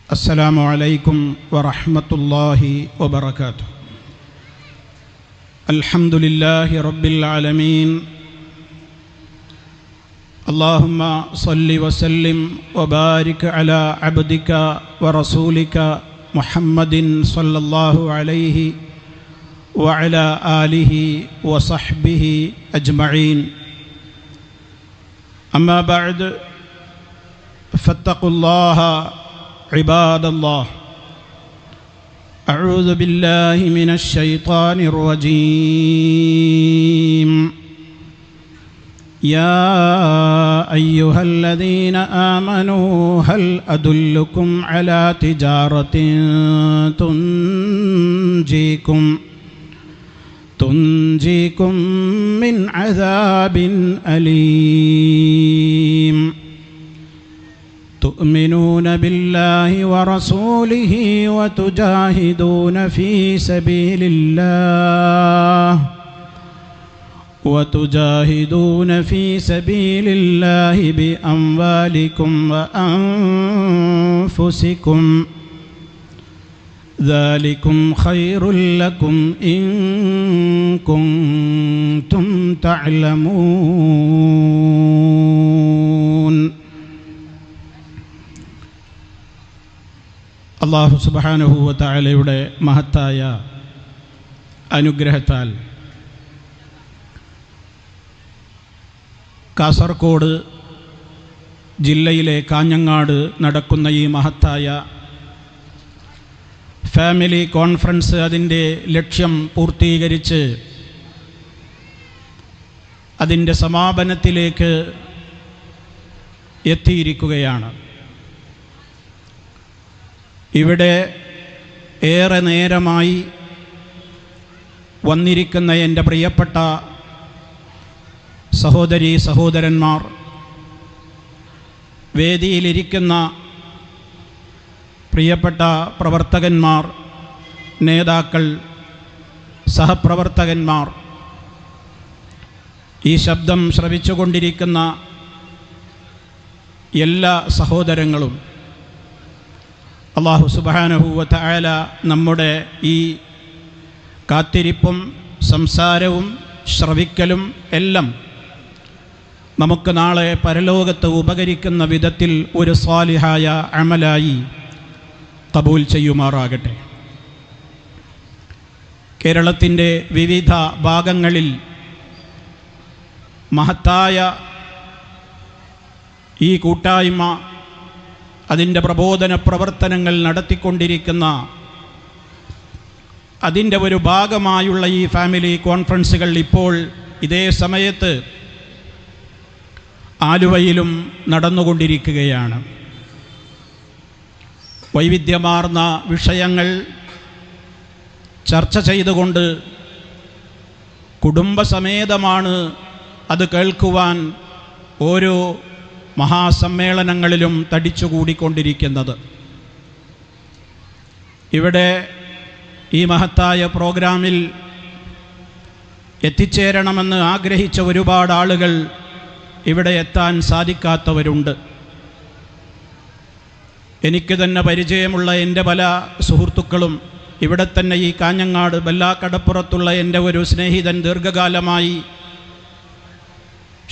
السلام عليكم ورحمة الله وبركاته. الحمد لله رب العالمين. اللهم صل وسلم وبارك على عبدك ورسولك محمد صلى الله عليه وعلى آله وصحبه أجمعين. أما بعد فاتقوا الله عباد الله. أعوذ بالله من الشيطان الرجيم. يا أيها الذين آمنوا هل أدلكم على تجارة تنجيكم من عذاب أليم. تؤمنون بالله ورسوله وتجاهدون في سبيل الله بأموالكم وأنفسكم ذلكم خير لكم إن كنتم تعلمون. അല്ലാഹു സുബ്ഹാനഹു വ തആലയുടെ മഹത്തായ അനുഗ്രഹത്താൽ കാസർഗോഡ് ജില്ലയിലെ കാഞ്ഞങ്ങാട് നടക്കുന്ന ഈ മഹത്തായ ഫാമിലി കോൺഫറൻസ് അതിൻ്റെ ലക്ഷ്യം പൂർത്തീകരിച്ച് അതിൻ്റെ സമാപനത്തിലേക്ക് എത്തിയിരിക്കുകയാണ്. ഇവിടെ ഏറെ നേരമായി വന്നിരിക്കുന്ന എൻ്റെ പ്രിയപ്പെട്ട സഹോദരീ സഹോദരന്മാർ, വേദിയിലിരിക്കുന്ന പ്രിയപ്പെട്ട പ്രവർത്തകന്മാർ, നേതാക്കൾ, സഹപ്രവർത്തകന്മാർ, ഈ ശബ്ദം ശ്രവിച്ചുകൊണ്ടിരിക്കുന്ന എല്ലാ സഹോദരങ്ങളും, അല്ലാഹു സുബ്ഹാനഹു വ തആല നമ്മുടെ ഈ കാത്തിരിപ്പും സംസാരവും ശ്രവിക്കലും എല്ലാം നമുക്ക് നാളെ പരലോകത്ത് ഉപകരിക്കുന്ന വിധത്തിൽ ഒരു സ്വാലിഹായ അമലായി ഖബൂൽ ചെയ്യുമാറാകട്ടെ. കേരളത്തിൻ്റെ വിവിധ ഭാഗങ്ങളിൽ മഹത്തായ ഈ കൂട്ടായ്മ അതിൻ്റെ പ്രബോധന പ്രവർത്തനങ്ങൾ നടത്തിക്കൊണ്ടിരിക്കുന്ന, അതിൻ്റെ ഒരു ഭാഗമായുള്ള ഈ ഫാമിലി കോൺഫറൻസുകൾ ഇപ്പോൾ ഇതേ സമയത്ത് ആലുവയിലും നടന്നുകൊണ്ടിരിക്കുകയാണ്. വൈവിധ്യമാർന്ന വിഷയങ്ങൾ ചർച്ച ചെയ്തുകൊണ്ട് കുടുംബസമേതമാണ് അത് കേൾക്കുവാൻ ഓരോ മഹാസമ്മേളനങ്ങളിലും തടിച്ചുകൂടിക്കൊണ്ടിരിക്കുന്നത്. ഇവിടെ ഈ മഹത്തായ പ്രോഗ്രാമിൽ എത്തിച്ചേരണമെന്ന് ആഗ്രഹിച്ച ഒരുപാട് ആളുകൾ ഇവിടെ എത്താൻ സാധിക്കാത്തവരുണ്ട്. എനിക്ക് തന്നെ പരിചയമുള്ള എൻ്റെ പല സുഹൃത്തുക്കളും, ഇവിടെ തന്നെ ഈ കാഞ്ഞങ്ങാട് ബല്ലാക്കടപ്പുറത്തുള്ള എൻ്റെ ഒരു സ്നേഹിതൻ, ദീർഘകാലമായി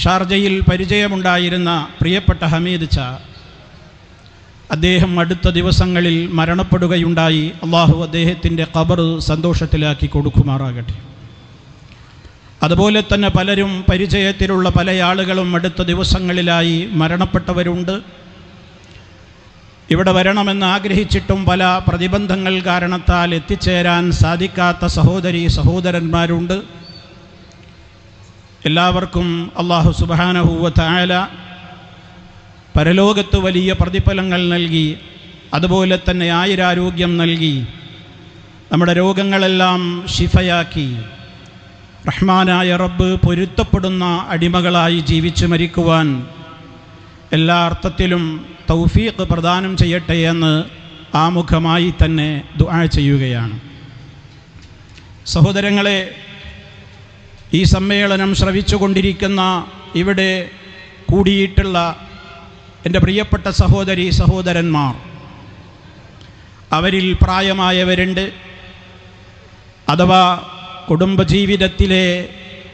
ഷാർജയിൽ പരിചയമുണ്ടായിരുന്ന പ്രിയപ്പെട്ട ഹമീദ് ചാ, അദ്ദേഹം അടുത്ത ദിവസങ്ങളിൽ മരണപ്പെടുകയുണ്ടായി. അള്ളാഹു അദ്ദേഹത്തിൻ്റെ ഖബർ സന്തോഷത്തിലാക്കി കൊടുക്കുമാറാകട്ടെ. അതുപോലെ തന്നെ പലരും, പരിചയത്തിലുള്ള പല ആളുകളും അടുത്ത ദിവസങ്ങളിലായി മരണപ്പെട്ടവരുണ്ട്. ഇവിടെ വരണമെന്ന് ആഗ്രഹിച്ചിട്ടും പല പ്രതിബന്ധങ്ങൾ കാരണത്താൽ എത്തിച്ചേരാൻ സാധിക്കാത്ത സഹോദരീ സഹോദരന്മാരുണ്ട്. എല്ലാവർക്കും അല്ലാഹു സുബ്ഹാനഹു വ തആല പരലോകത്ത് വലിയ പ്രതിഫലങ്ങൾ നൽകി, അതുപോലെ തന്നെ ആയുരാരോഗ്യം നൽകി, നമ്മുടെ രോഗങ്ങളെല്ലാം ശിഫയാക്കി, റഹ്മാനായ റബ്ബ് പൊരുത്തപ്പെടുന്ന അടിമകളായി ജീവിച്ചു മരിക്കുവാൻ എല്ലാ അർത്ഥത്തിലും തൗഫീഖ് പ്രദാനം ചെയ്യട്ടെ എന്ന് ആമുഖമായി തന്നെ ദുആ ചെയ്യുകയാണ്. സഹോദരങ്ങളെ, ഈ സമ്മേളനം ശ്രവിച്ചുകൊണ്ടിരിക്കുന്ന, ഇവിടെ കൂടിയിട്ടുള്ള എൻ്റെ പ്രിയപ്പെട്ട സഹോദരീ സഹോദരന്മാർ, അവരിൽ പ്രായമായവരുണ്ട്, അഥവാ കുടുംബജീവിതത്തിലെ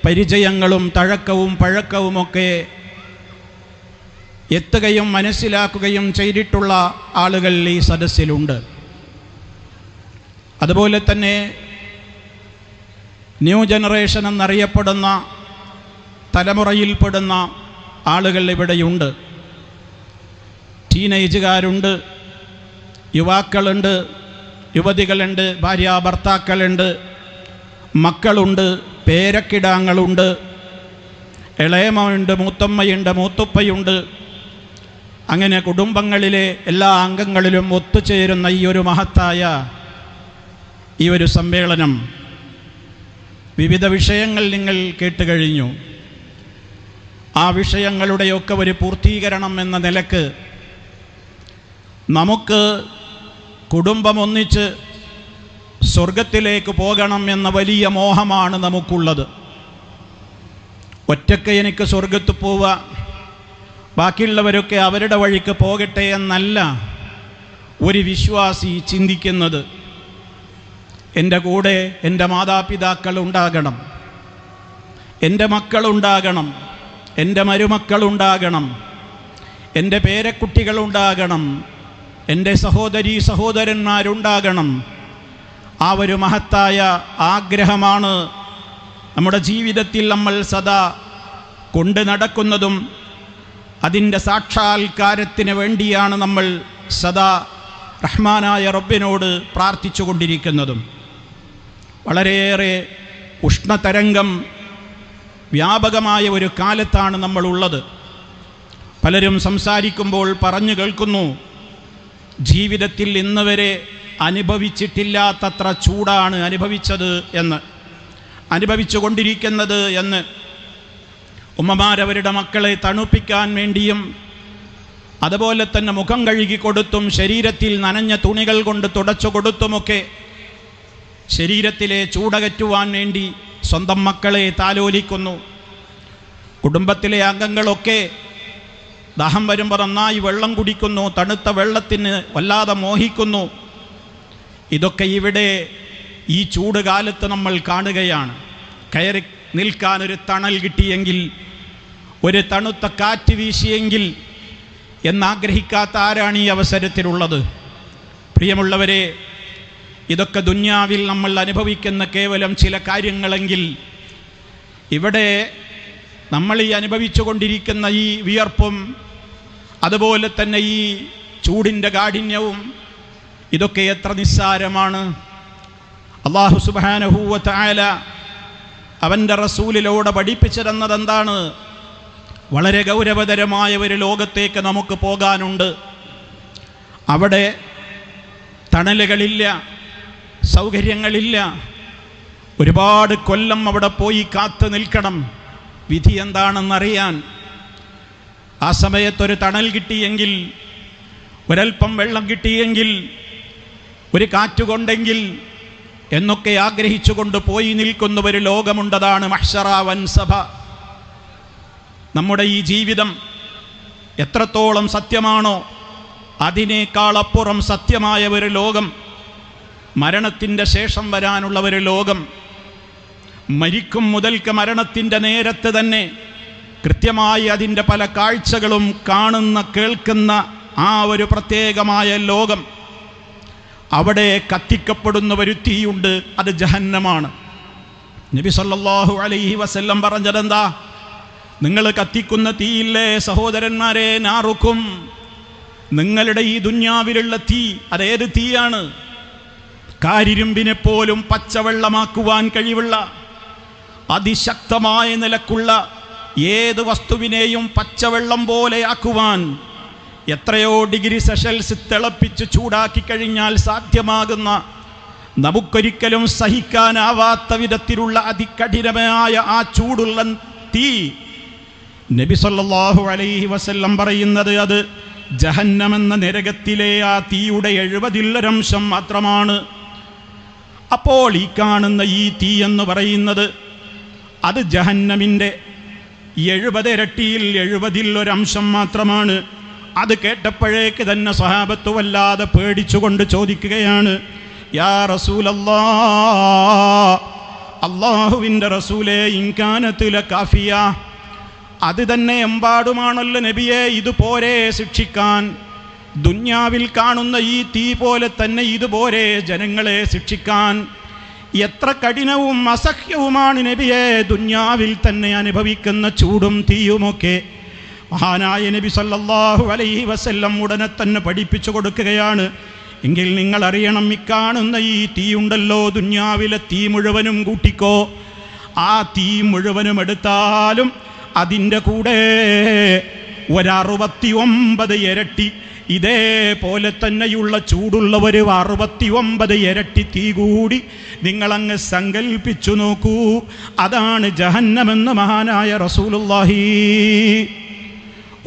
പരിചയങ്ങളും തഴക്കവും പഴക്കവുമൊക്കെ എത്തുകയും മനസ്സിലാക്കുകയും ചെയ്തിട്ടുള്ള ആളുകൾ ഈ സദസ്സിലുണ്ട്. അതുപോലെ തന്നെ ന്യൂ ജനറേഷൻ എന്നറിയപ്പെടുന്ന തലമുറയിൽപ്പെടുന്ന ആളുകൾ ഇവിടെയുണ്ട്. ടീനേജുകാരുണ്ട്, യുവാക്കളുണ്ട്, യുവതികളുണ്ട്, ഭാര്യാഭർത്താക്കളുണ്ട്, മക്കളുണ്ട്, പേരക്കിടാങ്ങളുണ്ട്, ഇളയമ്മയുണ്ട്, മൂത്തമ്മയുണ്ട്, മൂത്തുപ്പയുണ്ട്. അങ്ങനെ കുടുംബങ്ങളിലെ എല്ലാ അംഗങ്ങളിലും ഒത്തുചേരുന്ന ഈ ഒരു മഹത്തായ ഈ ഒരു സമ്മേളനം, വിവിധ വിഷയങ്ങൾ നിങ്ങൾ കേട്ടുകഴിഞ്ഞു. ആ വിഷയങ്ങളുടെയൊക്കെ ഒരു പൂർത്തീകരണം എന്ന നിലക്ക് നമുക്ക് കുടുംബം ഒന്നിച്ച് സ്വർഗത്തിലേക്ക് പോകണം എന്ന വലിയ മോഹമാണ് നമുക്കുള്ളത്. ഒറ്റയ്ക്ക് എനിക്ക് സ്വർഗത്ത് പോവുക, ബാക്കിയുള്ളവരൊക്കെ അവരുടെ വഴിക്ക് പോകട്ടെ എന്നല്ല ഒരു വിശ്വാസി ചിന്തിക്കുന്നത്. എൻ്റെ കൂടെ എൻ്റെ മാതാപിതാക്കൾ ഉണ്ടാകണം, എൻ്റെ മക്കളുണ്ടാകണം, എൻ്റെ മരുമക്കളുണ്ടാകണം, എൻ്റെ പേരക്കുട്ടികളുണ്ടാകണം, എൻ്റെ സഹോദരീ സഹോദരന്മാരുണ്ടാകണം. ആ ഒരു മഹത്തായ ആഗ്രഹമാണ് നമ്മുടെ ജീവിതത്തിൽ നമ്മൾ സദാ കൊണ്ട് നടക്കുന്നതും അതിൻ്റെ സാക്ഷാത്കാരത്തിന് വേണ്ടിയാണ് നമ്മൾ സദാ റഹ്മാനായ റബ്ബിനോട് പ്രാർത്ഥിച്ചു കൊണ്ടിരിക്കുന്നതും. വളരെയേറെ ഉഷ്ണതരംഗം വ്യാപകമായ ഒരു കാലത്താണ് നമ്മളുള്ളത്. പലരും സംസാരിക്കുമ്പോൾ പറഞ്ഞു കേൾക്കുന്നു, ജീവിതത്തിൽ ഇന്ന് വരെ അനുഭവിച്ചിട്ടില്ലാത്തത്ര ചൂടാണ് അനുഭവിച്ചു കൊണ്ടിരിക്കുന്നത് എന്ന്. ഉമ്മമാരവരുടെ മക്കളെ തണുപ്പിക്കാൻ വേണ്ടിയും അതുപോലെ തന്നെ മുഖം കഴുകി കൊടുത്തും ശരീരത്തിൽ നനഞ്ഞ തുണികൾ കൊണ്ട് തുടച്ചു കൊടുത്തുമൊക്കെ ശരീരത്തിലെ ചൂടകറ്റുവാൻ വേണ്ടി സ്വന്തം മക്കളെ താലോലിക്കുന്നു. കുടുംബത്തിലെ അംഗങ്ങളൊക്കെ ദാഹം വരുമ്പോൾ നന്നായി വെള്ളം കുടിക്കുന്നു, തണുത്ത വെള്ളത്തിന് വല്ലാതെ മോഹിക്കുന്നു. ഇതൊക്കെ ഇവിടെ ഈ ചൂട് കാലത്ത് നമ്മൾ കാണുകയാണ്. കയറി നിൽക്കാനൊരു തണൽ കിട്ടിയെങ്കിൽ, ഒരു തണുത്ത കാറ്റ് വീശിയെങ്കിൽ എന്നാഗ്രഹിക്കാത്ത ആരാണ് ഈ അവസരത്തിലുള്ളത്? പ്രിയമുള്ളവരെ, ഇതൊക്കെ ദുന്യാവിൽ നമ്മൾ അനുഭവിക്കുന്ന കേവലം ചില കാര്യങ്ങളെങ്കിൽ, ഇവിടെ നമ്മൾ ഈ അനുഭവിച്ചു കൊണ്ടിരിക്കുന്ന ഈ വിയർപ്പും അതുപോലെ തന്നെ ഈ ചൂടിൻ്റെ കാഠിന്യവും ഇതൊക്കെ എത്ര നിസ്സാരമാണ്. അല്ലാഹു സുബ്ഹാനഹു വ തആല അവൻ്റെ റസൂലിലൂടെ പഠിപ്പിച്ചു തന്നതെന്താണ്? വളരെ ഗൗരവതരമായ ഒരു ലോകത്തേക്ക് നമുക്ക് പോകാനുണ്ട്. അവിടെ തണലുകളില്ല, സൗകര്യങ്ങളില്ല. ഒരുപാട് കൊല്ലം അവിടെ പോയി കാത്തു നിൽക്കണം വിധി എന്താണെന്നറിയാൻ. ആ സമയത്തൊരു തണൽ കിട്ടിയെങ്കിൽ, ഒരൽപ്പം വെള്ളം കിട്ടിയെങ്കിൽ, ഒരു കാറ്റുകൊണ്ടെങ്കിൽ എന്നൊക്കെ ആഗ്രഹിച്ചുകൊണ്ട് പോയി നിൽക്കുന്ന ഒരു ലോകമുണ്ടതാണ് മഹ്ശറ വൻസഭ. നമ്മുടെ ഈ ജീവിതം എത്രത്തോളം സത്യമാണോ അതിനേക്കാളപ്പുറം സത്യമായ ഒരു ലോകം, മരണത്തിൻ്റെ ശേഷം വരാനുള്ള ഒരു ലോകം. മരിക്കും മുതൽക്ക് മരണത്തിൻ്റെ നേരത്ത് തന്നെ കൃത്യമായി അതിൻ്റെ പല കാഴ്ചകളും കാണുന്ന കേൾക്കുന്ന ആ ഒരു പ്രത്യേകമായ ലോകം. അവിടെ കത്തിക്കപ്പെടുന്ന ഒരു തീയുണ്ട്, അത് ജഹന്നമാണ്. നബി സല്ലല്ലാഹു അലൈഹി വസല്ലം പറഞ്ഞതെന്താ? നിങ്ങൾ കത്തിക്കുന്ന തീയില്ലേ സഹോദരന്മാരെ, നാറുക്കും, നിങ്ങളുടെ ഈ ദുന്യാവിലുള്ള തീ അതേത് തീയാണ്? കാരിരുമ്പിനെ പോലും പച്ചവെള്ളമാക്കുവാൻ കഴിവുള്ള അതിശക്തമായ നിലക്കുള്ള ഏത് വസ്തുവിനെയും പച്ചവെള്ളം പോലെയാക്കുവാൻ എത്രയോ ഡിഗ്രി സെൽഷ്യസ് തിളപ്പിച്ച് ചൂടാക്കി കഴിഞ്ഞാൽ സാധ്യമാകുന്ന, നമുക്കൊരിക്കലും സഹിക്കാനാവാത്ത വിധത്തിലുള്ള അതികഠിനമായ ആ ചൂടുള്ള തീ, നബി സല്ലല്ലാഹു അലൈഹി വസല്ലം പറയുന്നത് അത് ജഹന്നമെന്ന നരകത്തിലെ ആ തീയുടെ 70% മാത്രമാണ്. അപ്പോൾ ഈ കാണുന്ന ഈ തീ എന്ന് പറയുന്നത് അത് ജഹന്നമിൻ്റെ 70 ഇരട്ടിയിൽ 70 മാത്രമാണ്. അത് കേട്ടപ്പോഴേക്ക് തന്നെ സ്വഹാബത്ത് വല്ലാതെ പേടിച്ചുകൊണ്ട് ചോദിക്കുകയാണ്, യാ റസൂലല്ലാഹ്, അല്ലാഹുവിൻ്റെ റസൂലേ, ഇൻകാനത്ത് ലകാഫിയ, അത് തന്നെ എമ്പാടുമാണല്ലോ നബിയെ, ഇതുപോരെ ശിക്ഷിക്കാൻ? ദുന്യാവിൽ കാണുന്ന ഈ തീ പോലെ തന്നെ ഇതുപോരെ ജനങ്ങളെ ശിക്ഷിക്കാൻ? എത്ര കഠിനവും അസഹ്യവുമാണ് നബിയെ ദുന്യാവിൽ തന്നെ അനുഭവിക്കുന്ന ചൂടും തീയുമൊക്കെ. മഹാനായ നബി സല്ലല്ലാഹു അലൈഹി വസല്ലം ഉടനെ തന്നെ പഠിപ്പിച്ചു കൊടുക്കുകയാണ്, എങ്കിൽ നിങ്ങൾ അറിയണം, ഇക്കാണുന്ന ഈ തീയുണ്ടല്ലോ, ദുന്യാവിലെ തീ മുഴുവനും കൂട്ടിക്കോ, ആ തീ മുഴുവനും എടുത്താലും അതിൻ്റെ കൂടെ 69 ഇരട്ടി ഇതേപോലെ തന്നെയുള്ള ചൂടുള്ള 69 ഇരട്ടി തീ കൂടി നിങ്ങളങ്ങ് സങ്കൽപ്പിച്ചു നോക്കൂ. അതാണ് ജഹന്നമെന്ന് മഹാനായ റസൂലുള്ളാഹി.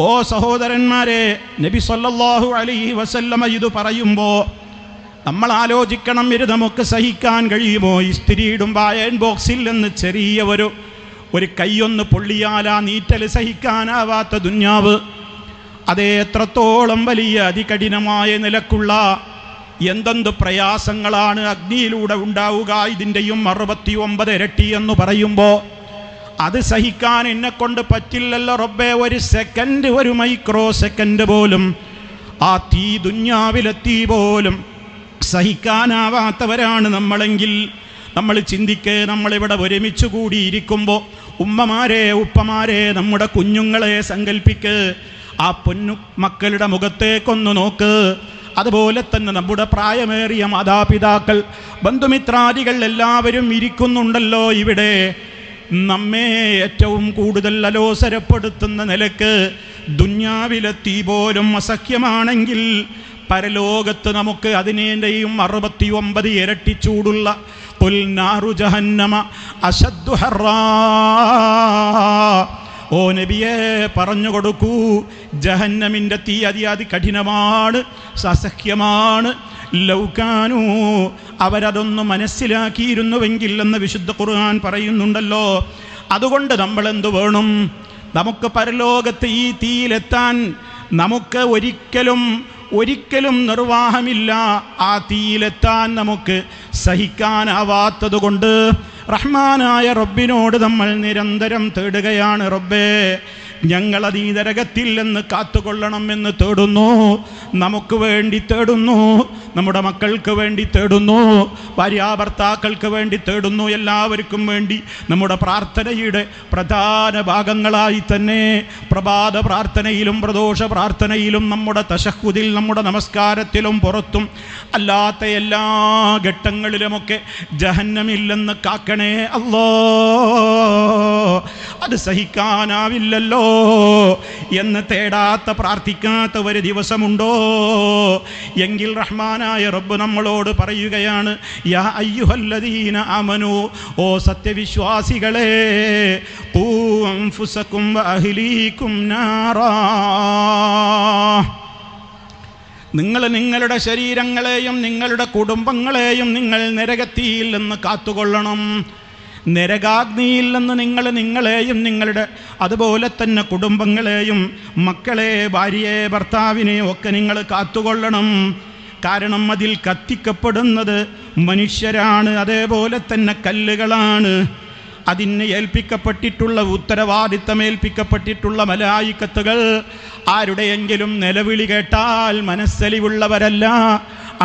ഓ സഹോദരന്മാരെ, നബി സല്ലല്ലാഹു അലൈഹി വസല്ലമ ഇത് പറയുമ്പോൾ നമ്മൾ ആലോചിക്കണം, ഇത് നമുക്ക് സഹിക്കാൻ കഴിയുമോ? ഇസ്തിരിയിടുമ്പോൾ അയൺ ബോക്സിൽ നിന്ന് ചെറിയ ഒരു കൈയൊന്ന് പൊള്ളിയാൽ ആ നീറ്റൽ സഹിക്കാനാവാത്ത ദുന്യാവ്, അതേ എത്രത്തോളം വലിയ അതികഠിനമായ നിലക്കുള്ള എന്തെന്ത് പ്രയാസങ്ങളാണ് അഗ്നിയിലൂടെ ഉണ്ടാവുക. ഇതിൻ്റെയും 69 ഇരട്ടി എന്ന് പറയുമ്പോൾ അത് സഹിക്കാൻ എന്നെക്കൊണ്ട് പറ്റില്ലല്ലോ റബ്ബേ. ഒരു സെക്കൻഡ്, ഒരു മൈക്രോ സെക്കൻഡ് പോലും ആ തീ, ദുന്യാവിലെ തീ പോലും സഹിക്കാനാവാത്തവരാണ് നമ്മളെങ്കിൽ നമ്മൾ ചിന്തിക്കേ, നമ്മളിവിടെ ഒരുമിച്ച് കൂടിയിരിക്കുമ്പോൾ ഉമ്മമാരെ, ഉപ്പമാരെ, നമ്മുടെ കുഞ്ഞുങ്ങളെ സങ്കല്പിക്ക്, ആ പൊന്നു മക്കളുടെ മുഖത്തേക്കൊന്ന് നോക്ക്. അതുപോലെ തന്നെ നമ്മുടെ പ്രായമേറിയ മാതാപിതാക്കൾ, ബന്ധുമിത്രാദികൾ എല്ലാവരും ഇരിക്കുന്നുണ്ടല്ലോ ഇവിടെ. നമ്മെ ഏറ്റവും കൂടുതൽ അലോസരപ്പെടുത്തുന്ന നിലക്ക് ദുന്യാവിലെ തീ പോലും അസഖ്യമാണെങ്കിൽ പരലോകത്ത് നമുക്ക് അതിനേയും 69 ഇരട്ടി ചൂടുള്ള ഖുൽ നാറു ജഹന്നമ അശദ്ദു ഹർറാ. ഓ നബിയെ, പറഞ്ഞു കൊടുക്കൂ, ജഹന്നമിൻ്റെ തീ അതികഠിനമാണ്, അസഖ്യമാണ്. ലൗകാനു, അവരതൊന്ന് മനസ്സിലാക്കിയിരുന്നുവെങ്കിൽ എന്ന് വിശുദ്ധ ഖുർആൻ പറയുന്നുണ്ടല്ലോ. അതുകൊണ്ട് നമ്മൾ എന്തു വേണം? നമുക്ക് പരലോകത്ത് ഈ തീയിലെത്താൻ നമുക്ക് ഒരിക്കലും നിർവാഹമില്ല. ആ തീയിലെത്താൻ നമുക്ക് സഹിക്കാനാവാത്തത് കൊണ്ട് റഹ്മാനായ റബ്ബിനോട് നമ്മൾ നിരന്തരം തേടുകയാണ്, റബ്ബേ ഞങ്ങളത് ഈ നരകത്തിൽ നിന്ന് കാത്തുകൊള്ളണമെന്ന് തേടുന്നു. നമുക്ക് വേണ്ടി തേടുന്നു, നമ്മുടെ മക്കൾക്ക് വേണ്ടി തേടുന്നു, ഭാര്യാഭർത്താക്കൾക്ക് വേണ്ടി തേടുന്നു, എല്ലാവർക്കും വേണ്ടി. നമ്മുടെ പ്രാർത്ഥനയുടെ പ്രധാന ഭാഗങ്ങളായി തന്നെ പ്രഭാത പ്രാർത്ഥനയിലും പ്രദോഷ പ്രാർത്ഥനയിലും നമ്മുടെ തശഹുദിൽ, നമ്മുടെ നമസ്കാരത്തിലും പുറത്തും അല്ലാത്ത എല്ലാ ഘട്ടങ്ങളിലുമൊക്കെ ജഹന്നമില്ലെന്ന് കാക്കണേ അല്ലാ. അത് സഹിക്കാനാവില്ലല്ലോ എന്ന് തേടാത്ത, പ്രാർത്ഥിക്കാത്ത ഒരു ദിവസമുണ്ടോ? എങ്കിൽ റഹ്മാനായ റബ്ബ് നമ്മളോട് പറയുകയാണ്, യാ അയ്യുഹല്ലദീന ആമനൂ, ഓ സത്യവിശ്വാസികളെ, ഖൂ അൻഫുസകും വഅഹ്ലീകും നാറാ, നിങ്ങൾ നിങ്ങളുടെ ശരീരങ്ങളെയും നിങ്ങളുടെ കുടുംബങ്ങളെയും നിങ്ങൾ നരകത്തിയിൽ നിന്ന് കാത്തുകൊള്ളണം. നരകാഗ്നിയിൽ നിന്ന് നിങ്ങളെയും നിങ്ങളുടെ അതുപോലെ തന്നെ കുടുംബങ്ങളെയും, മക്കളെ, ഭാര്യയെ, ഭർത്താവിനെ ഒക്കെ നിങ്ങൾ കാത്തുകൊള്ളണം. കാരണം അതിൽ കത്തിക്കപ്പെടുന്നത് മനുഷ്യരാണ്, അതേപോലെ തന്നെ കല്ലുകളാണ്. അതിന് ഏൽപ്പിക്കപ്പെട്ടിട്ടുള്ള ഉത്തരവാദിത്തം ഏൽപ്പിക്കപ്പെട്ടിട്ടുള്ള മലായിക്കത്തുകൾ ആരുടെയെങ്കിലും നിലവിളി കേട്ടാൽ മനസ്സലിവുള്ളവരല്ല.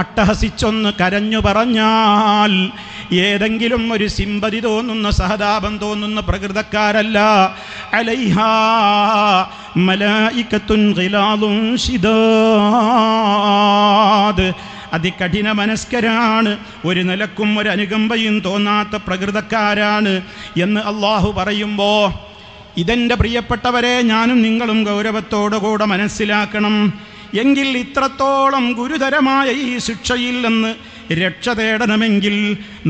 അട്ടഹസിച്ചൊന്ന് കരഞ്ഞു പറഞ്ഞാൽ ഏതെങ്കിലും ഒരു സിമ്പതി തോന്നുന്ന, സഹതാപം തോന്നുന്ന പ്രകൃതക്കാരല്ല. അലൈഹാ മലായികത്തുൻ ഗിലാദുൻ ശിദാദ്, അതികഠിന മനസ്കരാണ്, ഒരു നിലക്കും ഒരു അനുകമ്പയും തോന്നാത്ത പ്രകൃതക്കാരാണ് എന്ന് അള്ളാഹു പറയുമ്പോൾ, ഇതെൻ്റെ പ്രിയപ്പെട്ടവരെ, ഞാനും നിങ്ങളും ഗൗരവത്തോടുകൂടെ മനസ്സിലാക്കണം. എങ്കിൽ ഇത്രത്തോളം ഗുരുതരമായ ഈ ശിക്ഷയിൽ നിന്ന് രക്ഷ തേടണമെങ്കിൽ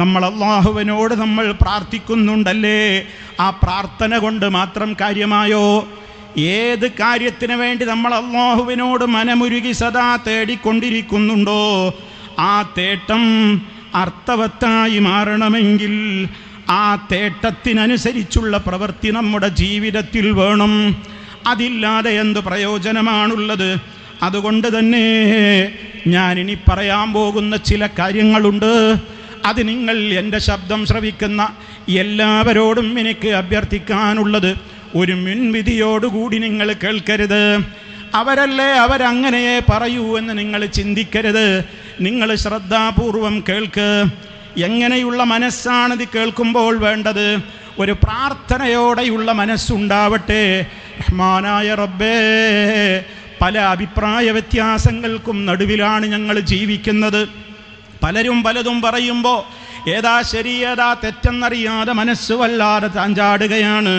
നമ്മൾ അള്ളാഹുവിനോട് നമ്മൾ പ്രാർത്ഥിക്കുന്നുണ്ടല്ലേ? ആ പ്രാർത്ഥന കൊണ്ട് മാത്രം കാര്യമായോ? ഏത് കാര്യത്തിന് വേണ്ടി നമ്മൾ അള്ളാഹുവിനോട് മനമുരുകി സദാ തേടിക്കൊണ്ടിരിക്കുന്നുണ്ടോ, ആ തേട്ടം അർത്ഥവത്തായി മാറണമെങ്കിൽ ആ തേട്ടത്തിനനുസരിച്ചുള്ള പ്രവൃത്തി നമ്മുടെ ജീവിതത്തിൽ വേണം. അതില്ലാതെ എന്ത് പ്രയോജനമാണുള്ളത്? അതുകൊണ്ട് തന്നെ ഞാനിനി പറയാൻ പോകുന്ന ചില കാര്യങ്ങളുണ്ട്. അത് നിങ്ങൾ എൻ്റെ ശബ്ദം ശ്രവിക്കുന്ന എല്ലാവരോടും എനിക്ക് അഭ്യർത്ഥിക്കാനുള്ളത്, ഒരു മുൻവിധിയോടുകൂടി നിങ്ങൾ കേൾക്കരുത്. അവരല്ലേ അവരങ്ങനെയേ പറയൂ എന്ന് നിങ്ങൾ ചിന്തിക്കരുത്. നിങ്ങൾ ശ്രദ്ധാപൂർവം കേൾക്ക്. എങ്ങനെയുള്ള മനസ്സാണിത് കേൾക്കുമ്പോൾ വേണ്ടത്? ഒരു പ്രാർത്ഥനയോടെയുള്ള മനസ്സുണ്ടാവട്ടെ. റഹ്മാനായ റബ്ബേ, പല അഭിപ്രായ വ്യത്യാസങ്ങൾക്കും നടുവിലാണ് ഞങ്ങൾ ജീവിക്കുന്നത്. പലരും പലതും പറയുമ്പോൾ ഏതാ ശരി ഏതാ തെറ്റെന്നറിയാതെ മനസ്സ് വല്ലാതെ ചാഞ്ചാടുകയാണ്.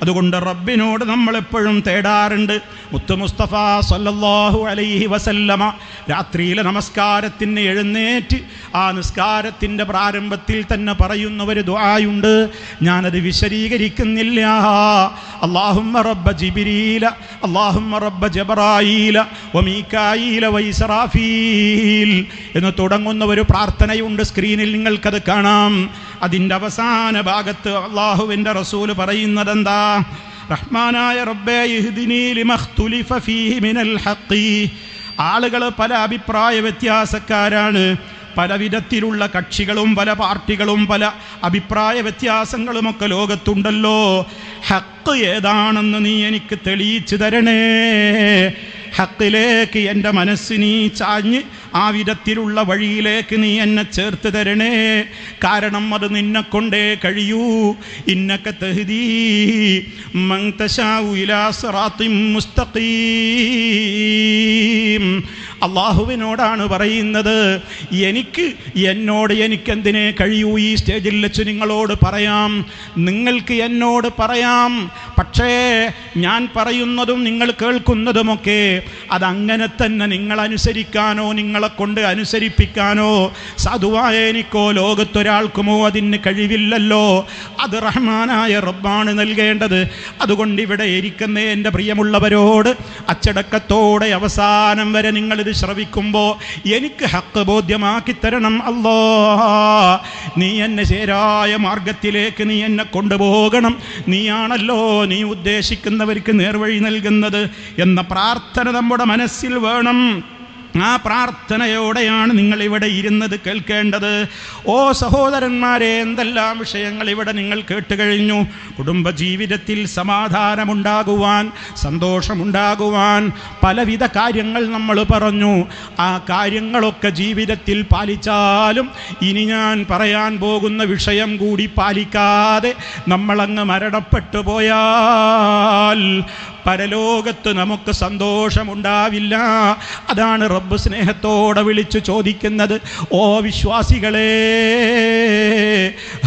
അതുകൊണ്ട് റബ്ബിനോട് നമ്മളെപ്പോഴും തേടാറുണ്ട്. മുത്തു മുസ്തഫ സല്ലല്ലാഹു അലൈഹി വസല്ലമ രാത്രിയിലെ നമസ്കാരത്തിന് എഴുന്നേറ്റ് ആ നിസ്കാരത്തിൻ്റെ പ്രാരംഭത്തിൽ തന്നെ പറയുന്ന ഒരു ദുആയുണ്ട്. ഞാനത് വിശദീകരിക്കുന്നില്ല. അല്ലാഹുമ്മ റബ്ബ ജിബ്രീല, അല്ലാഹുമ്മ റബ്ബ ജബ്രായീല വമീകായീല വൈസ്റാഫീൽ എന്ന് തുടങ്ങുന്ന ഒരു പ്രാർത്ഥനയുണ്ട്. സ്ക്രീനിൽ നിങ്ങൾക്കത് കാണാം. അതിൻ്റെ അവസാന ഭാഗത്ത് അല്ലാഹുവിൻ്റെ റസൂല് പറയുന്നതെന്താ? റഹ്മാനായ റബ്ബേ ഇഹ്ദിനീ ലിമഖ്തുലിഫ ഫീഹി മിനൽ ഹഖ്. ആളുകൾ പല അഭിപ്രായ വ്യത്യാസക്കാരാണ്. പല വിധത്തിലുള്ള കക്ഷികളും പല പാർട്ടികളും പല അഭിപ്രായ വ്യത്യാസങ്ങളുമൊക്കെ ലോകത്തുണ്ടല്ലോ. ഹഖ് ഏതാണെന്ന് നീ എനിക്ക് തെളിയിച്ചു തരണേ. ഹക്കിലേക്ക് എൻ്റെ മനസ്സ് നീ ചാഞ്ഞ് ആ വിധത്തിലുള്ള വഴിയിലേക്ക് നീ എന്നെ ചേർത്ത് തരണേ. കാരണം അത് നിന്നെക്കൊണ്ടേ കഴിയൂ. ഇന്നക തഹ്ദീ മൻ തശാഉ ഇലാ സിറാത്തിൻ മുസ്തഖീം. അള്ളാഹുവിനോടാണ് പറയുന്നത്. എനിക്കെന്തിനെ കഴിയൂ? ഈ സ്റ്റേജിൽ വെച്ച് നിങ്ങളോട് പറയാം, നിങ്ങൾക്ക് എന്നോട് പറയാം. പക്ഷേ ഞാൻ പറയുന്നതും നിങ്ങൾ കേൾക്കുന്നതുമൊക്കെ അതങ്ങനെ തന്നെ നിങ്ങൾ അനുസരിക്കാനോ നിങ്ങളെ കൊണ്ട് അനുസരിപ്പിക്കാനോ സാധുവായ എനിക്കോ ലോകത്തൊരാൾക്കുമോ അതിന് കഴിവില്ലല്ലോ. അത് റഹ്മാനായ റബ്ബാണ് നൽകേണ്ടത്. അതുകൊണ്ട് ഇവിടെ ഇരിക്കുന്ന എൻ്റെ പ്രിയമുള്ളവരോട് അച്ചടക്കത്തോടെ അവസാനം വരെ നിങ്ങളിത് ശ്രവിക്കുമ്പോൾ എനിക്ക് ഹക്ക് ബോധ്യമാക്കി തരണം അല്ലാ. നീ എന്നെ ശരിയായ മാർഗത്തിലേക്ക് നീ എന്നെ കൊണ്ടുപോകണം. നീയാണല്ലോ നീ ഉദ്ദേശിക്കുന്നവർക്ക് നേർവഴി നൽകുന്നത് എന്ന പ്രാർത്ഥന നമ്മുടെ മനസ്സിൽ വേണം. ആ പ്രാർത്ഥനയോടെയാണ് നിങ്ങളിവിടെ ഇരുന്നത് കേൾക്കേണ്ടത്. ഓ സഹോദരന്മാരെ, എന്തെല്ലാം വിഷയങ്ങൾ ഇവിടെ നിങ്ങൾ കേട്ട് കഴിഞ്ഞു. കുടുംബജീവിതത്തിൽ സമാധാനമുണ്ടാകുവാൻ, സന്തോഷമുണ്ടാകുവാൻ പലവിധ കാര്യങ്ങൾ നമ്മൾ പറഞ്ഞു. ആ കാര്യങ്ങളൊക്കെ ജീവിതത്തിൽ പാലിച്ചാലും ഇനി ഞാൻ പറയാൻ പോകുന്ന വിഷയം കൂടി പാലിക്കാതെ നമ്മളങ്ങ് മരണപ്പെട്ടു പോയാൽ പരലോകത്ത് നമുക്ക് സന്തോഷമുണ്ടാവില്ല. അതാണ് റബ്ബ് സ്നേഹത്തോടെ വിളിച്ചു ചോദിക്കുന്നത്. ഓ വിശ്വാസികളെ,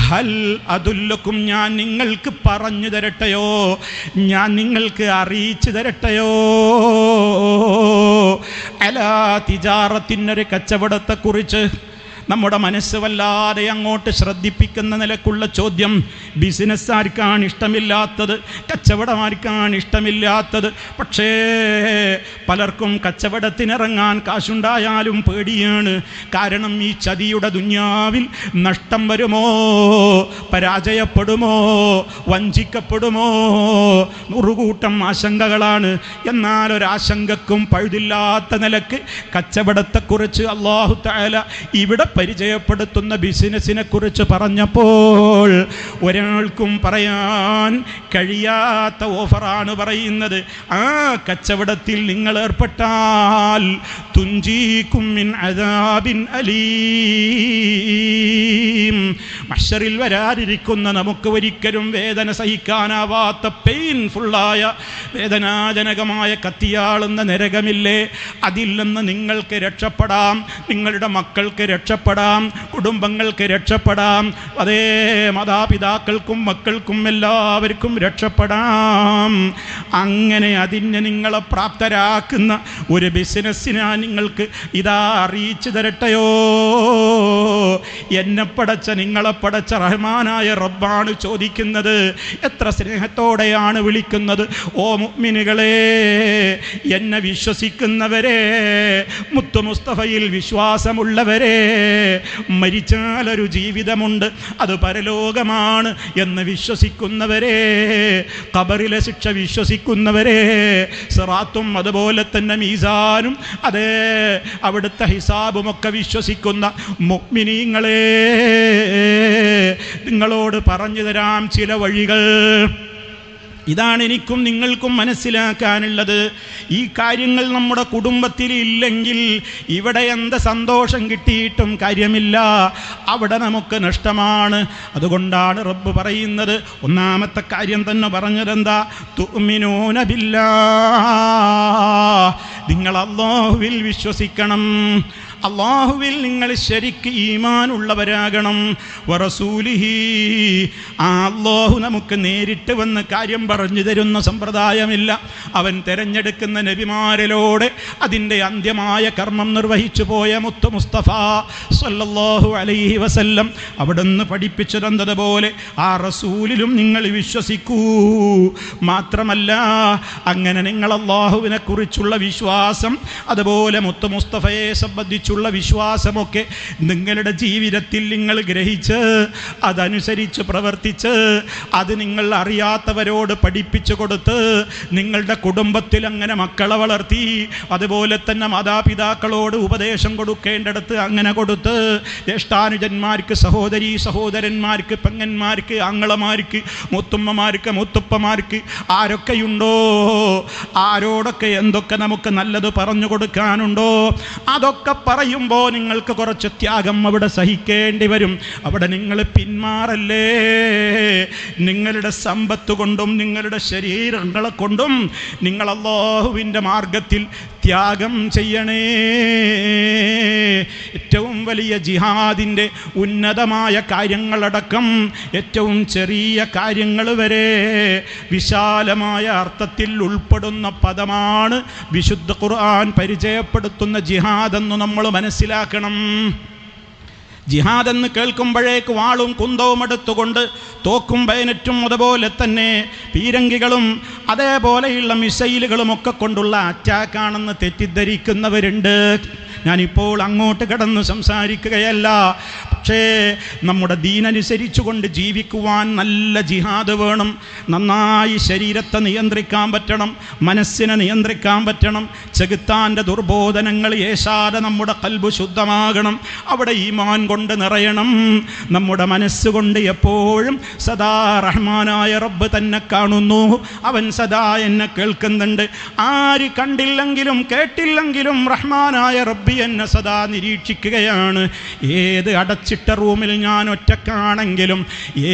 ഹൽ അദുല്ലുക്കും, ഞാൻ നിങ്ങൾക്ക് പറഞ്ഞു തരട്ടെയോ, ഞാൻ നിങ്ങൾക്ക് അറിയിച്ചു തരട്ടെയോ, അലാ തിജാറത്തിനൊരു കച്ചവടത്തെക്കുറിച്ച്. നമ്മുടെ മനസ്സ് വല്ലാതെ അങ്ങോട്ട് ശ്രദ്ധിപ്പിക്കുന്ന നിലക്കുള്ള ചോദ്യം. ബിസിനസ് ആർക്കാണ് ഇഷ്ടമില്ലാത്തത്? കച്ചവടം ആർക്കാണ് ഇഷ്ടമില്ലാത്തത്? പക്ഷേ പലർക്കും കച്ചവടത്തിനിറങ്ങാൻ കാശുണ്ടായാലും പേടിയാണ്. കാരണം ഈ ചതിയുടെ ദുന്യാവിൽ നഷ്ടം വരുമോ, പരാജയപ്പെടുമോ, വഞ്ചിക്കപ്പെടുമോ, നൂറുകൂട്ടം ആശങ്കകളാണ്. എന്നാൽ ഒരാശങ്കക്കും പഴുതില്ലാത്ത നിലക്ക് കച്ചവടത്തെക്കുറിച്ച് അല്ലാഹു തആല ഇവിടെ പരിചയപ്പെടുത്തുന്ന ബിസിനസിനെ കുറിച്ച് പറഞ്ഞപ്പോൾ ഒരാൾക്കും പറയാൻ കഴിയാത്ത ഓഫറാണ് പറയുന്നത്. ആ കച്ചവടത്തിൽ നിങ്ങൾ ഏർപ്പെട്ടാൽ തുഞ്ചീകും മിൻ അദാബിൻ അലീം. മഹ്ശറിൽ വരാതിരിക്കുന്ന നമുക്ക് ഒരിക്കലും വേദന സഹിക്കാനാവാത്ത പെയിൻഫുള്ളായ വേദനാജനകമായ കത്തിയാളുന്ന നരകമില്ലേ? അതിൽ നിന്ന് നിങ്ങൾക്ക് രക്ഷപ്പെടാം. നിങ്ങളുടെ മക്കൾക്ക് രക്ഷപ്പെടാം, കുടുംബങ്ങൾക്ക് രക്ഷപ്പെടാം, അതേ മാതാപിതാക്കൾക്കും മക്കൾക്കും എല്ലാവർക്കും രക്ഷപ്പെടാം. അങ്ങനെ അതിന് നിങ്ങളെ പ്രാപ്തരാക്കുന്ന ഒരു ബിസിനസ്സിനാ നിങ്ങൾക്ക് ഇതാ അറിയിച്ചു തരട്ടെയോ? എന്നെ പടച്ച നിങ്ങളെ പടച്ച റഹ്മാനായ റബ്ബാണ് ചോദിക്കുന്നത്. എത്ര സ്നേഹത്തോടെയാണ് വിളിക്കുന്നത്. ഓ മുഅ്മിനുകളെ, എന്നെ വിശ്വസിക്കുന്നവരെ, മുത്തു മുസ്തഫയിൽ വിശ്വാസമുള്ളവരെ, മരിച്ചാലൊരു ജീവിതമുണ്ട്, അത് പരലോകമാണ് എന്ന് വിശ്വസിക്കുന്നവരെ, ഖബറിലെ ശിക്ഷ വിശ്വസിക്കുന്നവരെ, സിറാത്തും അതുപോലെ തന്നെ മീസാനും അതേ അവിടുത്തെ ഹിസാബുമൊക്കെ വിശ്വസിക്കുന്ന മുഅ്മിനീങ്ങളെ, നിങ്ങളോട് പറഞ്ഞു തരാം ചില വഴികൾ. ഇതാണ് എനിക്കും നിങ്ങൾക്കും മനസ്സിലാക്കാനുള്ളത്. ഈ കാര്യങ്ങൾ നമ്മുടെ കുടുംബത്തിൽ ഇല്ലെങ്കിൽ ഇവിടെ എന്ത് സന്തോഷം കിട്ടിയിട്ടും കാര്യമില്ല, അവിടെ നമുക്ക് നഷ്ടമാണ്. അതുകൊണ്ടാണ് റബ്ബ് പറയുന്നത്, ഒന്നാമത്തെ കാര്യം തന്നെ പറഞ്ഞതെന്താ? തുഅ്മിനൂന ബില്ലാഹ്, നിങ്ങൾ അല്ലാഹുവിൽ വിശ്വസിക്കണം, അല്ലാഹുവിൽ നിങ്ങൾ ശരിക്ക് ഈമാനുള്ളവരാകണം. വറസൂലിഹി, ആ അല്ലാഹു നമുക്ക് നേരിട്ട് വന്ന് കാര്യം പറഞ്ഞു തരുന്ന സമ്പ്രദായമില്ല. അവൻ തിരഞ്ഞെടുക്കുന്ന നബിമാരിലൂടെ അതിൻ്റെ അന്ത്യമായ കർമ്മം നിർവഹിച്ചു പോയ മുത്ത് മുസ്തഫ സല്ലല്ലാഹു അലൈഹി വസല്ലം അവിടുന്ന് പഠിപ്പിച്ചു തന്നതുപോലെ ആ റസൂലിലും നിങ്ങൾ വിശ്വസിക്കൂ. മാത്രമല്ല, അങ്ങനെ നിങ്ങൾ അല്ലാഹുവിനെ കുറിച്ചുള്ള വിശ്വാസം, അതുപോലെ മുത്ത് മുസ്തഫയെ സംബന്ധിച്ചുള്ള വിശ്വാസമൊക്കെ നിങ്ങളുടെ ജീവിതത്തിൽ നിങ്ങൾ ഗ്രഹിച്ച് അതനുസരിച്ച് പ്രവർത്തിച്ച് അത് നിങ്ങൾ അറിയാത്തവരോട് പഠിപ്പിച്ചു കൊടുത്ത് നിങ്ങളുടെ കുടുംബത്തിൽ അങ്ങനെ മക്കളെ വളർത്തി, അതുപോലെ തന്നെ മാതാപിതാക്കളോട് ഉപദേശം കൊടുക്കേണ്ടടുത്ത് അങ്ങനെ കൊടുത്ത്, ജ്യേഷ്ഠാനുജന്മാർക്ക്, സഹോദരീ സഹോദരന്മാർക്ക്, പെങ്ങന്മാർക്ക്, ആങ്ങളമാർക്ക്, മുത്തുമ്മമാർക്ക്, മുത്തുപ്പമാർക്ക് ആരൊക്കെയുണ്ടോ, ആരോടൊക്കെ എന്തൊക്കെ നമുക്ക് നല്ലത് പറഞ്ഞു കൊടുക്കാനുണ്ടോ, അതൊക്കെ പറയുമ്പോൾ നിങ്ങൾക്ക് കുറച്ച് ത്യാഗം അവിടെ സഹിക്കേണ്ടി വരും. അവിടെ നിങ്ങൾ പിന്മാറല്ലേ. നിങ്ങളുടെ സമ്പത്ത് കൊണ്ടും നിങ്ങളുടെ ശരീരങ്ങളെ കൊണ്ടും നിങ്ങൾ അല്ലാഹുവിൻ്റെ മാർഗത്തിൽ ത്യാഗം ചെയ്യണേ. ഏറ്റവും വലിയ ജിഹാദിൻ്റെ ഉന്നതമായ കാര്യങ്ങളടക്കം ഏറ്റവും ചെറിയ കാര്യങ്ങൾ വരെ വിശാലമായ അർത്ഥത്തിൽ ഉൾപ്പെടുന്ന പദമാണ് വിശുദ്ധ ഖുർആൻ പരിചയപ്പെടുത്തുന്ന ജിഹാദെന്ന് നമ്മൾ മനസ്സിലാക്കണം. ജിഹാദെന്ന് കേൾക്കുമ്പോഴേക്ക് വാളും കുന്തവും എടുത്തുകൊണ്ട് തോക്കും ബയനറ്റും അതുപോലെ തന്നെ പീരങ്കികളും അതേപോലെയുള്ള മിസൈലുകളും ഒക്കെ കൊണ്ടുള്ള അറ്റാക്കാണെന്ന് തെറ്റിദ്ധരിക്കുന്നവരുണ്ട്. ഞാനിപ്പോൾ അങ്ങോട്ട് കടന്ന് സംസാരിക്കുകയല്ല. പക്ഷേ നമ്മുടെ ദീനനുസരിച്ചുകൊണ്ട് ജീവിക്കുവാൻ നല്ല ജിഹാദ് വേണം. നന്നായി ശരീരത്തെ നിയന്ത്രിക്കാൻ പറ്റണം, മനസ്സിനെ നിയന്ത്രിക്കാൻ പറ്റണം. ചെകുത്താൻ്റെ ദുർബോധനങ്ങൾ ഏശാതെ നമ്മുടെ ഖൽബ് ശുദ്ധമാകണം. അവിടെ ഈമാൻ കൊണ്ട് നിറയണം. നമ്മുടെ മനസ്സുകൊണ്ട് എപ്പോഴും സദാ റഹ്മാനായ റബ്ബ് തന്നെ കാണുന്നു. അവൻ സദാ എന്നെ കേൾക്കുന്നുണ്ട്. ആര് കണ്ടില്ലെങ്കിലും കേട്ടില്ലെങ്കിലും റഹ്മാനായ റബ്ബി എന്നെ സദാ നിരീക്ഷിക്കുകയാണ്. ഏത് അടച്ചിട്ട റൂമിൽ ഞാൻ ഒറ്റക്കാണെങ്കിലും,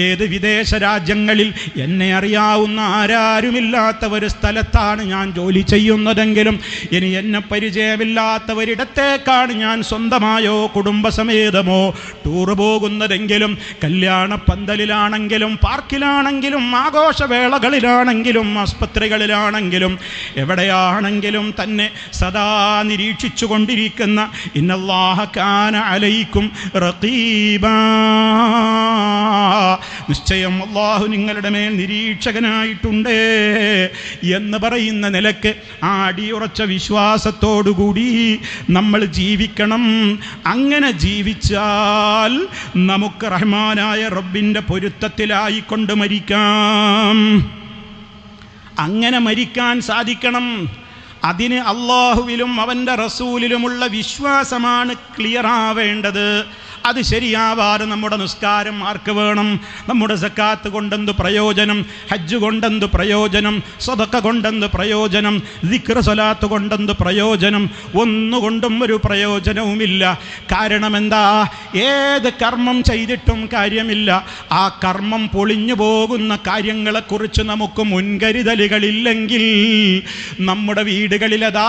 ഏത് വിദേശ രാജ്യങ്ങളിൽ എന്നെ അറിയാവുന്ന ആരാരുമില്ലാത്ത ഒരു സ്ഥലത്താണ് ഞാൻ ജോലി ചെയ്യുന്നതെങ്കിലും, ഇനി എന്നെ പരിചയമില്ലാത്തവരിടത്തേക്കാണ് ഞാൻ സ്വന്തമായോ കുടുംബസമേതമോ ടൂറ് പോകുന്നതെങ്കിലും, കല്യാണ പന്തലിലാണെങ്കിലും പാർക്കിലാണെങ്കിലും ആഘോഷവേളകളിലാണെങ്കിലും ആസ്പത്രികളിലാണെങ്കിലും എവിടെയാണെങ്കിലും തന്നെ സദാ നിരീക്ഷിച്ചു കൊണ്ടിരിക്കുന്ന ഇന്നല്ലാഹ കാന അലൈക്കും റഖീബാ, നിശ്ചയം അല്ലാഹു നിങ്ങളുടെ മേൽ നിരീക്ഷകനായിട്ടുണ്ട് എന്ന് പറയുന്ന നിലക്ക് ആ അടിയുറച്ച വിശ്വാസത്തോടുകൂടി നമ്മൾ ജീവിക്കണം. അങ്ങനെ ജീവിച്ചാൽ നമുക്ക് റഹ്മാനായ റബ്ബിൻ്റെ പൊരുത്തത്തിലായിക്കൊണ്ട് മരിക്കാം. അങ്ങനെ മരിക്കാൻ സാധിക്കണം. അതിന് അല്ലാഹുവിലും അവൻ്റെ റസൂലിലുമുള്ള വിശ്വാസമാണ് ക്ലിയറാവേണ്ടത്. അത് ശരിയാവാതെ നമ്മുടെ നിസ്കാരം ആർക്ക് വേണം? നമ്മുടെ സക്കാത്ത് കൊണ്ടെന്ത് പ്രയോജനം? ഹജ്ജ് കൊണ്ടെന്ത് പ്രയോജനം? സദഖ കൊണ്ടെന്ത് പ്രയോജനം? ദിക്ർ സ്വലാത്ത് കൊണ്ടെന്ത് പ്രയോജനം? ഒന്നുകൊണ്ടും ഒരു പ്രയോജനവുമില്ല. കാരണം എന്താ? ഏത് കർമ്മം ചെയ്തിട്ടും കാര്യമില്ല. ആ കർമ്മം പൊളിഞ്ഞു പോകുന്ന കാര്യങ്ങളെക്കുറിച്ച് നമുക്ക് മുൻകരുതലുകളില്ലെങ്കിൽ നമ്മുടെ വീടുകളിലതാ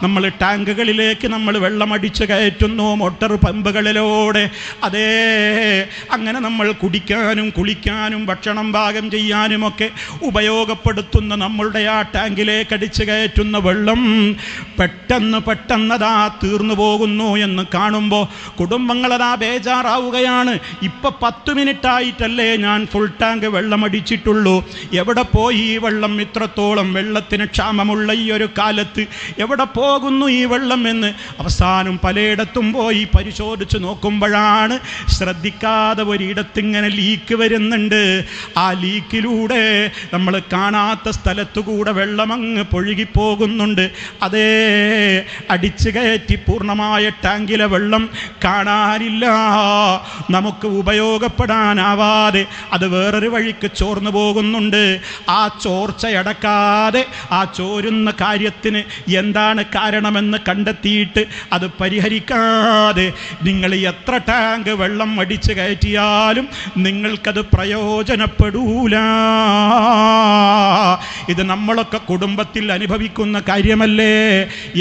നമ്മൾ ടാങ്കുകളിലേക്ക് നമ്മൾ വെള്ളമടിച്ച് കയറ്റുന്നു, മോട്ടോർ പമ്പുകളിലൂടെ. അതേ അങ്ങനെ നമ്മൾ കുടിക്കാനും കുളിക്കാനും ഭക്ഷണം പാകം ചെയ്യാനുമൊക്കെ ഉപയോഗപ്പെടുത്തുന്ന നമ്മളുടെ ആ ടാങ്കിലേക്ക് അടിച്ചു കയറ്റുന്ന വെള്ളം പെട്ടെന്നതാ തീർന്നു പോകുന്നു എന്ന് കാണുമ്പോൾ കുടുംബങ്ങളതാ ബേജാറാവുകയാണ്. ഇപ്പം 10 മിനിറ്റായിട്ടല്ലേ ഞാൻ ഫുൾ ടാങ്ക് വെള്ളം അടിച്ചിട്ടുള്ളൂ, എവിടെ പോയി ഈ വെള്ളം? ഇത്രത്തോളം വെള്ളത്തിന് ക്ഷാമമുള്ള ഈ ഒരു കാലത്ത് എവിടെ പോകുന്നു ഈ വെള്ളം എന്ന് അവസാനം പലയിടത്തും പോയി പരിശോധിച്ച് നോക്കുമ്പോഴാണ് ശ്രദ്ധിക്കാതെ ഒരിടത്തിങ്ങനെ ലീക്ക് വരുന്നുണ്ട്. ആ ലീക്കിലൂടെ നമ്മൾ കാണാത്ത സ്ഥലത്തുകൂടെ വെള്ളമങ്ങ് പൊഴുകിപ്പോകുന്നുണ്ട്. അതേ അടിച്ചു കയറ്റി പൂർണ്ണമായ ടാങ്കിലെ വെള്ളം കാണാനില്ല, നമുക്ക് ഉപയോഗപ്പെടാനാവാതെ അത് വേറൊരു വഴിക്ക് ചോർന്നു പോകുന്നുണ്ട്. ആ ചോർച്ചയടക്കാതെ ആ ചോരുന്ന കാര്യത്തിന് എന്താണ് കാരണമെന്ന് കണ്ടെത്തിയിട്ട് അത് പരിഹരിക്കാതെ നിങ്ങൾ എത്ര ടാങ്ക് വെള്ളം അടിച്ചു കയറ്റിയാലും നിങ്ങൾക്കത് പ്രയോജനപ്പെടൂല. ഇത് നമ്മളൊക്കെ കുടുംബത്തിൽ അനുഭവിക്കുന്ന കാര്യമല്ലേ?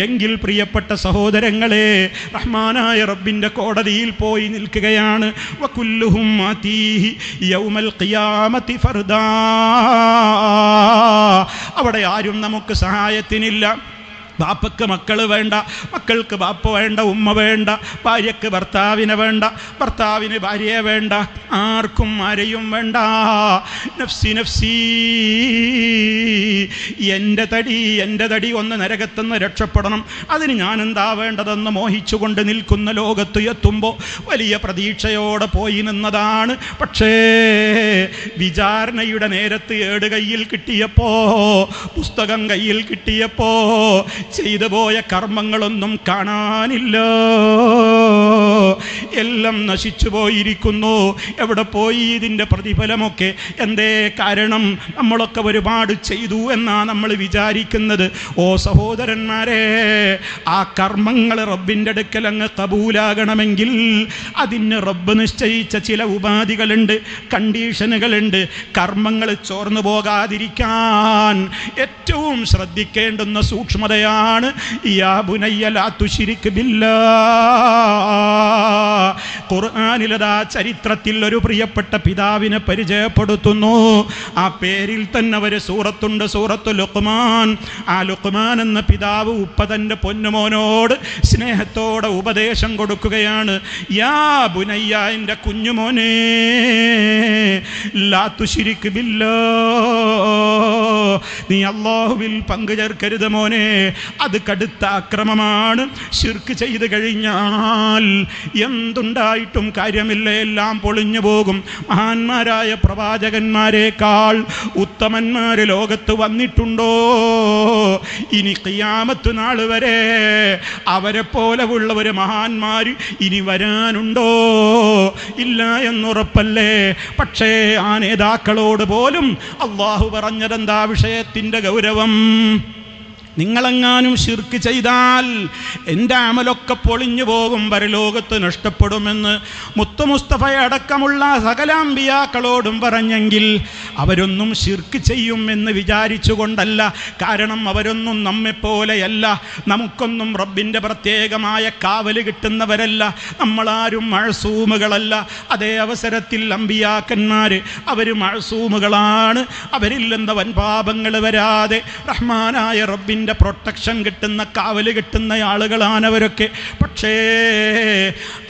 എങ്കിൽ പ്രിയപ്പെട്ട സഹോദരങ്ങളെ, റഹ്മാനായ റബ്ബിൻ്റെ കോടതിയിൽ പോയി നിൽക്കുകയാണ്. വകുല്ലുഹും ആതീഹി യൗമൽ ഖിയാമത്തി ഫർദാ. അവിടെ ആരും നമുക്ക് സഹായത്തിനില്ല. ബാപ്പക്ക് മക്കൾ വേണ്ട, മക്കൾക്ക് ബാപ്പ വേണ്ട, ഉമ്മ വേണ്ട, ഭാര്യക്ക് ഭർത്താവിനെ വേണ്ട, ഭർത്താവിന് ഭാര്യയെ വേണ്ട, ആർക്കും ആരെയും വേണ്ട. നഫ്സി നഫ്സി, എൻ്റെ തടി ഒന്ന് നരകത്തുനിന്ന് രക്ഷപ്പെടണം, അതിന് ഞാൻ എന്താ വേണ്ടതെന്ന് മോഹിച്ചുകൊണ്ട് നിൽക്കുന്ന ലോകത്ത് എത്തുമ്പോൾ വലിയ പ്രതീക്ഷയോടെ പോയി നിന്നതാണ്. പക്ഷേ വിചാരണയുടെ നേരത്ത് ഏട് കയ്യിൽ കിട്ടിയപ്പോ, പുസ്തകം കയ്യിൽ കിട്ടിയപ്പോ ചെയ്തു പോയ കർമ്മങ്ങളൊന്നും കാണാനില്ല, എല്ലാം നശിച്ചു പോയിരിക്കുന്നു. എവിടെ പോയി ഇതിൻ്റെ പ്രതിഫലമൊക്കെ? എന്തേ കാരണം? നമ്മളൊക്കെ ഒരുപാട് ചെയ്തു എന്നാ നമ്മൾ വിചാരിക്കുന്നത്. ഓ സഹോദരന്മാരെ, ആ കർമ്മങ്ങൾ റബ്ബിൻ്റെ അടുക്കൽ അങ്ങ് കബൂലാകണമെങ്കിൽ അതിന് റബ്ബ് നിശ്ചയിച്ച ചില ഉപാധികളുണ്ട്, കണ്ടീഷനുകളുണ്ട്. കർമ്മങ്ങൾ ചോർന്നു പോകാതിരിക്കാൻ ഏറ്റവും ശ്രദ്ധിക്കേണ്ടുന്ന സൂക്ഷ്മതയാണ് യാ ബുനയ്യ ലാ തുശ്രിക് ബില്ലാഹ്. ഖുർആനിലതാ ചരിത്രത്തിൽ ഒരു പ്രിയപ്പെട്ട പിതാവിനെ പരിചയപ്പെടുത്തുന്നു. ആ പേരിൽ തന്നെ ഒരു സൂറത്തുണ്ട്, സൂറത്തു ലുഖ്മാൻ. ആ ലുഖ്മാൻ എന്ന പിതാവ് ഉപ്പ തൻ്റെ പൊന്നുമോനോട് സ്നേഹത്തോടെ ഉപദേശം കൊടുക്കുകയാണ്. യാ ബുനയ്യ, എൻ്റെ കുഞ്ഞുമോനെ, ലാ തുശ്രിക് ബില്ലാഹ്, നീ അല്ലാഹുവിൽ പങ്കു ചേർക്കരുത് മോനെ. അത് കടുത്ത അക്രമമാണ്. ശിർക്ക് ചെയ്ത് കഴിഞ്ഞാൽ എന്തുണ്ടായിട്ടും കാര്യമില്ല, എല്ലാം പൊളിഞ്ഞു പോകും. മഹാന്മാരായ പ്രവാചകന്മാരെക്കാൾ ഉത്തമന്മാർ ലോകത്ത് വന്നിട്ടുണ്ടോ? ഇനി ഖിയാമത്ത് നാൾ വരെ അവരെ പോലെ ഉള്ള ഒരു മഹാന്മാർ ഇനി വരാനുണ്ടോ? ഇല്ല എന്നുറപ്പല്ലേ? പക്ഷേ ആ നേതാക്കളോട് പോലും അള്ളാഹു പറഞ്ഞതെന്താ വിഷയത്തിൻ്റെ ഗൗരവം? നിങ്ങളെങ്ങാനും ശിർക്ക് ചെയ്താൽ എൻ്റെ അമലൊക്കെ പൊളിഞ്ഞു പോകും, പരലോകത്ത് നഷ്ടപ്പെടുമെന്ന് മുത്തു മുസ്തഫയടക്കമുള്ള സകല അമ്പിയാക്കളോടും പറഞ്ഞെങ്കിൽ അവരൊന്നും ശിർക്ക് ചെയ്യുമെന്ന് വിചാരിച്ചുകൊണ്ടല്ല. കാരണം അവരൊന്നും നമ്മെപ്പോലെയല്ല, നമുക്കൊന്നും റബ്ബിൻ്റെ പ്രത്യേകമായ കാവൽ കിട്ടുന്നവരല്ല, നമ്മളാരും മഅ്സൂമുകളല്ല. അതേ അവസരത്തിൽ അമ്പിയാക്കന്മാർ അവർ മഅ്സൂമുകളാണ്. അവരിൽ നിന്ന് വൻപാപങ്ങൾ വരാതെ റഹ്മാനായ റബ്ബിൻ്റെ പ്രൊട്ടക്ഷൻ കിട്ടുന്ന, കാവൽ കിട്ടുന്ന ആളുകളാണ് അവരൊക്കെ. പക്ഷേ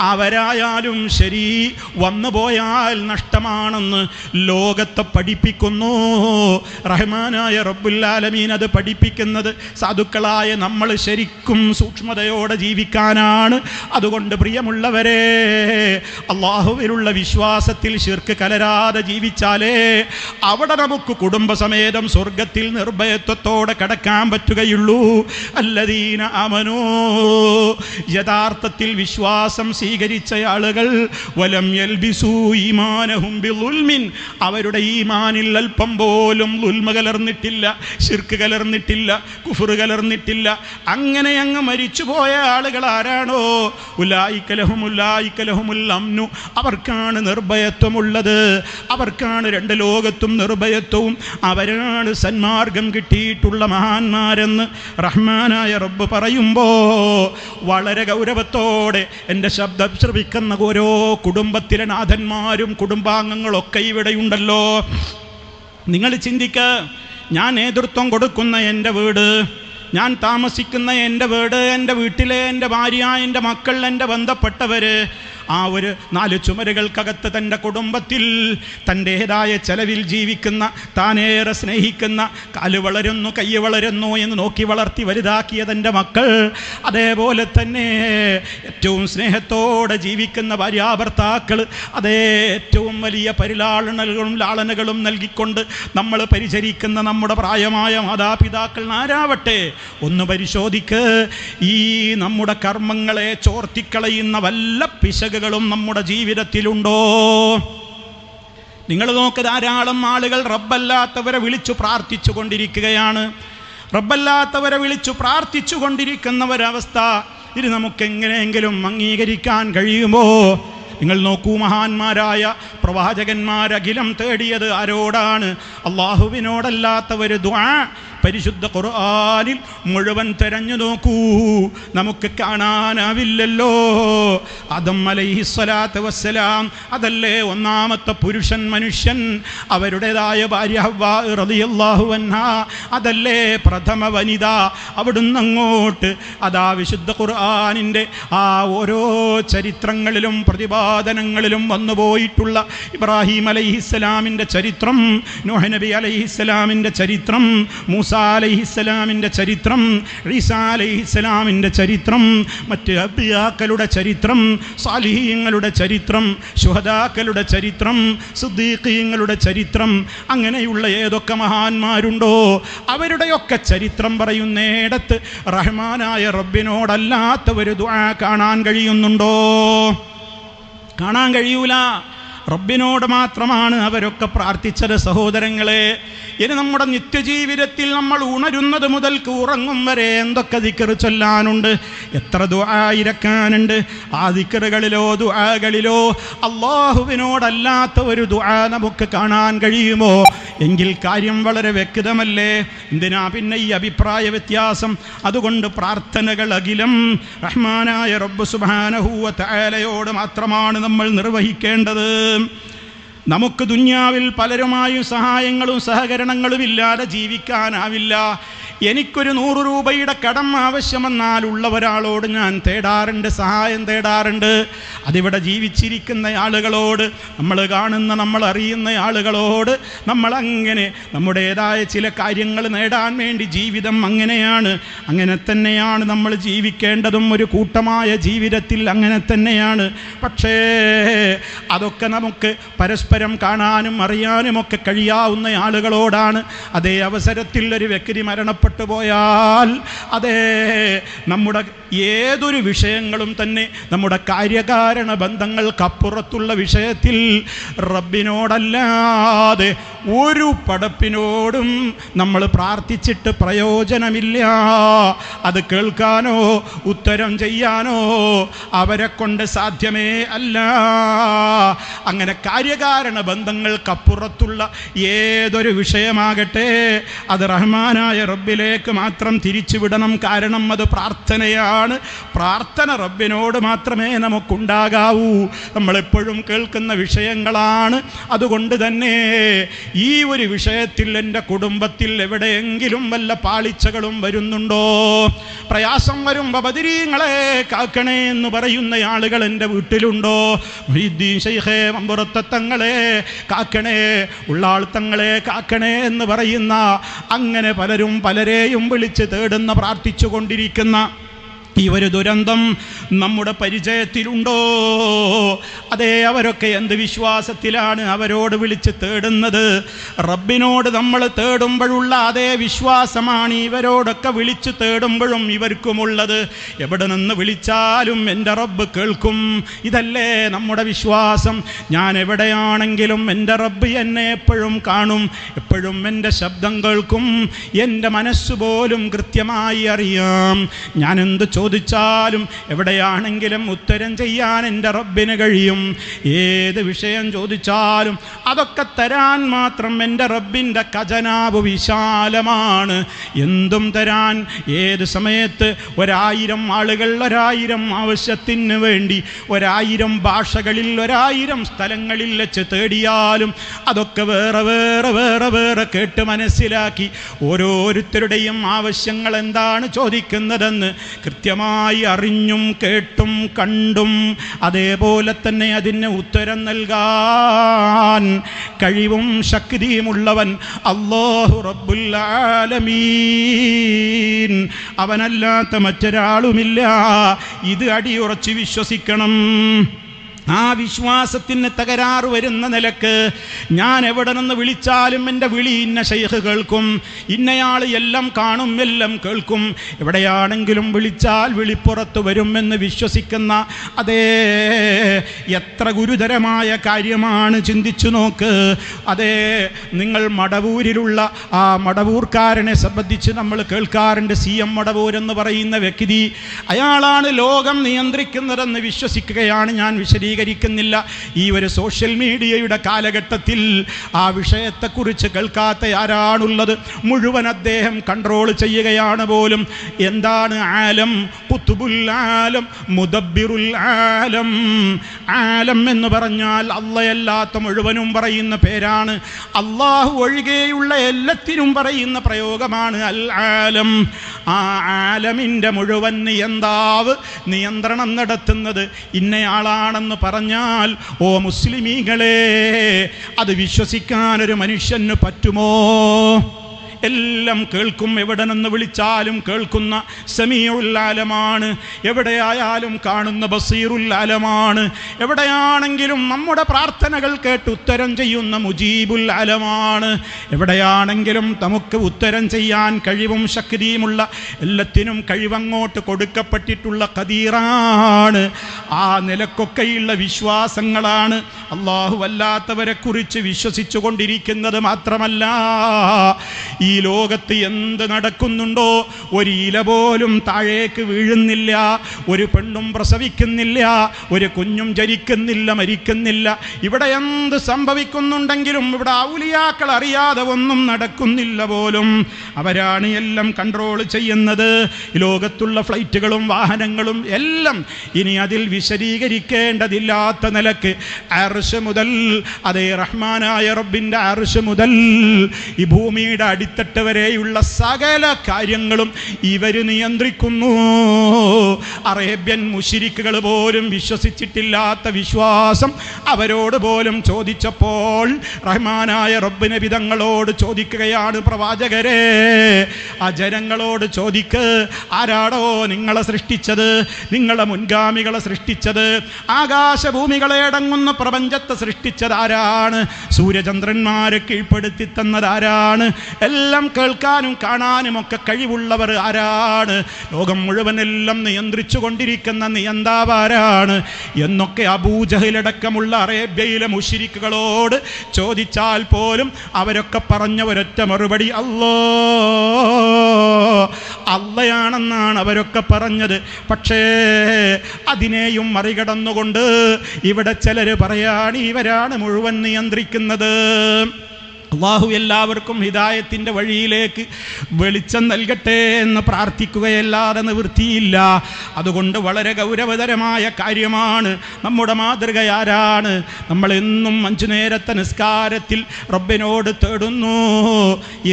അവരായാലും ശരി, വന്നുപോയാൽ നഷ്ടമാണെന്ന് ലോകത്തെ പഠിപ്പിക്കുന്നു. റഹ്മാനായ റബ്ബുൽ ആലമീൻ അത് പഠിപ്പിക്കുന്നത് സാധുക്കളായ നമ്മൾ ശരിക്കും സൂക്ഷ്മതയോടെ ജീവിക്കാനാണ്. അതുകൊണ്ട് പ്രിയമുള്ളവരെ, അള്ളാഹുവിലുള്ള വിശ്വാസത്തിൽ ശിർക്ക് കലരാതെ ജീവിച്ചാലേ അവിടെ നമുക്ക് കുടുംബസമേതം സ്വർഗത്തിൽ നിർഭയത്വത്തോടെ കടക്കാൻ പറ്റുകയുള്ളൂ. അല്ലദീന ആമനൂ, യഥാർത്ഥത്തിൽ വിശ്വാസം സ്വീകരിച്ച ആളുകൾ, വലം യൽബിസൂ ഈമാനഹും ബിളുൽമിൻ, അവരുടെ ഈമാനിൽ അല്പം പോലും ളുൽമ കലർന്നിട്ടില്ല, ശിർക്ക് കലർന്നിട്ടില്ല, കുഫ്ർ കലർന്നിട്ടില്ല. അങ്ങനെ അങ്ങ് മരിച്ചുപോയ ആളുകൾ ആരാണോ, ഉലായിക ലഹുമുൽ അംനു, അവർക്കാണ് നിർഭയത്വമുള്ളത്, അവർക്കാണ് രണ്ട് ലോകത്തും നിർഭയത്വവും, അവരാണ് സന്മാർഗം കിട്ടിയിട്ടുള്ള മഹാന്മാരെന്ന് ആണെന്ന് റഹ്മാനായ റബ്ബ് പറയുമ്പോൾ വളരെ ഗൗരവത്തോടെ എൻ്റെ ശബ്ദം ശ്രവിക്കുന്ന ഓരോ കുടുംബത്തിലെ നാഥന്മാരും കുടുംബാംഗങ്ങളൊക്കെ ഇവിടെയുണ്ടല്ലോ. നിങ്ങൾ ചിന്തിക്കുക, ഞാൻ നേതൃത്വം കൊടുക്കുന്ന എൻ്റെ വീട്, ഞാൻ താമസിക്കുന്ന എൻ്റെ വീട്, എൻ്റെ വീട്ടിലെ എൻ്റെ ഭാര്യ, എൻ്റെ മക്കൾ, എൻ്റെ ബന്ധപ്പെട്ടവർ, ആ ഒരു 4 ചുമരുകൾക്കകത്ത് തൻ്റെ കുടുംബത്തിൽ തൻ്റേതായ ചെലവിൽ ജീവിക്കുന്ന, താനേറെ സ്നേഹിക്കുന്ന, കാല് വളരുന്നു കൈ വളരുന്നു എന്ന് നോക്കി വളർത്തി വലുതാക്കിയ തൻ്റെ മക്കൾ, അതേപോലെ തന്നെ ഏറ്റവും സ്നേഹത്തോടെ ജീവിക്കുന്ന ഭാര്യാഭർത്താക്കൾ, അതേ ഏറ്റവും വലിയ പരിലാളനകളും ലാളനകളും നൽകിക്കൊണ്ട് നമ്മൾ പരിചരിക്കുന്ന നമ്മുടെ പ്രായമായ മാതാപിതാക്കൾ ആരാവട്ടെ, ഒന്ന് പരിശോധിക്ക്. ഈ നമ്മുടെ കർമ്മങ്ങളെ ചോർത്തിക്കളയുന്ന വല്ല പിശകുകളും നമ്മുടെ ജീവിതത്തിലുണ്ടോ? നിങ്ങൾ നോക്ക്, ധാരാളം ആളുകൾ റബ്ബല്ലാത്തവരെ വിളിച്ചു പ്രാർത്ഥിച്ചു കൊണ്ടിരിക്കുകയാണ്. റബ്ബല്ലാത്തവരെ വിളിച്ചു പ്രാർത്ഥിച്ചു കൊണ്ടിരിക്കുന്ന ഒരവസ്ഥ ഇത് നമുക്കെങ്ങനെയെങ്കിലും അംഗീകരിക്കാൻ കഴിയുമോ? നിങ്ങൾ നോക്കൂ, മഹാന്മാരായ പ്രവാചകന്മാരഖിലം തേടിയത് ആരോടാണ്? അള്ളാഹുവിനോടല്ലാത്തവർ ദുആ പരിശുദ്ധ ഖുർആനിൽ മുഴുവൻ തെരഞ്ഞു നോക്കൂ, നമുക്ക് കാണാനാവില്ലല്ലോ. ആദം അലൈഹിസ്സലാത്തു വസ്സലാം, അതല്ലേ ഒന്നാമത്തെ പുരുഷൻ മനുഷ്യൻ, അവരുടേതായ ഭാര്യ ഹവ്വാ റളിയല്ലാഹു അൻഹാ, അതല്ലേ പ്രഥമ വനിത. അവിടുന്ന് അങ്ങോട്ട് അതാ വിശുദ്ധ ഖുർആനിൻ്റെ ആ ഓരോ ചരിത്രങ്ങളിലും പ്രതിപാദനങ്ങളിലും വന്നുപോയിട്ടുള്ള ഇബ്രാഹിം അലൈഹിസ്സലാമിൻ്റെ ചരിത്രം, നൂഹ് നബി അലൈഹിസ്സലാമിൻ്റെ ചരിത്രം, മൂസ അലൈഹിസ്സലാമിൻ്റെ ചരിത്രം, ഈസാ അലൈഹിസ്സലാമിൻ്റെ ചരിത്രം, മറ്റ് അംബിയാക്കളുടെ ചരിത്രം, സാലിഹീങ്ങളുടെ ചരിത്രം, ശുഹദാക്കളുടെ ചരിത്രം, സിദ്ദീഖീങ്ങളുടെ ചരിത്രം, അങ്ങനെയുള്ള ഏതൊക്കെ മഹാന്മാരുണ്ടോ അവരുടെയൊക്കെ ചരിത്രം പറയുന്നിടത്ത് റഹ്മാനായ റബ്ബിനോടല്ലാത്തവര് ദുആ കാണാൻ കഴിയുന്നുണ്ടോ? കാണാൻ കഴിയൂല. റബ്ബിനോട് മാത്രമാണ് അവരൊക്കെ പ്രാർത്ഥിച്ചത്. സഹോദരങ്ങളെ, ഇനി നമ്മുടെ നിത്യജീവിതത്തിൽ നമ്മൾ ഉണരുന്നത് മുതൽക്ക് ഉറങ്ങും വരെ എന്തൊക്കെ ദിക്ർ ചൊല്ലാനുണ്ട്, എത്ര ദുആ ഇരക്കാനുണ്ട്. ആ ദിക്റുകളിലോ ദുആകളിലോ അല്ലാഹുവിനോടല്ലാത്ത ഒരു ദുആ നമുക്ക് കാണാൻ കഴിയുമോ? എങ്കിൽ കാര്യം വളരെ വ്യക്തമല്ലേ. എന്തിനാ പിന്നെ ഈ അഭിപ്രായ വ്യത്യാസം? അതുകൊണ്ട് പ്രാർത്ഥനകൾ അഖിലം റഹ്മാനായ റബ്ബ് സുബ്ഹാനഹു വ തആലയോട് മാത്രമാണ് നമ്മൾ നിർവഹിക്കേണ്ടത്. നമുക്ക് ദുനിയാവിൽ പലരുമായും സഹായങ്ങളും സഹകരണങ്ങളും ഇല്ലാതെ ജീവിക്കാനാവില്ല. എനിക്കൊരു 100 രൂപയുടെ കടം ആവശ്യമെന്നാൽ ഉള്ള ഒരാളോട് ഞാൻ തേടാറുണ്ട്, സഹായം തേടാറുണ്ട്. അതിവിടെ ജീവിച്ചിരിക്കുന്ന ആളുകളോട്, നമ്മൾ കാണുന്ന നമ്മൾ അറിയുന്ന ആളുകളോട് നമ്മളങ്ങനെ നമ്മുടേതായ ചില കാര്യങ്ങൾ നേടാൻ വേണ്ടി ജീവിതം അങ്ങനെയാണ്. അങ്ങനെ തന്നെയാണ് നമ്മൾ ജീവിക്കേണ്ടതും. ഒരു കൂട്ടമായ ജീവിതത്തിൽ അങ്ങനെ തന്നെയാണ്. പക്ഷേ അതൊക്കെ നമുക്ക് പരസ്പരം കാണാനും അറിയാനുമൊക്കെ കഴിയാവുന്ന ആളുകളോടാണ്. അതേ അവസരത്തിൽ ഒരു വ്യക്തി മരണപ്പെട്ടു പോയാൽ, അതേ നമ്മുടെ ഏതൊരു വിഷയങ്ങളും തന്നെ നമ്മുടെ കാര്യകാരണ ബന്ധങ്ങൾക്കപ്പുറത്തുള്ള വിഷയത്തിൽ റബ്ബിനോടല്ലാതെ ഒരു പടപ്പിനോടും നമ്മൾ പ്രാർത്ഥിച്ചിട്ട് പ്രയോജനമില്ല. അത് കേൾക്കാനോ ഉത്തരം ചെയ്യാനോ അവരെ കൊണ്ട് സാധ്യമേ അല്ല. അങ്ങനെ കാര്യകാരണ ബന്ധങ്ങൾക്കപ്പുറത്തുള്ള ഏതൊരു വിഷയമാകട്ടെ അത് റഹ്മാനായ റബ്ബിലേക്ക് മാത്രം തിരിച്ചുവിടണം. കാരണം അത് പ്രാർത്ഥനയാണ്. പ്രാർത്ഥന റബ്ബിനോട് മാത്രമേ നമുക്കുണ്ടാകാവൂ. നമ്മളെപ്പോഴും കേൾക്കുന്ന വിഷയങ്ങളാണ്. അതുകൊണ്ട് തന്നെ ഈ ഒരു വിഷയത്തിൽ എൻ്റെ കുടുംബത്തിൽ എവിടെയെങ്കിലും വല്ല പാളിച്ചകളും വരുന്നുണ്ടോ? പ്രയാസം വരുമ്പോൾ ബദരീങ്ങളെ കാക്കണേ എന്ന് പറയുന്ന ആളുകൾ എൻ്റെ വീട്ടിലുണ്ടോ? മുഹീദ്ദീൻ ശൈഖേ മമ്പുറത്തെ തങ്ങളെ കാക്കണേ, ഉള്ളാൾ തങ്ങളെ കാക്കണേ എന്ന് പറയുന്ന അങ്ങനെ പലരെയും വിളിച്ച് തേടുന്ന പ്രാർത്ഥിച്ചു കൊണ്ടിരിക്കുന്ന ഈ ഒരു ദുരന്തം നമ്മുടെ പരിചയത്തിലുണ്ടോ? അതേ, അവരൊക്കെ എന്ത് വിശ്വാസത്തിലാണ് അവരോട് വിളിച്ച് തേടുന്നത്? റബ്ബിനോട് നമ്മൾ തേടുമ്പോഴുള്ള അതേ വിശ്വാസമാണ് ഇവരോടൊക്കെ വിളിച്ച് തേടുമ്പോഴും ഇവർക്കുമുള്ളത്. എവിടെ നിന്ന് വിളിച്ചാലും എൻ്റെ റബ്ബ് കേൾക്കും. ഇതല്ലേ നമ്മുടെ വിശ്വാസം. ഞാൻ എവിടെയാണെങ്കിലും എൻ്റെ റബ്ബ് എന്നെ എപ്പോഴും കാണും, എപ്പോഴും എൻ്റെ ശബ്ദം കേൾക്കും. എൻ്റെ മനസ്സുപോലും കൃത്യമായി അറിയാം. ഞാൻ എന്ത് ചോദിച്ചാലും എവിടെയാണെങ്കിലും ഉത്തരം ചെയ്യാൻ എൻ്റെ റബ്ബിന് കഴിയും. ഏത് വിഷയം ചോദിച്ചാലും അതൊക്കെ തരാൻ മാത്രം എൻ്റെ റബ്ബിൻ്റെ ഖജനാവ് വിശാലമാണ്. എന്തും തരാൻ ഏത് സമയത്ത് 1000 ആളുകൾ 1000 ആവശ്യത്തിന് വേണ്ടി 1000 ഭാഷകളിൽ 1000 സ്ഥലങ്ങളിൽ വെച്ച് തേടിയാലും അതൊക്കെ വേറെ വേറെ വേറെ വേറെ കേട്ട് മനസ്സിലാക്കി ഓരോരുത്തരുടെയും ആവശ്യങ്ങൾ എന്താണ് ചോദിക്കുന്നതെന്ന് കൃത്യമായി അറിഞ്ഞും കേട്ടും കണ്ടും അതേപോലെ തന്നെ അതിന് ഉത്തരം നൽകാൻ കഴിവും ശക്തിയുമുള്ളവൻ അല്ലാഹു റബ്ബുൽ ആലമീൻ. അവനല്ലാത്ത മറ്റൊരാളുമില്ല. ഇത് അടിയുറച്ച് വിശ്വസിക്കണം. ആ വിശ്വാസത്തിന് തകരാറ് വരുന്ന നിലക്ക് ഞാൻ എവിടെ നിന്ന് വിളിച്ചാലും എൻ്റെ വിളി ഇന്ന ശൈഖ് കേൾക്കും, ഇന്നയാൾ എല്ലാം കാണും, എല്ലാം കേൾക്കും, എവിടെയാണെങ്കിലും വിളിച്ചാൽ വിളിപ്പുറത്ത് വരുമെന്ന് വിശ്വസിക്കുന്ന അതേ എത്ര ഗുരുതരമായ കാര്യമാണ്. ചിന്തിച്ചു നോക്ക്. അതേ നിങ്ങൾ മടവൂരിലുള്ള ആ മടവൂർക്കാരനെ സംബന്ധിച്ച് നമ്മൾ കേൾക്കാറുണ്ട്. CM മടവൂർ എന്ന് പറയുന്ന വ്യക്തി, അയാളാണ് ലോകം നിയന്ത്രിക്കുന്നതെന്ന് വിശ്വസിക്കുകയാണ്. ഞാൻ ിക്കുന്നില്ല. ഈ ഒരു സോഷ്യൽ മീഡിയയുടെ കാലഘട്ടത്തിൽ ആ വിഷയത്തെക്കുറിച്ച് കേൾക്കാത്ത ആരാണുള്ളത്? മുഴുവൻ അദ്ദേഹം കൺട്രോൾ ചെയ്യുകയാണ് പോലും. എന്താണ് ആലം? ഖുതുബുൽ ആലം, മുദബ്ബിറുൽ ആലം. ആലം എന്ന് പറഞ്ഞാൽ അല്ലാഹയല്ലാത്ത മുഴുവനും പറയുന്ന പേരാണ്. അല്ലാഹു ഒഴികെയുള്ള എല്ലാത്തിനും പറയുന്ന പ്രയോഗമാണ് അൽ ആലം. ആ ആലമിൻ്റെ മുഴുവൻ നിയന്താവ്, നിയന്ത്രണം നടത്തുന്നത് ഇന്നയാളാണെന്ന് പറഞ്ഞാൽ ഓ മുസ്ലിമീങ്ങളെ, അത് വിശ്വസിക്കാൻ ഒരു മനുഷ്യന് പറ്റുമോ? എല്ലാം കേൾക്കും, എവിടെ നിന്ന് വിളിച്ചാലും കേൾക്കുന്ന സമീഉൽ ആലമാണ്. എവിടെയായാലും കാണുന്ന ബസീറുൽ ആലമാണ്. എവിടെയാണെങ്കിലും നമ്മുടെ പ്രാർത്ഥനകൾ കേട്ട് ഉത്തരം ചെയ്യുന്ന മുജീബുൽ ആലമാണ്. എവിടെയാണെങ്കിലും നമുക്ക് ഉത്തരം ചെയ്യാൻ കഴിവും ശക്തിയുമുള്ള, എല്ലാത്തിനും കഴിവങ്ങോട്ട് കൊടുക്കപ്പെട്ടിട്ടുള്ള ഖദീറാണ്. ആ നിലക്കൊക്കെയുള്ള വിശ്വാസങ്ങളാണ് അല്ലാഹു അല്ലാത്തവരെ കുറിച്ച് വിശ്വസിച്ചു കൊണ്ടിരിക്കുന്നത്. മാത്രമല്ല, ഈ ലോകത്ത് എന്ത് നടക്കുന്നുണ്ടോ ഒരു ഇല പോലും താഴേക്ക് വീഴുന്നില്ല, ഒരു പെണ്ണും പ്രസവിക്കുന്നില്ല, ഒരു കുഞ്ഞും ജനിക്കുന്നില്ല, മരിക്കുന്നില്ല. ഇവിടെ എന്ത് സംഭവിക്കുന്നുണ്ടെങ്കിലും ഇവിടെ ഔലിയാക്കൾ അറിയാതെ ഒന്നും നടക്കുന്നില്ല പോലും. അവരാണ് എല്ലാം കൺട്രോൾ ചെയ്യുന്നത്. ലോകത്തുള്ള ഫ്ലൈറ്റുകളും വാഹനങ്ങളും എല്ലാം ഇനി അതിൽ വിശദീകരിക്കേണ്ടതില്ലാത്ത നിലക്ക് അർശ് മുതൽ, അതേ റഹ്മാനായ റബ്ബിൻ്റെ അർശ് മുതൽ ഈ ഭൂമിയുടെ അടിത്തട്ട് വരെയുള്ള സകല കാര്യങ്ങളും ഇവർ നിയന്ത്രിക്കുന്നു. അറേബ്യൻ മുശ്രിക്കുകൾ പോലും വിശ്വസിച്ചിട്ടില്ലാത്ത വിശ്വാസം അവരോട് പോലും ചോദിച്ചപ്പോൾ റഹ്മാനായ റബ്ബ് നബി തങ്ങളോട് ചോദിക്കുകയാണ്, പ്രവാചകരെ, ആ ജനങ്ങളോട് ചോദിക്ക്, ആരാടോ നിങ്ങളെ സൃഷ്ടിച്ചത്? നിങ്ങളെ മുൻഗാമികളെ സൃഷ്ടിച്ചത്? ആകാശഭൂമികളെ അടങ്ങുന്ന പ്രപഞ്ചത്തെ സൃഷ്ടിച്ചത് ആരാണ്? സൂര്യചന്ദ്രന്മാരെ കീഴ്പ്പെടുത്തി തന്നത് ആരാണ്? എല്ലാം കേൾക്കാനും കാണാനും ഒക്കെ കഴിവുള്ളവർ ആരാണ്? ലോകം മുഴുവനെല്ലാം നിയന്ത്രിച്ചു കൊണ്ടിരിക്കുന്ന നിയന്താവ് ആരാണ് എന്നൊക്കെ അബൂജഹലടക്കമുള്ള അറേബ്യയിലെ മുശ്രിക്കുകളോട് ചോദിച്ചാൽ പോലും അവരൊക്കെ പറഞ്ഞ ഒരൊറ്റ മറുപടി അള്ളയാണെന്നാണ് അവരൊക്കെ പറഞ്ഞത്. പക്ഷേ അതിനെയും മറികടന്നുകൊണ്ട് ഇവിടെ ചിലർ പറയാണ് ഇവരാണ് മുഴുവൻ നിയന്ത്രിക്കുന്നത്. അല്ലാഹു എല്ലാവർക്കും ഹിദായത്തിൻ്റെ വഴിയിലേക്ക് വെളിച്ചം നൽകട്ടെ എന്ന് പ്രാർത്ഥിക്കുകയല്ലാതെ നിവൃത്തിയില്ല. അതുകൊണ്ട് വളരെ ഗൗരവതരമായ കാര്യമാണ്. നമ്മുടെ മാതൃക ആരാണ്? നമ്മൾ എന്നും 5 നേരത്തെ നിസ്കാരത്തിൽ റബ്ബിനോട് തേടുന്നു,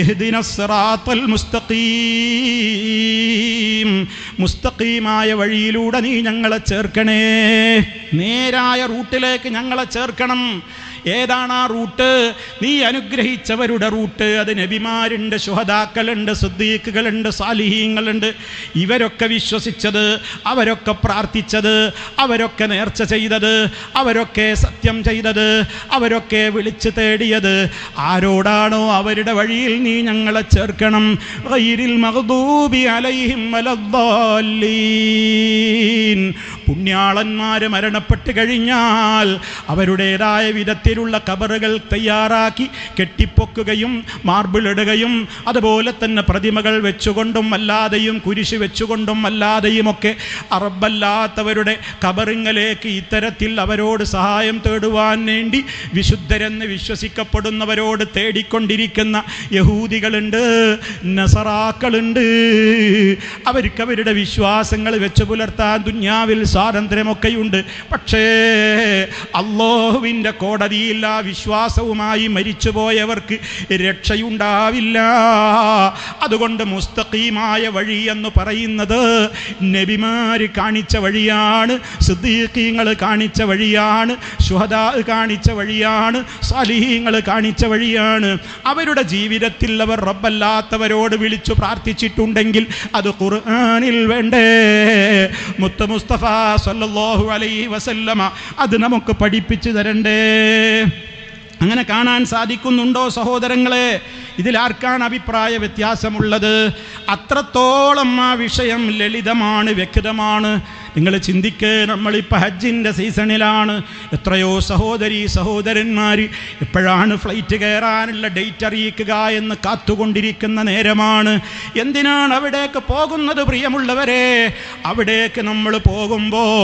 ഇഹ്ദിനസ് സിറാത്തൽ മുസ്തഖീം, മുസ്തഖീമായ വഴിയിലൂടെ നീ ഞങ്ങളെ ചേർക്കണേ, നേരായ റൂട്ടിലേക്ക് ഞങ്ങളെ ചേർക്കണം. ഏതാണ് ആ റൂട്ട്? നീ അനുഗ്രഹിച്ചവരുടെ റൂട്ട്. അത് നബിമാരുണ്ട്, ശുഹദാക്കളുണ്ട്, സിദ്ദീഖുകളുണ്ട്, സാലിഹീങ്ങളുണ്ട്. ഇവരൊക്കെ വിശ്വസിച്ചത്, അവരൊക്കെ പ്രാർത്ഥിച്ചത്, അവരൊക്കെ നേർച്ച ചെയ്തത്, അവരൊക്കെ സത്യം ചെയ്തത്, അവരൊക്കെ വിളിച്ചു തേടിയത് ആരോടാണോ അവരുടെ വഴിയിൽ നീ ഞങ്ങളെ ചേർക്കണം. ഗൈരിൽ മഗ്ദൂബി അലൈഹിം വലദ്ദാല്ലീൻ. പുണ്യാളന്മാർ മരണപ്പെട്ട് കഴിഞ്ഞാൽ അവരുടേതായ വിധത്തിൽ നാട്ടിലുള്ള ഖബറുകൾ തയ്യാറാക്കി കെട്ടിപ്പൊക്കുകയും മാർബിളിടുകയും അതുപോലെ തന്നെ പ്രതിമകൾ വെച്ചുകൊണ്ടും അല്ലാതെയും കുരിശ് വെച്ചുകൊണ്ടും അല്ലാതെയുമൊക്കെ അറബല്ലാത്തവരുടെ ഖബറിങ്ങളിലേക്ക് ഇത്തരത്തിൽ അവരോട് സഹായം തേടുവാൻ വേണ്ടി വിശുദ്ധരെന്ന് വിശ്വസിക്കപ്പെടുന്നവരോട് തേടിക്കൊണ്ടിരിക്കുന്ന യഹൂദികളുണ്ട്, നസറാക്കളുണ്ട്. അവർക്ക് അവരുടെ വിശ്വാസങ്ങൾ വെച്ച് പുലർത്താൻ ദുനിയാവിൽ സ്വാതന്ത്ര്യമൊക്കെയുണ്ട്. പക്ഷേ അല്ലാഹുവിൻ്റെ കോടതിയിൽ ആ വിശ്വാസവുമായി മരിച്ചുപോയവർക്ക് രക്ഷയുണ്ടാവില്ല. അതുകൊണ്ട് മുസ്തഖീമായ വഴി എന്ന് പറയുന്നത് നബിമാര് കാണിച്ച വഴിയാണ്, സിദ്ദീഖീങ്ങൾ കാണിച്ച വഴിയാണ്, ശുഹദാ കാണിച്ച വഴിയാണ്, സാലിഹീങ്ങൾ കാണിച്ച വഴിയാണ്. അവരുടെ ജീവിതത്തിൽ അവർ റബ്ബല്ലാത്തവരോട് വിളിച്ചു പ്രാർത്ഥിച്ചിട്ടുണ്ടെങ്കിൽ അത് ഖുർആനിൽ വേണ്ടേ? മുത്ത് മുസ്തഫ സല്ലല്ലാഹു അലൈഹി വസല്ലമ അത് നമുക്ക് പഠിപ്പിച്ചു തരണ്ടേ? അങ്ങനെ കാണാൻ സാധിക്കുന്നുണ്ടോ സഹോദരങ്ങളെ? ഇതിലാർക്കാണ് അഭിപ്രായ വ്യത്യാസമുള്ളത്? അത്രത്തോളം ആ വിഷയം ലളിതമാണ്, വ്യക്തമാണ്. നിങ്ങൾ ചിന്തിക്ക്, നമ്മളിപ്പോൾ ഹജ്ജിൻ്റെ സീസണിലാണ്. എത്രയോ സഹോദരീ സഹോദരന്മാർ എപ്പോഴാണ് ഫ്ലൈറ്റ് കയറാനുള്ള ഡേറ്റ് അറിയിക്കുക എന്ന് കാത്തുകൊണ്ടിരിക്കുന്ന നേരമാണ്. എന്തിനാണ് അവിടേക്ക് പോകുന്നത് പ്രിയമുള്ളവരെ? അവിടേക്ക് നമ്മൾ പോകുമ്പോൾ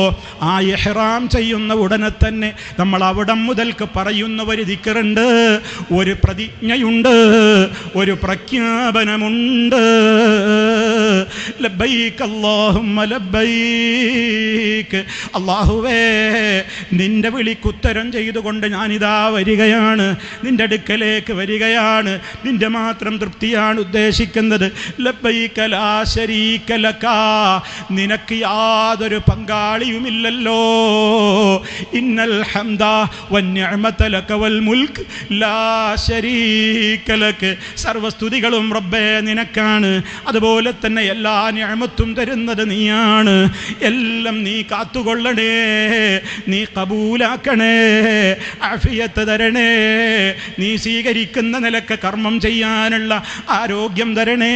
ആ ഇഹ്റാം ചെയ്യുന്ന ഉടനെ തന്നെ നമ്മൾ അവിടം മുതൽക്ക് പറയുന്ന ഒരു ദിക്റുണ്ട്, ഒരു പ്രതിജ്ഞയുണ്ട്, ഒരു പ്രഖ്യാപനമുണ്ട്. ലബ്ബൈക അല്ലാഹുമ്മ ലബ്ബൈക്. അല്ലാഹുവേ, നിന്റെ വിളിക്കുത്തരം ചെയ്തുകൊണ്ട് ഞാനിതാ വരികയാണ്, നിന്റെ അടുക്കലേക്ക് വരികയാണ്, നിന്റെ മാത്രം തൃപ്തിയാണ് ഉദ്ദേശിക്കുന്നത്. ലബ്ബൈക ലാ ശരീക ലക, നിനക്ക് യാതൊരു പങ്കാളിയുമില്ലല്ലോ. ഇന്നൽ ഹംദ വന്നിഅമത ലക വൽ മുൽക്ക് ലാ ശരീക ലക. സർവസ്തുതികളും റബ്ബേ നിനക്കാണ്, അതുപോലെ തന്നെ എല്ലാ നിഅമത്തും തരുന്നത് നീയാണ്. എല്ലാം നീ കാത്തുകൊള്ളണേ, നീ കബൂലാക്കണേ, ആഫിയത്ത് തരണേ, നീ സ്വീകരിക്കുന്ന നിലക്ക് കർമ്മം ചെയ്യാനുള്ള ആരോഗ്യം തരണേ,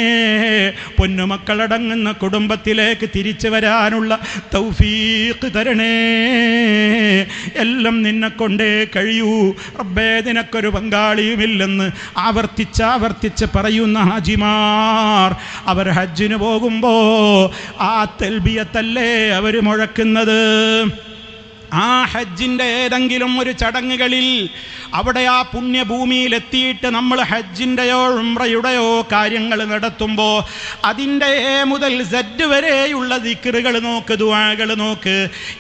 പൊന്നുമക്കളടങ്ങുന്ന കുടുംബത്തിലേക്ക് തിരിച്ചു വരാനുള്ള തൗഫീഖ് തരണേ. എല്ലാം നിന്നെ കൊണ്ടേ കഴിയൂ റബ്ബേ, നിനക്കൊരു പങ്കാളിയുമില്ലെന്ന് ആവർത്തിച്ച് പറയുന്ന ഹാജിമാർ അവർ ഹജ്ജിന് പോകുമ്പോൾ ആ തൽബിയത്തല്ലേ അവർ മുഴക്കുന്നത്. ആ ഹജ്ജിൻ്റെ ഏതെങ്കിലും ഒരു ചടങ്ങുകളിൽ അവിടെ ആ പുണ്യഭൂമിയിലെത്തിയിട്ട് നമ്മൾ ഹജ്ജിൻ്റെയോ ഉംറയുടെയോ കാര്യങ്ങൾ നടത്തുമ്പോൾ അതിൻ്റെ എ മുതൽ സെഡ് വരെയുള്ള ദിക്റുകൾ നോക്ക്, ദുആകൾ നോക്ക്.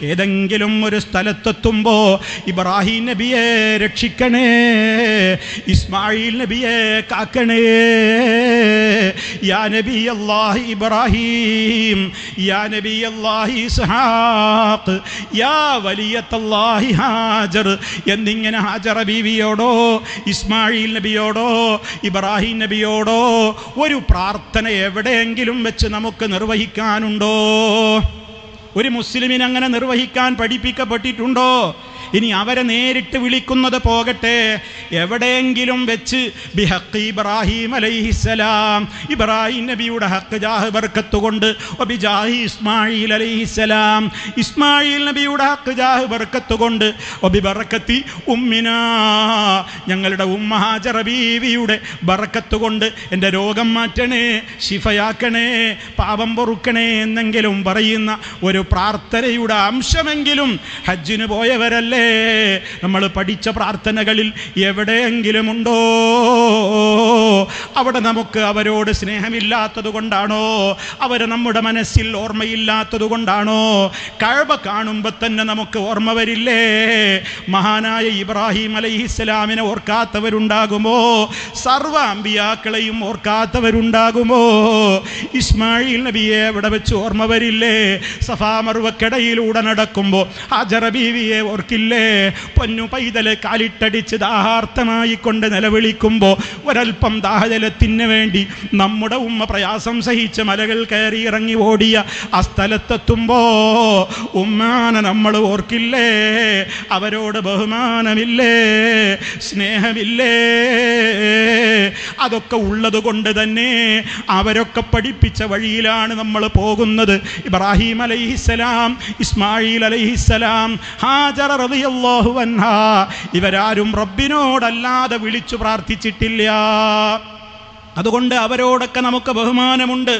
ഏതെങ്കിലും ഒരു സ്ഥലത്തെത്തുമ്പോൾ ഇബ്രാഹിം നബിയെ രക്ഷിക്കണേ, ഇസ്മായിൽ നബിയെ കാക്കണേ, യാ നബി അല്ലാഹി ഇബ്രാഹിം, യാ നബി അല്ലാഹി ഇസ്ഹാഖ്, യാ വലിയത്തല്ലാഹി ഹാജർ എന്നിങ്ങനെ ഹാജറ ബീവിയോടോ ഇസ്മായിൽ നബിയോടോ ഇബ്രാഹിം നബിയോടോ ഒരു പ്രാർത്ഥന എവിടെയെങ്കിലും വെച്ച് നമുക്ക് നിർവഹിക്കാനുണ്ടോ? ഒരു മുസ്ലിമിന് അങ്ങനെ നിർവഹിക്കാൻ പഠിപ്പിക്കപ്പെട്ടിട്ടുണ്ടോ? ഇനി അവരെ നേരിട്ട് വിളിക്കുന്നത് പോകട്ടെ, എവിടെയെങ്കിലും വെച്ച് ബിഹഖ് ഇബ്രാഹിം അലൈഹിസ്സലാം, ഇബ്രാഹിം നബിയുടെ ഹക്ക് ജാഹ് ബർക്കത്ത് കൊണ്ട്, ഒബിജാഹി ഇസ്മായിൽ അലൈഹിസ്സലാം, ഇസ്മായിൽ നബിയുടെ ഹക്ക് ജാഹ് ബർക്കത്ത് കൊണ്ട്, ഒബിബർക്കത്തി ഉമ്മിനാ, ഞങ്ങളുടെ ഉമ്മ ഹാജറ ബീവിയുടെ ബർക്കത്ത് കൊണ്ട് എൻ്റെ രോഗം മാറ്റണേ, ശിഫയാക്കണേ, പാപം പൊറുക്കണേ എന്നെങ്കിലും പറയുന്ന ഒരു പ്രാർത്ഥനയുടെ അംശമെങ്കിലും ഹജ്ജിന് പോയവരല്ലേ നമ്മൾ പഠിച്ച പ്രാർത്ഥനകളിൽ എവിടെയെങ്കിലും ഉണ്ടോ? അവിടെ നമുക്ക് അവരോട് സ്നേഹമില്ലാത്തത് കൊണ്ടാണോ? അവരെ നമ്മുടെ മനസ്സിൽ ഓർമ്മയില്ലാത്തത് കൊണ്ടാണോ? കഅബ കാണുമ്പോൾ തന്നെ നമുക്ക് ഓർമ്മ വരില്ലേ? മഹാനായ ഇബ്രാഹിം അലൈഹിസ്സലാമിനെ ഓർക്കാത്തവരുണ്ടാകുമോ? സർവ്വ അമ്പിയാക്കളെയും ഓർക്കാത്തവരുണ്ടാകുമോ? ഇസ്മായിൽ നബിയെ അവിടെ വെച്ച് ഓർമ്മ വരില്ലേ? സഫാ മർവക്കിടയിലൂടെ നടക്കുമ്പോൾ ഹാജറ ബീവിയെ ഓർക്കില്ലേ? പൊന്നു പൈതല് കാലിട്ടടിച്ച് ദാഹാർത്ഥമായി കൊണ്ട് നിലവിളിക്കുമ്പോൾ ഒരൽപ്പം ദാഹജലത്തിന് വേണ്ടി നമ്മുടെ ഉമ്മ പ്രയാസം സഹിച്ച് മലകൾ കയറി ഇറങ്ങി ഓടിയ ആ സ്ഥലത്തെത്തുമ്പോ ഉമ്മാനെ നമ്മൾ ഓർക്കില്ലേ? അവരോട് ബഹുമാനമില്ലേ? സ്നേഹമില്ലേ? അതൊക്കെ ഉള്ളത് കൊണ്ട് തന്നെ അവരൊക്കെ പഠിപ്പിച്ച വഴിയിലാണ് നമ്മൾ പോകുന്നത്. ഇബ്രാഹിം അലൈഹിസ്സലാം, ഇസ്മായിൽ അലൈഹിസ്സലാം, ഹാജറ റളിയല്ലാഹു അൻഹാ ഇവരാരും റബ്ബിനോടല്ലാതെ വിളിച്ചു പ്രാർത്ഥിച്ചിട്ടില്ല. അതുകൊണ്ട് അവരോടൊക്കെ നമുക്ക് ബഹുമാനമുണ്ട്,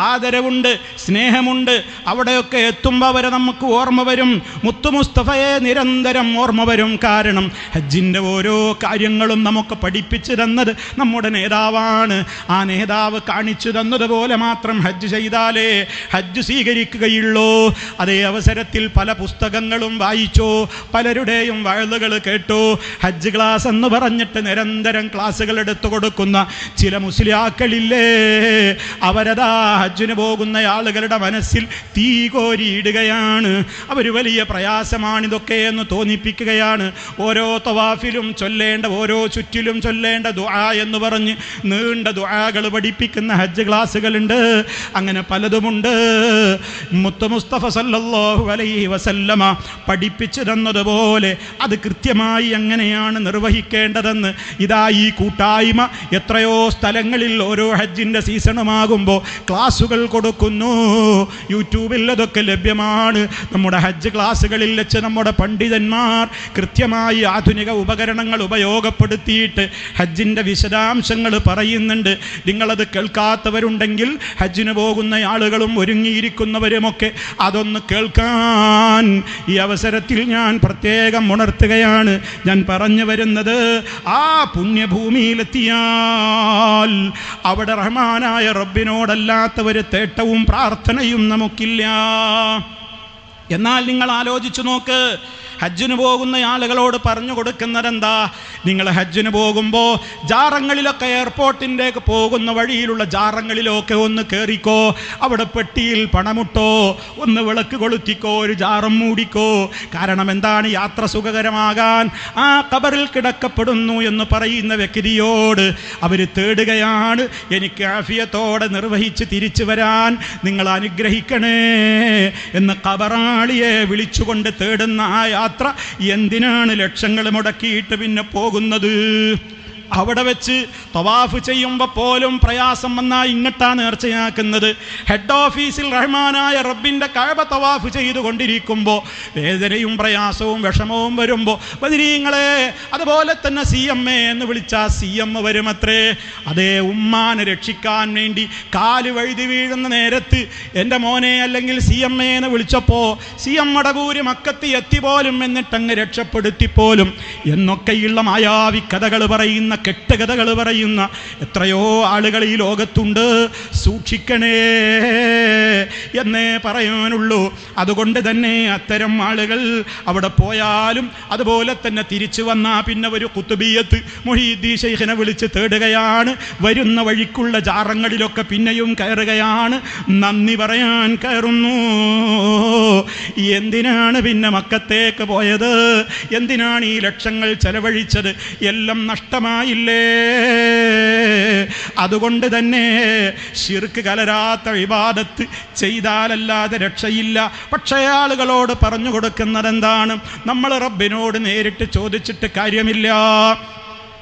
ആദരവുണ്ട്, സ്നേഹമുണ്ട്. അവിടെയൊക്കെ എത്തുമ്പോൾ അവരെ നമുക്ക് ഓർമ്മ വരും. മുത്തു മുസ്തഫയെ നിരന്തരം ഓർമ്മ വരും. കാരണം ഹജ്ജിൻ്റെ ഓരോ കാര്യങ്ങളും നമുക്ക് പഠിപ്പിച്ചു തന്നത് നമ്മുടെ നേതാവാണ്. ആ നേതാവ് കാണിച്ചു തന്നതുപോലെ മാത്രം ഹജ്ജ് ചെയ്താലേ ഹജ്ജ് സ്വീകരിക്കുകയുള്ളൂ. അതേ അവസരത്തിൽ പല പുസ്തകങ്ങളും വായിച്ചോ, പലരുടെയും വഅളുകൾ കേട്ടോ. ഹജ്ജ് ക്ലാസ് എന്ന് പറഞ്ഞിട്ട് നിരന്തരം ക്ലാസ്സുകൾ എടുത്തു കൊടുക്കുന്ന ചില മുസ്ലിയാക്കളില്ലേ, അവരതാ ഹജ്ജിന് പോകുന്ന ആളുകളുടെ മനസ്സിൽ തീ കോരിയിടുകയാണ്. അവർ വലിയ പ്രയാസമാണിതൊക്കെ എന്ന് തോന്നിപ്പിക്കുകയാണ്. ഓരോ തവാഫിലും ചൊല്ലേണ്ട, ഓരോ ചുറ്റിലും ചൊല്ലേണ്ട ദുആ എന്ന് പറഞ്ഞ് നീണ്ട ദുആകൾ പഠിപ്പിക്കുന്ന ഹജ്ജ് ക്ലാസ്സുകളുണ്ട്. അങ്ങനെ പലതുമുണ്ട്. മുത്ത് മുസ്തഫ സല്ലല്ലാഹു അലൈഹി വസല്ലമ പഠിപ്പിച്ചു തന്നതുപോലെ അത് കൃത്യമായി എങ്ങനെയാണ് നിർവഹിക്കേണ്ടതെന്ന് ഇതാ ഈ കൂട്ടായ്മ എത്രയോ സ്ഥലങ്ങളിൽ ഓരോ ഹജ്ജിൻ്റെ സീസണുമാകുമ്പോൾ ക്ലാസ്സുകൾ കൊടുക്കുന്നു. യൂട്യൂബിൽ അതൊക്കെ ലഭ്യമാണ്. നമ്മുടെ ഹജ്ജ് ക്ലാസ്സുകളിൽ വെച്ച് നമ്മുടെ പണ്ഡിതന്മാർ കൃത്യമായി ആധുനിക ഉപകരണങ്ങൾ ഉപയോഗപ്പെടുത്തിയിട്ട് ഹജ്ജിൻ്റെ വിശദാംശങ്ങൾ പറയുന്നുണ്ട്. നിങ്ങളത് കേൾക്കാത്തവരുണ്ടെങ്കിൽ ഹജ്ജിന് പോകുന്ന ആളുകളും ഒരുങ്ങിയിരിക്കുന്നവരുമൊക്കെ അതൊന്ന് കേൾക്കാൻ ഈ അവസരത്തിൽ ഞാൻ പ്രത്യേകം ഉണർത്തുകയാണ്. ഞാൻ പറഞ്ഞു വരുന്നത്, ആ പുണ്യഭൂമിയിലെത്തിയാൽ അവിടെ റഹ്മാനായ റബ്ബിനോടല്ലാത്ത ഒരു തേട്ടവും പ്രാർത്ഥനയും നമുക്കില്ല. എന്നാൽ നിങ്ങൾ ആലോചിച്ചു നോക്ക്, ഹജ്ജിന് പോകുന്ന ആളുകളോട് പറഞ്ഞു കൊടുക്കുന്നതെന്താ? നിങ്ങൾ ഹജ്ജിന് പോകുമ്പോൾ ജാറങ്ങളിലൊക്കെ, എയർപോർട്ടിൻ്റെക്ക് പോകുന്ന വഴിയിലുള്ള ജാറങ്ങളിലൊക്കെ ഒന്ന് കയറിക്കോ, അവിടെ പെട്ടിയിൽ പണമുട്ടോ, ഒന്ന് വിളക്ക് കൊളുത്തിക്കോ, ഒരു ജാറം മൂടിക്കോ. കാരണം എന്താണ്? യാത്ര സുഖകരമാകാൻ ആ ഖബറിൽ കിടക്കപ്പെടുന്നു എന്ന് പറയുന്ന വ്യക്തിയോട് അവർ തേടുകയാണ്, എനിക്ക് ആഫിയത്തോടെ നിർവഹിച്ച് തിരിച്ചു വരാൻ നിങ്ങൾ അനുഗ്രഹിക്കണേ എന്ന് ഖബറാളിയെ വിളിച്ചുകൊണ്ട് തേടുന്ന ആ യാത്ര എന്തിനാണ് ലക്ഷങ്ങൾ മുടക്കിയിട്ട് പിന്നെ പോകുന്നത്? അവിടെ വെച്ച് തവാഫ് ചെയ്യുമ്പോൾ പോലും പ്രയാസം വന്നാൽ ഇങ്ങട്ടാ നേർച്ചയാക്കുന്നത്. ഹെഡ് ഓഫീസിൽ റഹ്മാനായ റബ്ബിൻ്റെ കഅബ തവാഫ് ചെയ്തുകൊണ്ടിരിക്കുമ്പോൾ വേദനയും പ്രയാസവും വിഷമവും വരുമ്പോൾ ബദരീങ്ങളെ, അതുപോലെ തന്നെ CMA എന്ന് വിളിച്ചാൽ CM വരുമത്രേ. അതേ ഉമ്മാനെ രക്ഷിക്കാൻ വേണ്ടി കാല് വഴുതി വീഴുന്ന നേരത്ത് എൻ്റെ മോനെ അല്ലെങ്കിൽ CMA എന്ന് വിളിച്ചപ്പോൾ CM മടകൂരി മക്കത്ത് എത്തിപ്പോലും എന്നിട്ടങ്ങ് രക്ഷപ്പെടുത്തിപ്പോലും എന്നൊക്കെയുള്ള മായാവി കഥകൾ പറയുന്ന, കെട്ടുകഥകൾ പറയുന്ന എത്രയോ ആളുകൾ ഈ ലോകത്തുണ്ട്. സൂക്ഷിക്കണേ എന്നേ പറയാനുള്ളൂ. അതുകൊണ്ട് തന്നെ അത്തരം ആളുകൾ അവിടെ പോയാലും അതുപോലെ തന്നെ തിരിച്ചു വന്നാൽ പിന്നെ ഒരു ഖുത്ബിയത്ത് മുഹീദ്ദീൻ ശൈഖിനെ വിളിച്ച് തേടുകയാണ്. വരുന്ന വഴിക്കുള്ള ജാറങ്ങളിലൊക്കെ പിന്നെയും കയറുകയാണ്. നന്ദി പറയാൻ കയറുന്നു. എന്തിനാണ് പിന്നെ മക്കത്തേക്ക് പോയത്? എന്തിനാണ് ഈ ലക്ഷങ്ങൾ ചെലവഴിച്ചത്? എല്ലാം നഷ്ടമായില്ലേ? അതുകൊണ്ട് തന്നെ ശിർക്ക് കലരാത്ത ഇബാദത്ത് ചെയ്താലല്ലാതെ രക്ഷയില്ല. പക്ഷേ ആളുകളോട് പറഞ്ഞു കൊടുക്കുന്നത് എന്താണ്? നമ്മൾ റബ്ബിനോട് നേരിട്ട് ചോദിച്ചിട്ട് കാര്യമില്ല.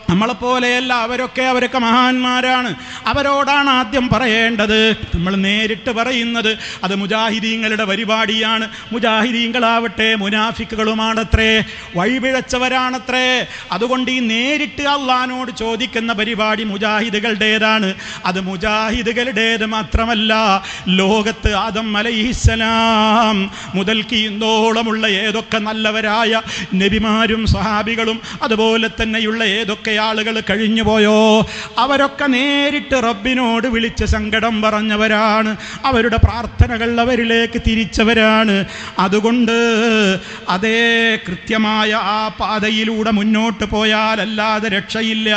നമ്മളെപ്പോലെയല്ല അവരൊക്കെ മഹാന്മാരാണ്. അവരോടാണ് ആദ്യം പറയേണ്ടത്. നമ്മൾ നേരിട്ട് പറയുന്നത് അത് മുജാഹിദീങ്ങളുടെ പരിപാടിയാണ്. മുജാഹിദീങ്ങളാവട്ടെ മുനാഫിക്കുകളുമാണത്രേ, വഴിപിഴച്ചവരാണത്രേ. അതുകൊണ്ട് ഈ നേരിട്ട് അള്ളാനോട് ചോദിക്കുന്ന പരിപാടി മുജാഹിദുകളുടേതാണ്. അത് മുജാഹിദുകളുടേത് മാത്രമല്ല, ലോകത്ത് ആദം അലൈഹിസ്സലാം മുതൽക്ക് ഇന്നോളമുള്ള ഏതൊക്കെ നല്ലവരായ നബിമാരും സഹാബികളും അതുപോലെ തന്നെയുള്ള ഏതൊക്കെ ആളുകൾ കഴിഞ്ഞുപോയോ അവരൊക്കെ നേരിട്ട് റബ്ബിനോട് വിളിച്ച് സങ്കടം പറഞ്ഞവരാണ്. അവരുടെ പ്രാർത്ഥനകൾ അവരിലേക്ക് തിരിച്ചവരാണ്. അതുകൊണ്ട് അതേ കൃത്യമായ ആ പാതയിലൂടെ മുന്നോട്ട് പോയാലല്ലാതെ രക്ഷയില്ല.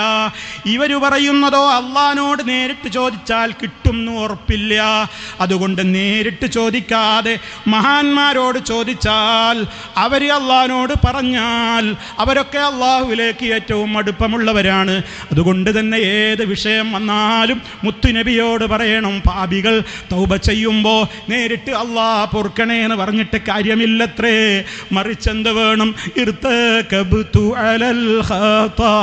ഇവർ പറയുന്നതോ അള്ളാനോട് നേരിട്ട് ചോദിച്ചാൽ കിട്ടുമെന്ന് ഉറപ്പില്ല. അതുകൊണ്ട് നേരിട്ട് ചോദിക്കാതെ മഹാന്മാരോട് ചോദിച്ചാൽ, അവർ അള്ളാനോട് പറഞ്ഞാൽ, അവരൊക്കെ അള്ളാഹുവിലേക്ക് ഏറ്റവും അടുപ്പമുള്ള ഉള്ളവരാണ്. അതുകൊണ്ട് തന്നെ ഏത് വിഷയം വന്നാലും മുത്തുനബിയോട് പറയണം, പാപികൾ തൗബ ചെയ്യുമ്പോൾ നേരിട്ട് അല്ലാഹ് പൊറുക്കണേ എന്ന് പറഞ്ഞിട്ട് കാര്യമില്ലത്രേ. മറിച്ചെന്ത് വേണം? ഇർതകബ്തു അലൽ ഖതാ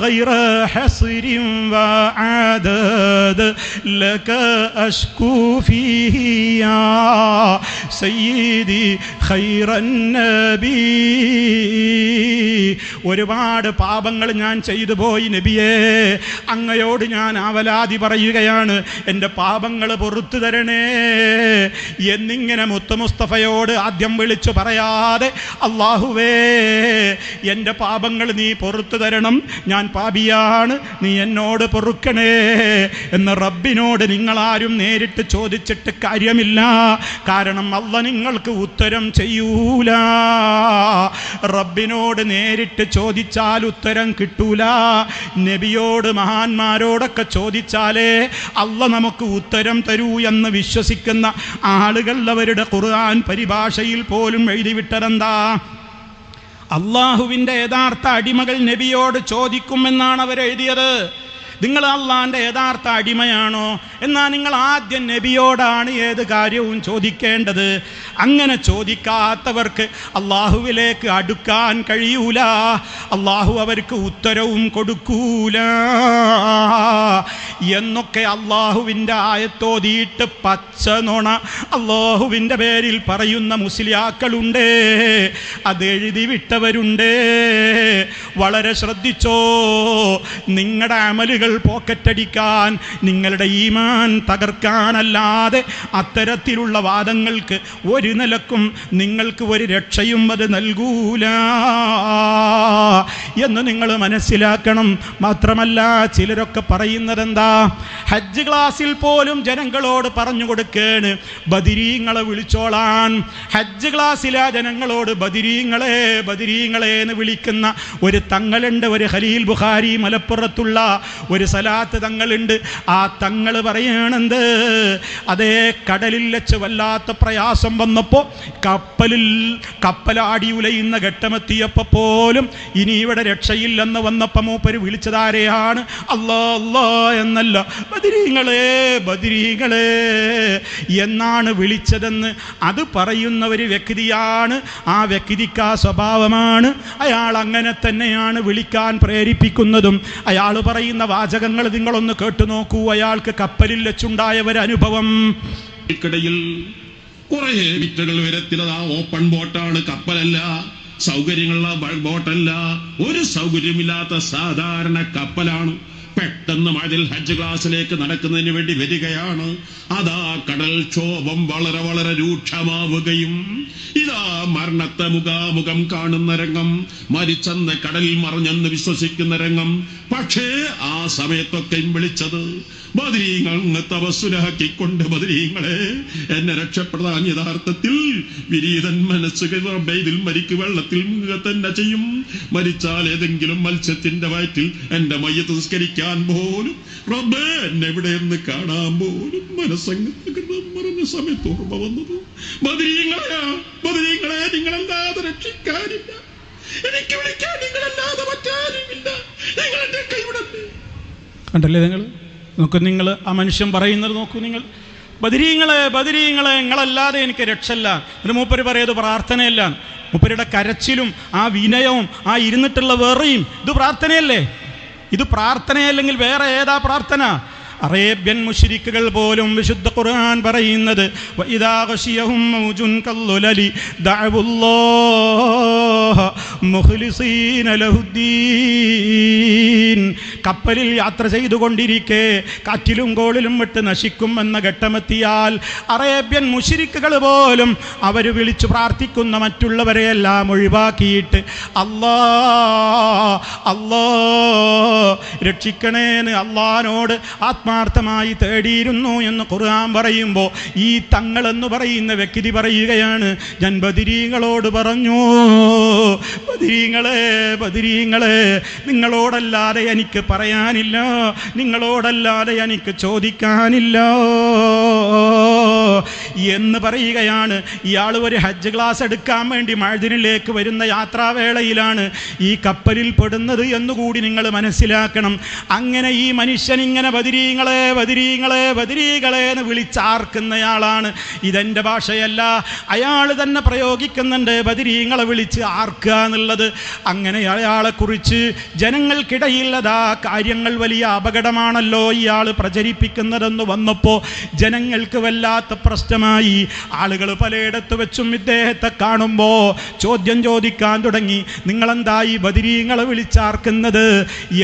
ഗൈറ ഹസ്രിൻ വഅദദ് ലക അഷ്കൂ ഫീഹി യാ സയ്യിദി ഖൈറൻ നബി. ഒരുപാട് പാപങ്ങൾ ഞാൻ ചെയ്തു പോയി നബിയേ, അങ്ങയോട് ഞാൻ ആവലാതി പറയുകയാണ്, എൻ്റെ പാപങ്ങൾ പൊറുത്തു തരണേ എന്നിങ്ങനെ മുത്ത് മുസ്തഫയോട് ആദ്യം വിളിച്ചു പറയാതെ, അല്ലാഹുവേ എൻ്റെ പാപങ്ങൾ നീ പൊറുത്തു തരണം, ഞാൻ പാപിയാണ്, നീ എന്നോട് പൊറുക്കണേ എന്ന് റബ്ബിനോട് നിങ്ങളാരും നേരിട്ട് ചോദിച്ചിട്ട് കാര്യമില്ല. കാരണം അല്ലാഹ് നിങ്ങൾക്ക് ഉത്തരം ചെയ്യൂല. റബ്ബിനോട് നേരിട്ട് ചോദിച്ചാൽ ഉത്തരം കിട്ടൂല. നബിയോട് മഹാന്മാരോടൊക്കെ ചോദിച്ചാലേ അല്ലാഹ് നമുക്ക് ഉത്തരം തരൂ എന്ന് വിശ്വസിക്കുന്ന ആളുകൾ അവരുടെ ഖുർആൻ പരിഭാഷയിൽ പോലും എഴുതിവിട്ടതെന്താ? അള്ളാഹുവിൻ്റെ യഥാർത്ഥ അടിമകൾ നബിയോട് ചോദിക്കുമെന്നാണ് അവരെഴുതിയത്. നിങ്ങൾ അള്ളാഹിൻ്റെ യഥാർത്ഥ അടിമയാണോ? എന്നാൽ നിങ്ങൾ ആദ്യം നബിയോടാണ് ഏത് കാര്യവും ചോദിക്കേണ്ടത്. അങ്ങനെ ചോദിക്കാത്തവർക്ക് അള്ളാഹുവിലേക്ക് അടുക്കാൻ കഴിയൂല. അള്ളാഹു അവർക്ക് ഉത്തരവും കൊടുക്കൂല എന്നൊക്കെ അള്ളാഹുവിൻ്റെ ആയത്തോതിയിട്ട് പച്ച നുണ അള്ളാഹുവിൻ്റെ പേരിൽ പറയുന്ന മുസ്ലിയാക്കളുണ്ട്, അത് എഴുതി വിട്ടവരുണ്ട്. വളരെ ശ്രദ്ധിച്ചോ. നിങ്ങളുടെ അമലുകൾ പോക്കറ്റടിക്കാൻ, നിങ്ങളുടെ ഈമാൻ തകർക്കാനല്ലാതെ അത്തരത്തിലുള്ള വാദങ്ങൾക്ക് ഒരു നിലക്കും നിങ്ങൾക്ക് ഒരു രക്ഷയും അത് നൽകൂല എന്ന് നിങ്ങൾ മനസ്സിലാക്കണം. മാത്രമല്ല ചിലരൊക്കെ പറയുന്നത് എന്താ? ഹജ്ജ് ക്ലാസ്സിൽ പോലും ജനങ്ങളോട് പറഞ്ഞു കൊടുക്കേണ്, ബദിരീങ്ങളെ വിളിച്ചോളാൻ. ഹജ്ജ് ക്ലാസ്സിലാ ജനങ്ങളോട് ബദിരീങ്ങളെ ബദിരീങ്ങളെ എന്ന് വിളിക്കുന്ന ഒരു തങ്ങളുണ്ട്, ഒരു ഖലീൽ ബുഖാരി മലപ്പുറത്തുള്ള ഒരു സലാത്ത് തങ്ങളുണ്ട്. ആ തങ്ങൾ പറയണെന്ത്? അതേ കടലിൽ വെച്ച് വല്ലാത്ത പ്രയാസം വന്നപ്പോൾ കപ്പലാടി ഉലയുന്ന ഘട്ടമെത്തിയപ്പോൾ പോലും ഇനി ഇവിടെ രക്ഷയില്ലെന്ന് വന്നപ്പോൾ മൂപ്പര് വിളിച്ചതാരെയാണ്? അല്ലാ അല്ലാ എന്നല്ല, ബദരീങ്ങളെ ബദരീങ്ങളെ എന്നാണ് വിളിച്ചതെന്ന് അത് പറയുന്ന ഒരു വ്യക്തിയാണ്. ആ വ്യക്തിക്ക് ആ സ്വഭാവമാണ്. അയാൾ അങ്ങനെ തന്നെയാണ് വിളിക്കാൻ പ്രേരിപ്പിക്കുന്നതും. അയാൾ പറയുന്ന വാചകങ്ങൾ നിങ്ങളൊന്ന് കേട്ടു നോക്കൂ. അയാൾക്ക് കപ്പലിൽ വെച്ചുണ്ടായ ഒരു അനുഭവം. ഇക്കടയിൽ കുറെ വിറ്റകൾ വരത്തിലത് ആ ഓപ്പൺ ബോട്ടാണ്, കപ്പലല്ല, സൗകര്യങ്ങളുള്ള ബോട്ടല്ല, ഒരു സൗകര്യമില്ലാത്ത സാധാരണ കപ്പലാണ്. പെട്ടെന്ന് മഴയിൽ ഹജ്ജ് ക്ലാസ്സിലേക്ക് നടക്കുന്നതിന് വേണ്ടി വരികയാണ്. അതാ കടൽ ക്ഷോഭം വളരെ വളരെ രൂക്ഷമാവുകയും ഇതാ മരണത്തെ മുഖാമുഖം കാണുന്ന രംഗം, മരിച്ചെന്ന് കടലിൽ മറിഞ്ഞെന്ന് വിശ്വസിക്കുന്ന രംഗം. പക്ഷേ ആ സമയത്തൊക്കെയും വിളിച്ചത് ബദരീങ്ങൾ തപസ്സുലാക്കിക്കൊണ്ട്, ബദരീങ്ങളെ എന്നെ രക്ഷപ്പെടാൻ യഥാർത്ഥത്തിൽ വിരീതൻ മനസ്സ് ഇതിൽ മരിക്ക് വെള്ളത്തിൽ തന്നെ ചെയ്യും. മരിച്ചാൽ ഏതെങ്കിലും മത്സ്യത്തിന്റെ വയറ്റിൽ എന്റെ മയ്യത്ത് നിസ്കരിക്കാൻ പോലും, റബ്ബേ എന്നെ എവിടെയെന്ന് കാണാൻ പോലും മനസ്സങ്ങ് മറഞ്ഞ സമയത്ത് ഓർമ്മ വന്നത് ബദരീങ്ങളെയാ. ബദരീങ്ങളെ നിങ്ങളല്ലാതെ രക്ഷിക്കാനില്ല, എനിക്ക് വിളിക്കാൻ നിങ്ങളല്ലാതെ മറ്റാരുമില്ല, നിങ്ങൾ എന്റെ കൈവിടല്ലേ. കണ്ടല്ലേ നിങ്ങൾ? നോക്കൂ, നിങ്ങൾ ആ മനുഷ്യൻ പറയുന്നത് നോക്കൂ നിങ്ങൾ. ബദരീങ്ങളെ ബദരീങ്ങളെ നിങ്ങളല്ലാതെ എനിക്ക് രക്ഷല്ല. എന്നിട്ട് മൂപ്പര് പറയത് പ്രാർത്ഥനയല്ല. മൂപ്പരുടെ കരച്ചിലും ആ വിനയവും ആ ഇരുന്നിട്ടുള്ള വേറെയും ഇത് പ്രാർത്ഥനയല്ലേ? ഇത് പ്രാർത്ഥനയല്ലെങ്കിൽ വേറെ ഏതാ പ്രാർത്ഥന? അറേബ്യൻ മുശ്രിക്കുകൾ പോലും വിശുദ്ധ ഖുർആൻ പറയുന്നത് വഇദാ ഗശിയഹും മൗജുൻ കല്ലുലലി ദഅവുല്ലാഹ മുഖ്ലിസീന ലഹുദ്ദീൻ. കപ്പലിൽ യാത്ര ചെയ്തുകൊണ്ടിരിക്കെ കാറ്റിലും കോളിലും വിട്ട് നശിക്കും എന്ന ഘട്ടമെത്തിയാൽ അറേബ്യൻ മുശ്രിക്കുകൾ പോലും അവർ വിളിച്ചു പ്രാർത്ഥിക്കുന്ന മറ്റുള്ളവരെയെല്ലാം ഒഴിവാക്കിയിട്ട് അല്ലാ അല്ലാ രക്ഷിക്കണേന്ന് അള്ളാനോട് ആത്മാർത്ഥമായി തേടിയിരുന്നു എന്ന് ഖുർആൻ പറയുമ്പോൾ ഈ തങ്ങളെന്ന് പറയുന്ന വ്യക്തി പറയുകയാണ്, ഞാൻ ബദരീങ്ങളോട് പറഞ്ഞു, ബദരീങ്ങളെ ബദരീങ്ങളെ നിങ്ങളോടല്ലാതെ എനിക്ക് പറയാനില്ല, നിങ്ങളോടല്ലാതെ എനിക്ക് ചോദിക്കാനില്ല. എന്ന് പറയുകയാണ്. ഇയാൾ ഒരു ഹജ്ജ് ക്ലാസ് എടുക്കാൻ വേണ്ടി മഅ്ദിനിലേക്ക് വരുന്ന യാത്രാവേളയിലാണ് ഈ കപ്പലിൽ പെടുന്നത് എന്നുകൂടി നിങ്ങൾ മനസ്സിലാക്കണം. അങ്ങനെ ഈ മനുഷ്യൻ ഇങ്ങനെ ബദരീങ്ങളെ ബദരീങ്ങളെ ബദരീകളെ എന്ന് വിളിച്ചാർക്കുന്നയാളാണ്. ഇതെൻ്റെ ഭാഷയല്ല, അയാൾ തന്നെ പ്രയോഗിക്കുന്നുണ്ട് ബദരീങ്ങളെ വിളിച്ച് ആർക്കുക എന്നുള്ളത്. അങ്ങനെ അയാളെക്കുറിച്ച് ജനങ്ങൾക്കിടയിൽ അതാ കാര്യങ്ങൾ വലിയ അപകടമാണല്ലോ ഇയാൾ പ്രചരിപ്പിക്കുന്നതെന്ന് വന്നപ്പോൾ ജനങ്ങൾക്ക് വല്ലാത്ത പ്രശ്നമായി. ആളുകൾ പലയിടത്ത് വെച്ചും ഇദ്ദേഹത്തെ കാണുമ്പോൾ ചോദ്യം ചോദിക്കാൻ തുടങ്ങി, നിങ്ങളെന്തായി ബദരീങ്ങളെ വിളിച്ചാർക്കുന്നത്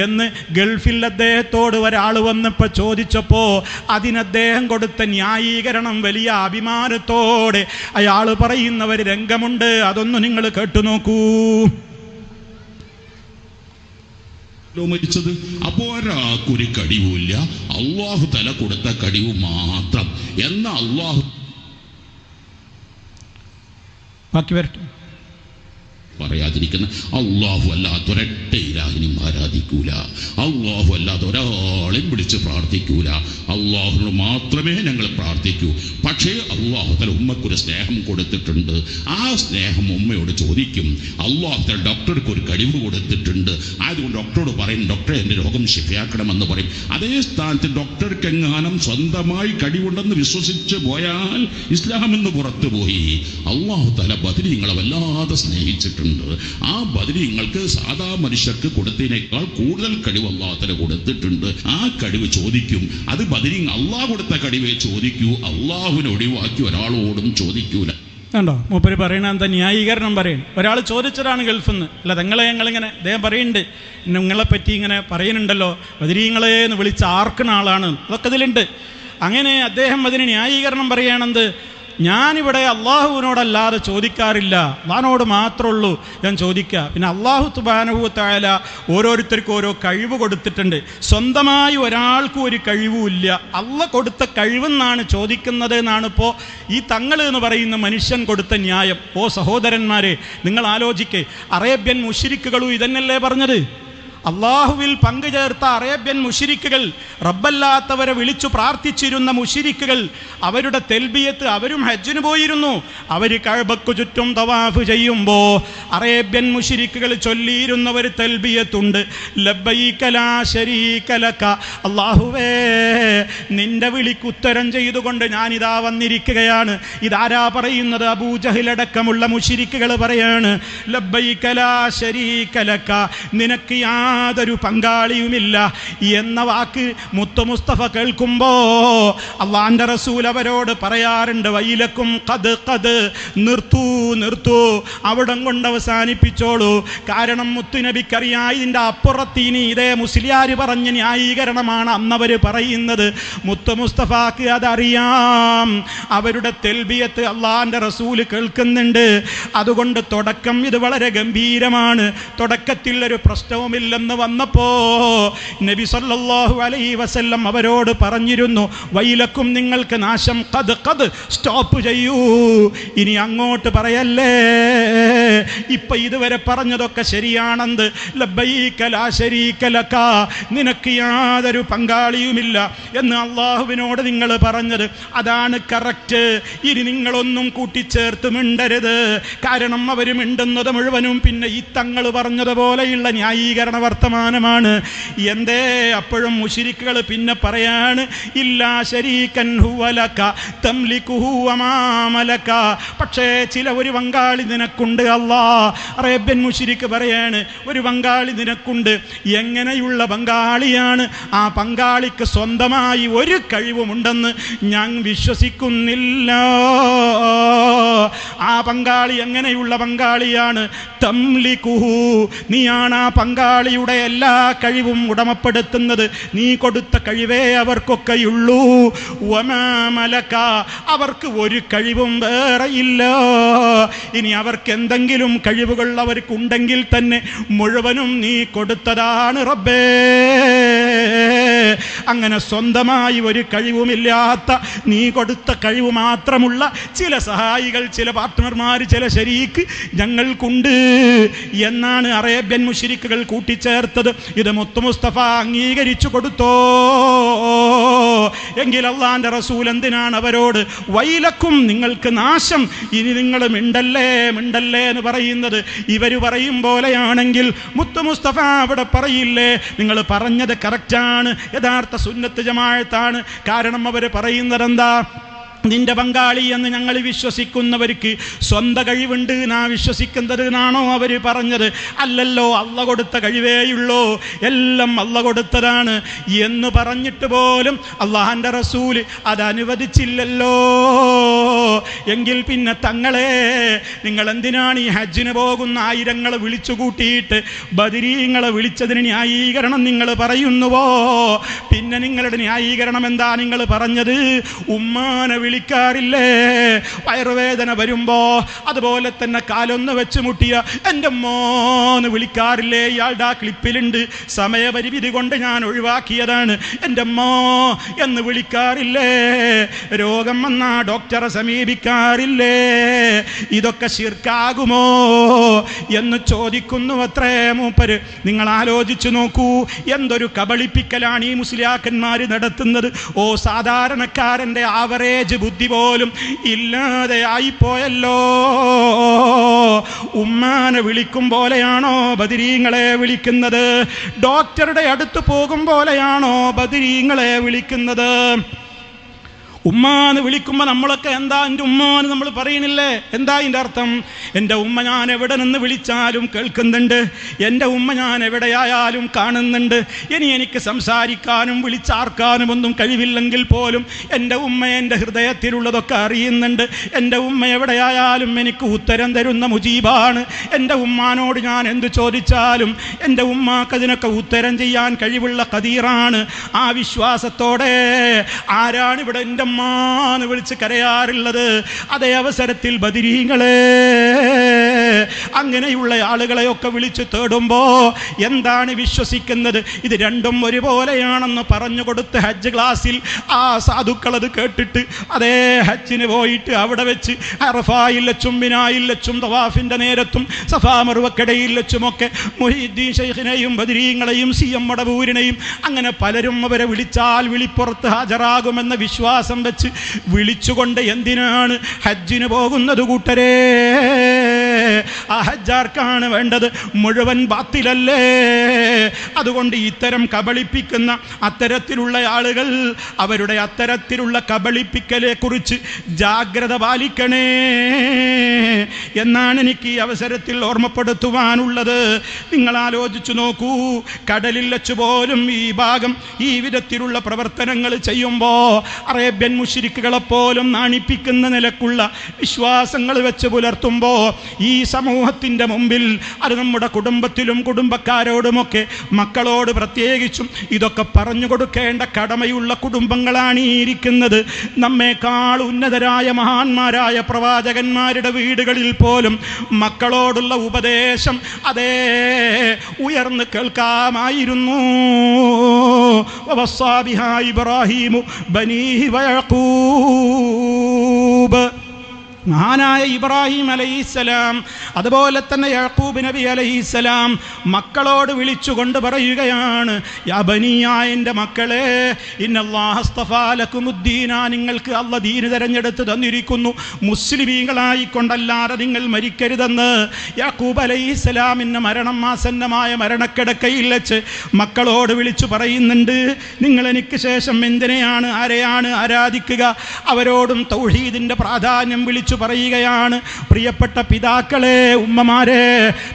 എന്ന്. ഗൾഫിൽ അദ്ദേഹത്തോട് ഒരാൾ വന്നപ്പോൾ ചോദിച്ചപ്പോൾ അതിനദ്ദേഹം കൊടുത്ത ന്യായീകരണം വലിയ അഭിമാനത്തോടെ അയാൾ പറയുന്ന ഒരു രംഗമുണ്ട്, അതൊന്ന് നിങ്ങൾ കേട്ടു നോക്കൂ. മരിച്ചത് അപ്പോ ഒരാൾക്കൊരു കഴിവുമില്ല, അള്ളാഹു തല കൊടുത്ത കഴിവ് മാത്രം. എന്നാ അള്ളാഹു ബാക്കി വരട്ടെ. പറയാതിരിക്കുന്ന അള്ളാഹു അല്ലാത്ത ഒരൊറ്റ ഇലാഹിനെയും ആരാധിക്കൂല, അള്ളാഹു അല്ലാത്ത ഒരാളെയും വിളിച്ച് പ്രാർത്ഥിക്കൂല, അള്ളാഹുവിനോട് മാത്രമേ ഞങ്ങൾ പ്രാർത്ഥിക്കൂ. പക്ഷേ അള്ളാഹു തല ഉമ്മക്കൊരു സ്നേഹം കൊടുത്തിട്ടുണ്ട്. ആ സ്നേഹം ഉമ്മയോട് ചോദിക്കും. അള്ളാഹു തല ഡോക്ടർക്ക് ഒരു കഴിവ് കൊടുത്തിട്ടുണ്ട്, അതുകൊണ്ട് ഡോക്ടറോട് പറയും, ഡോക്ടറെ എൻ്റെ രോഗം ശിഫയാക്കണമെന്ന് പറയും. അതേ സ്ഥാനത്ത് ഡോക്ടർക്ക് എങ്ങാനും സ്വന്തമായി കഴിവുണ്ടെന്ന് വിശ്വസിച്ച് പോയാൽ ഇസ്ലാമെന്ന് പുറത്തുപോയി. അള്ളാഹു തല ബദരീങ്ങളെ വല്ലാതെ സ്നേഹിച്ചിട്ടുണ്ട്. ആ ബദരീങ്ങൾക്ക് സാധാ മനുഷ്യർക്ക് കൊടുത്തതിനേക്കാൾ കൂടുതൽ കഴിവ് അള്ളാഹു തആല കൊടുത്തിട്ടുണ്ട്. ആ കഴിവ് ചോദിക്കും. അത് ബദരീ അള്ളാഹു കൊടുത്ത കഴിവേ ചോദിക്കൂ, അള്ളാഹുവിനെ ഒഴിവാക്കി ഒരാളോടും ചോദിക്കൂല. കണ്ടോ മൂപ്പര് പറയണ എന്താ ന്യായീകരണം പറയണം. ഒരാൾ ചോദിച്ചതാണ് ഗൾഫിൽ നിന്ന്, അല്ല ഞങ്ങളിങ്ങനെ അദ്ദേഹം പറയുന്നുണ്ട്, നിങ്ങളെപ്പറ്റി ഇങ്ങനെ പറയുന്നുണ്ടല്ലോ ബദരീങ്ങളെ എന്ന് വിളിച്ച് ആർക്കണ ആളാണ്, അതൊക്കെ ഇതിലുണ്ട്. അങ്ങനെ അദ്ദേഹം അതിന് ന്യായീകരണം പറയുകയാണെന്ത്, ഞാനിവിടെ അള്ളാഹുവിനോടല്ലാതെ ചോദിക്കാറില്ല, അള്ളാഹിനോട് മാത്രമേ ഉള്ളൂ ഞാൻ ചോദിക്കുക. പിന്നെ അള്ളാഹു സുബ്ഹാനഹു വ തആല ഓരോരുത്തർക്കും ഓരോ കഴിവ് കൊടുത്തിട്ടുണ്ട്. സ്വന്തമായി ഒരാൾക്കും ഒരു കഴിവുമില്ല, അള്ളാഹ് കൊടുത്ത കഴിവെന്നാണ് ചോദിക്കുന്നത് എന്നാണ് ഇപ്പോൾ ഈ തങ്ങൾ എന്ന് പറയുന്ന മനുഷ്യൻ കൊടുത്ത ന്യായം. ഓ സഹോദരന്മാരെ, നിങ്ങൾ ആലോചിക്കേ, അറേബ്യൻ മുശ്രിക്കുകളും ഇതന്നെയല്ലേ പറഞ്ഞത്? അള്ളാഹുവിൽ പങ്കുചേർത്ത അറേബ്യൻ മുശ്രിക്കുകൾ, റബ്ബല്ലാത്തവരെ വിളിച്ചു പ്രാർത്ഥിച്ചിരുന്ന മുശ്രിക്കുകൾ, അവരുടെ തെൽബിയത്ത്, അവരും ഹജ്ജിന് പോയിരുന്നു. അവർ കഅബക്ക് ചുറ്റും തവാഫ് ചെയ്യുമ്പോൾ അറേബ്യൻ മുശ്രിക്കുകൾ ചൊല്ലിയിരുന്ന ഒരു തെൽബിയത്തുണ്ട്, ലബ്ബൈക ലാ ശരീക ലക. അള്ളാഹുവേ, നിന്റെ വിളിക്ക് ഉത്തരം ചെയ്തുകൊണ്ട് ഞാനിതാ വന്നിരിക്കുകയാണ്. ഇതാരാ പറയുന്നത്? അബൂജഹലടക്കമുള്ള മുശ്രിക്കുകൾ പറയാണ്, ലബ്ബൈക ലാ ശരീക ലക, നിനക്ക് യാതൊരു പങ്കാളിയുമില്ല എന്ന വാക്ക് മുത്തു മുസ്തഫ കേൾക്കുമ്പോ അള്ളാന്റെ റസൂൽ അവരോട് പറയാറുണ്ട്, വൈലക്കും ഖദ് ഖദ്, നിർത്തൂ നിർത്തൂ, അവിടം കൊണ്ട് അവസാനിപ്പിച്ചോളൂ. കാരണം മുത്തുനബിക്കറിയാം ഇതിൻ്റെ അപ്പുറത്തിന് ഇതേ മുസ്ലിയാർ പറഞ്ഞ ന്യായീകരണമാണ് അന്നവർ പറയുന്നത്. മുത്തു മുസ്തഫാക്ക് അതറിയാം, അവരുടെ തെൽബിയത്ത് അള്ളാന്റെ റസൂൽ കേൾക്കുന്നുണ്ട്. അതുകൊണ്ട് തുടക്കം ഇത് വളരെ ഗംഭീരമാണ്, തുടക്കത്തിൽ ഒരു പ്രശ്നവുമില്ലെന്ന് വന്നപ്പോ നബി സല്ലല്ലാഹു അലൈഹി വസല്ലം അവരോട് പറഞ്ഞിരുന്നു, വൈലക്കും, നിങ്ങൾക്ക് നാശം, ഖദ് ഖദ്, സ്റ്റോപ്പ് ചെയ്യൂ, ഇനി അങ്ങോട്ട് പറയല്ലേ. ഇപ്പൊ ഇതുവരെ പറഞ്ഞതൊക്കെ ശരിയാണെന്ന്, ലബ്ബൈക ലാ ശരീക ലക, നിനക്ക് യാതൊരു പങ്കാളിയുമില്ല എന്ന് അള്ളാഹുവിനോട് നിങ്ങൾ പറഞ്ഞത് അതാണ് കറക്റ്റ്. ഇനി നിങ്ങളൊന്നും കൂട്ടിച്ചേർത്ത് മിണ്ടരുത്. കാരണം അവർ മിണ്ടുന്നത് മുഴുവനും പിന്നെ ഈ തങ്ങൾ പറഞ്ഞതുപോലെയുള്ള ന്യായീകരണ വർത്തമാനമാണ്. എന്തേ അപ്പോഴും മുശ്രിക്കുകൾ പിന്നെ പറയാണ്, ഇല്ലാ ശരീകൻ ഹുവ ലക തംലികുഹു വമാ മലക, പക്ഷേ ചില ഒരു പങ്കാളി നിനക്കുണ്ട്. അല്ലാഹ് അറേബ്യൻ മുശ്രിക്ക് പറയാണ്, ഒരു പങ്കാളി നിനക്കുണ്ട്. എങ്ങനെയുള്ള പങ്കാളിയാണ്? ആ പങ്കാളിക്ക് സ്വന്തമായി ഒരു കഴിവുമുണ്ടെന്ന് ഞാൻ വിശ്വസിക്കുന്നില്ല. ആ പങ്കാളി എങ്ങനെയുള്ള പങ്കാളിയാണ്? തംലികുഹു, നീയാണ് ആ പങ്കാളിയുടെ എല്ലാ കഴിവും ഉടമപ്പെടുത്തുന്നത്, നീ കൊടുത്ത കഴിവേ അവർക്കൊക്കെയുള്ളൂ. വമാ മലക, അവർക്ക് ഒരു കഴിവും വേറെയില്ല. ഇനി അവർക്ക് എന്തെങ്കിലും കഴിവുകൾ അവർക്കുണ്ടെങ്കിൽ തന്നെ മുഴുവനും നീ കൊടുത്തതാണ് റബ്ബേ. അങ്ങനെ സ്വന്തമായി ഒരു കഴിവുമില്ലാത്ത, നീ കൊടുത്ത കഴിവ് മാത്രമുള്ള ചില സഹായികൾ, ചില പാർട്ട്ണർമാർ, ചില ശരീക്ക് ഞങ്ങൾക്കുണ്ട് എന്നാണ് അറേബ്യൻ മുശ്രിക്കുകൾ കൂട്ടിച്ചേർത്ത് ചേർത്തത് ഇത് മുത്തു മുസ്തഫ അംഗീകരിച്ചു കൊടുത്തോ? എങ്കിൽ അള്ളാന്റെ റസൂൽ എന്തിനാണ് അവരോട് വൈലക്കും, നിങ്ങൾക്ക് നാശം, ഇനി നിങ്ങൾ മിണ്ടല്ലേ എന്ന് പറയുന്നത്? ഇവർ പറയും പോലെയാണെങ്കിൽ മുത്തു മുസ്തഫ അവിടെ പറയില്ലേ, നിങ്ങൾ പറഞ്ഞത് കറക്റ്റാണ്, യഥാർത്ഥ സുന്നത്ത് ജമാഅത്താണ്. കാരണം അവർ പറയുന്നത് എന്താ? നിന്റെ പങ്കാളി എന്ന് ഞങ്ങൾ വിശ്വസിക്കുന്നവർക്ക് സ്വന്തം കഴിവുണ്ട് നാ വിശ്വസിക്കുന്നത് എന്നാണോ അവർ പറഞ്ഞത്? അല്ലല്ലോ, അള്ള കൊടുത്ത കഴിവേയുള്ളൂ, എല്ലാം അള്ള കൊടുത്തതാണ് എന്ന് പറഞ്ഞിട്ട് പോലും അള്ളാഹന്റെ റസൂല് അത് അനുവദിച്ചില്ലല്ലോ. എങ്കിൽ പിന്നെ തങ്ങളെ, നിങ്ങൾ എന്തിനാണ് ഈ ഹജ്ജിന് പോകുന്ന ആയിരങ്ങളെ വിളിച്ചു കൂട്ടിയിട്ട് ബദരീങ്ങളെ വിളിച്ചതിന് ന്യായീകരണം നിങ്ങൾ പറയുന്നുവോ? പിന്നെ നിങ്ങളുടെ ന്യായീകരണം എന്താ? നിങ്ങൾ പറഞ്ഞത് ഉമ്മാനെ വിളിക്കാറില്ലേ വയറുവേദന വരുമ്പോ, അതുപോലെ തന്നെ കാലൊന്ന് വെച്ച് മുട്ടിയ എൻ്റെ മോന്ന് വിളിക്കാറില്ലേ? ഇയാളുടെ ആ ക്ലിപ്പിലുണ്ട്, സമയപരിമിതി കൊണ്ട് ഞാൻ ഒഴിവാക്കിയതാണ്. എൻ്റെ മോ എന്ന് വിളിക്കാറില്ലേ? രോഗം വന്ന ഡോക്ടറെ സമീപിക്കാറില്ലേ? ഇതൊക്കെ ശിർക്കാകുമോ എന്ന് ചോദിക്കുന്നു അത്രേ മൂപ്പര്. നിങ്ങൾ ആലോചിച്ചു നോക്കൂ, എന്തൊരു കബളിപ്പിക്കലാണ് ഈ മുസ്ലിയാക്കന്മാർ നടത്തുന്നത്. ഓ, സാധാരണക്കാരൻ്റെ ആവറേജ് ബുദ്ധി പോലും ഇല്ലാതെ ആയിപ്പോയല്ലോ. ഉമ്മാനെ വിളിക്കും പോലെയാണോ ബദരീങ്ങളെ വിളിക്കുന്നത്? ഡോക്ടറുടെ അടുത്ത് പോകും പോലെയാണോ ബദരീങ്ങളെ വിളിക്കുന്നത്? ഉമ്മാന്ന് വിളിക്കുമ്പോൾ നമ്മളൊക്കെ എന്താ എൻ്റെ ഉമ്മാന്ന് നമ്മൾ പറയണില്ലേ? എന്താ ഇതിൻ്റെ അർത്ഥം? എൻ്റെ ഉമ്മ ഞാൻ എവിടെ നിന്ന് വിളിച്ചാലും കേൾക്കുന്നുണ്ട്, എൻ്റെ ഉമ്മ ഞാൻ എവിടെയായാലും കാണുന്നുണ്ട്. ഇനി എനിക്ക് സംസാരിക്കാനും വിളിച്ചാർക്കാനും ഒന്നും കഴിവില്ലെങ്കിൽ പോലും എൻ്റെ ഉമ്മ എൻ്റെ ഹൃദയത്തിലുള്ളതൊക്കെ അറിയുന്നുണ്ട്. എൻ്റെ ഉമ്മ എവിടെയായാലും എനിക്ക് ഉത്തരം തരുന്ന മുജീബാണ്. എൻ്റെ ഉമ്മാനോട് ഞാൻ എന്ത് ചോദിച്ചാലും എൻ്റെ ഉമ്മാക്ക് അതിനൊക്കെ ഉത്തരം ചെയ്യാൻ കഴിവുള്ള ഖദീറാണ്. ആ വിശ്വാസത്തോടെ ആരാണ് ഇവിടെ എൻ്റെ ഉമ്മാന്ന് വിളിച്ച് കരയാറുള്ളത്? അതേ അവസരത്തിൽ ബദരീങ്ങളെ, അങ്ങനെയുള്ള ആളുകളെയൊക്കെ വിളിച്ച് തേടുമ്പോ എന്താണ് വിശ്വസിക്കുന്നത്? ഇത് രണ്ടും ഒരുപോലെയാണെന്ന് പറഞ്ഞു കൊടുത്ത് ഹജ്ജ് ക്ലാസ്സിൽ ആ സാധുക്കൾ അത് കേട്ടിട്ട് അതേ ഹജ്ജിന് പോയിട്ട് അവിടെ വെച്ച് അറഫായിൽ വെച്ചും മിനായിൽ വെച്ചും തവാഫിന്റെ നേരത്തും സഫാ മർവക്കിടയിൽ വെച്ചുമൊക്കെ മുഹീദ്ദീൻ ശൈഖിനെയും ബദരീങ്ങളെയും CM മടവൂരിനെയും അങ്ങനെ പലരും അവരെ വിളിച്ചാൽ വിളിപ്പുറത്ത് ഹാജരാകുമെന്ന വിശ്വാസം വെച്ച് വിളിച്ചുകൊണ്ട് എന്തിനാണ് ഹജ്ജിന് പോകുന്നത് കൂട്ടരെ? ആ ഹജ്ജാർക്കാണ് വേണ്ടത്? മുഴുവൻ ബാത്തിലല്ലേ? അതുകൊണ്ട് ഇത്തരം കബളിപ്പിക്കുന്ന അത്തരത്തിലുള്ള ആളുകൾ അവരുടെ അത്തരത്തിലുള്ള കബളിപ്പിക്കലെ കുറിച്ച് ജാഗ്രത പാലിക്കണേ എന്നാണ് എനിക്ക് ഈ അവസരത്തിൽ ഓർമ്മപ്പെടുത്തുവാനുള്ളത്. നിങ്ങൾ ആലോചിച്ചു നോക്കൂ, കടലിൽ വെച്ച് പോലും ഈ ഭാഗം ഈ വിധത്തിലുള്ള പ്രവർത്തനങ്ങൾ ചെയ്യുമ്പോൾ അറേബ്യൻ മുശ്രിക്കുകളെപ്പോലും നാണിപ്പിക്കുന്ന നിലക്കുള്ള വിശ്വാസങ്ങൾ വെച്ച് പുലർത്തുമ്പോൾ ഈ സമൂഹത്തിൻ്റെ മുമ്പിൽ, അത് നമ്മുടെ കുടുംബത്തിലും കുടുംബക്കാരോടുമൊക്കെ മക്കളോട് പ്രത്യേകിച്ചും ഇതൊക്കെ പറഞ്ഞു കൊടുക്കേണ്ട കടമയുള്ള കുടുംബങ്ങളാണ് ഈ ഇരിക്കുന്നത്. നമ്മേക്കാൾ ഉന്നതരായ മഹാന്മാരായ പ്രവാചകന്മാരുടെ വീടുകളിൽ പോലും മക്കളോടുള്ള ഉപദേശം അതേ ഉയർന്ന് കേൾക്കാമായിരുന്നു. ഇബ്രാഹിമു ബനീഹി വയഖൂബ്, മഹാനായ ഇബ്രാഹിം അലൈഹിസ്സലാം അതുപോലെ തന്നെ യാക്കൂബ് നബി അലൈഹിസ്സലാം മക്കളോട് വിളിച്ചുകൊണ്ട് പറയുകയാണ്, യാ ബനിയ, എൻ്റെ മക്കളെ, ഇന്നല്ലാഹ അസ്തഫാ ലക്കുമുദ്ദീന, നിങ്ങൾക്ക് അല്ലാഹ് ദീൻ തിരഞ്ഞെടുത്ത് തന്നിരിക്കുന്നു, മുസ്ലിമീങ്ങളായിക്കൊണ്ടല്ലാതെ നിങ്ങൾ മരിക്കരുതെന്ന് യാക്കൂബ് അലൈഹിസ്സലാമിൻ്റെ മരണം ആസന്നമായ മരണക്കിടക്കയിൽ വെച്ച് മക്കളോട് വിളിച്ചു പറയുന്നുണ്ട്. നിങ്ങൾ എനിക്ക് ശേഷം എന്തിനെയാണ് ആരെയാണ് ആരാധിക്കുക? അവരോടും തൗഹീദിൻ്റെ പ്രാധാന്യം വിളിച്ചു പറയുകയാണ്. പ്രിയപ്പെട്ട പിതാക്കളെ, ഉമ്മമാരെ,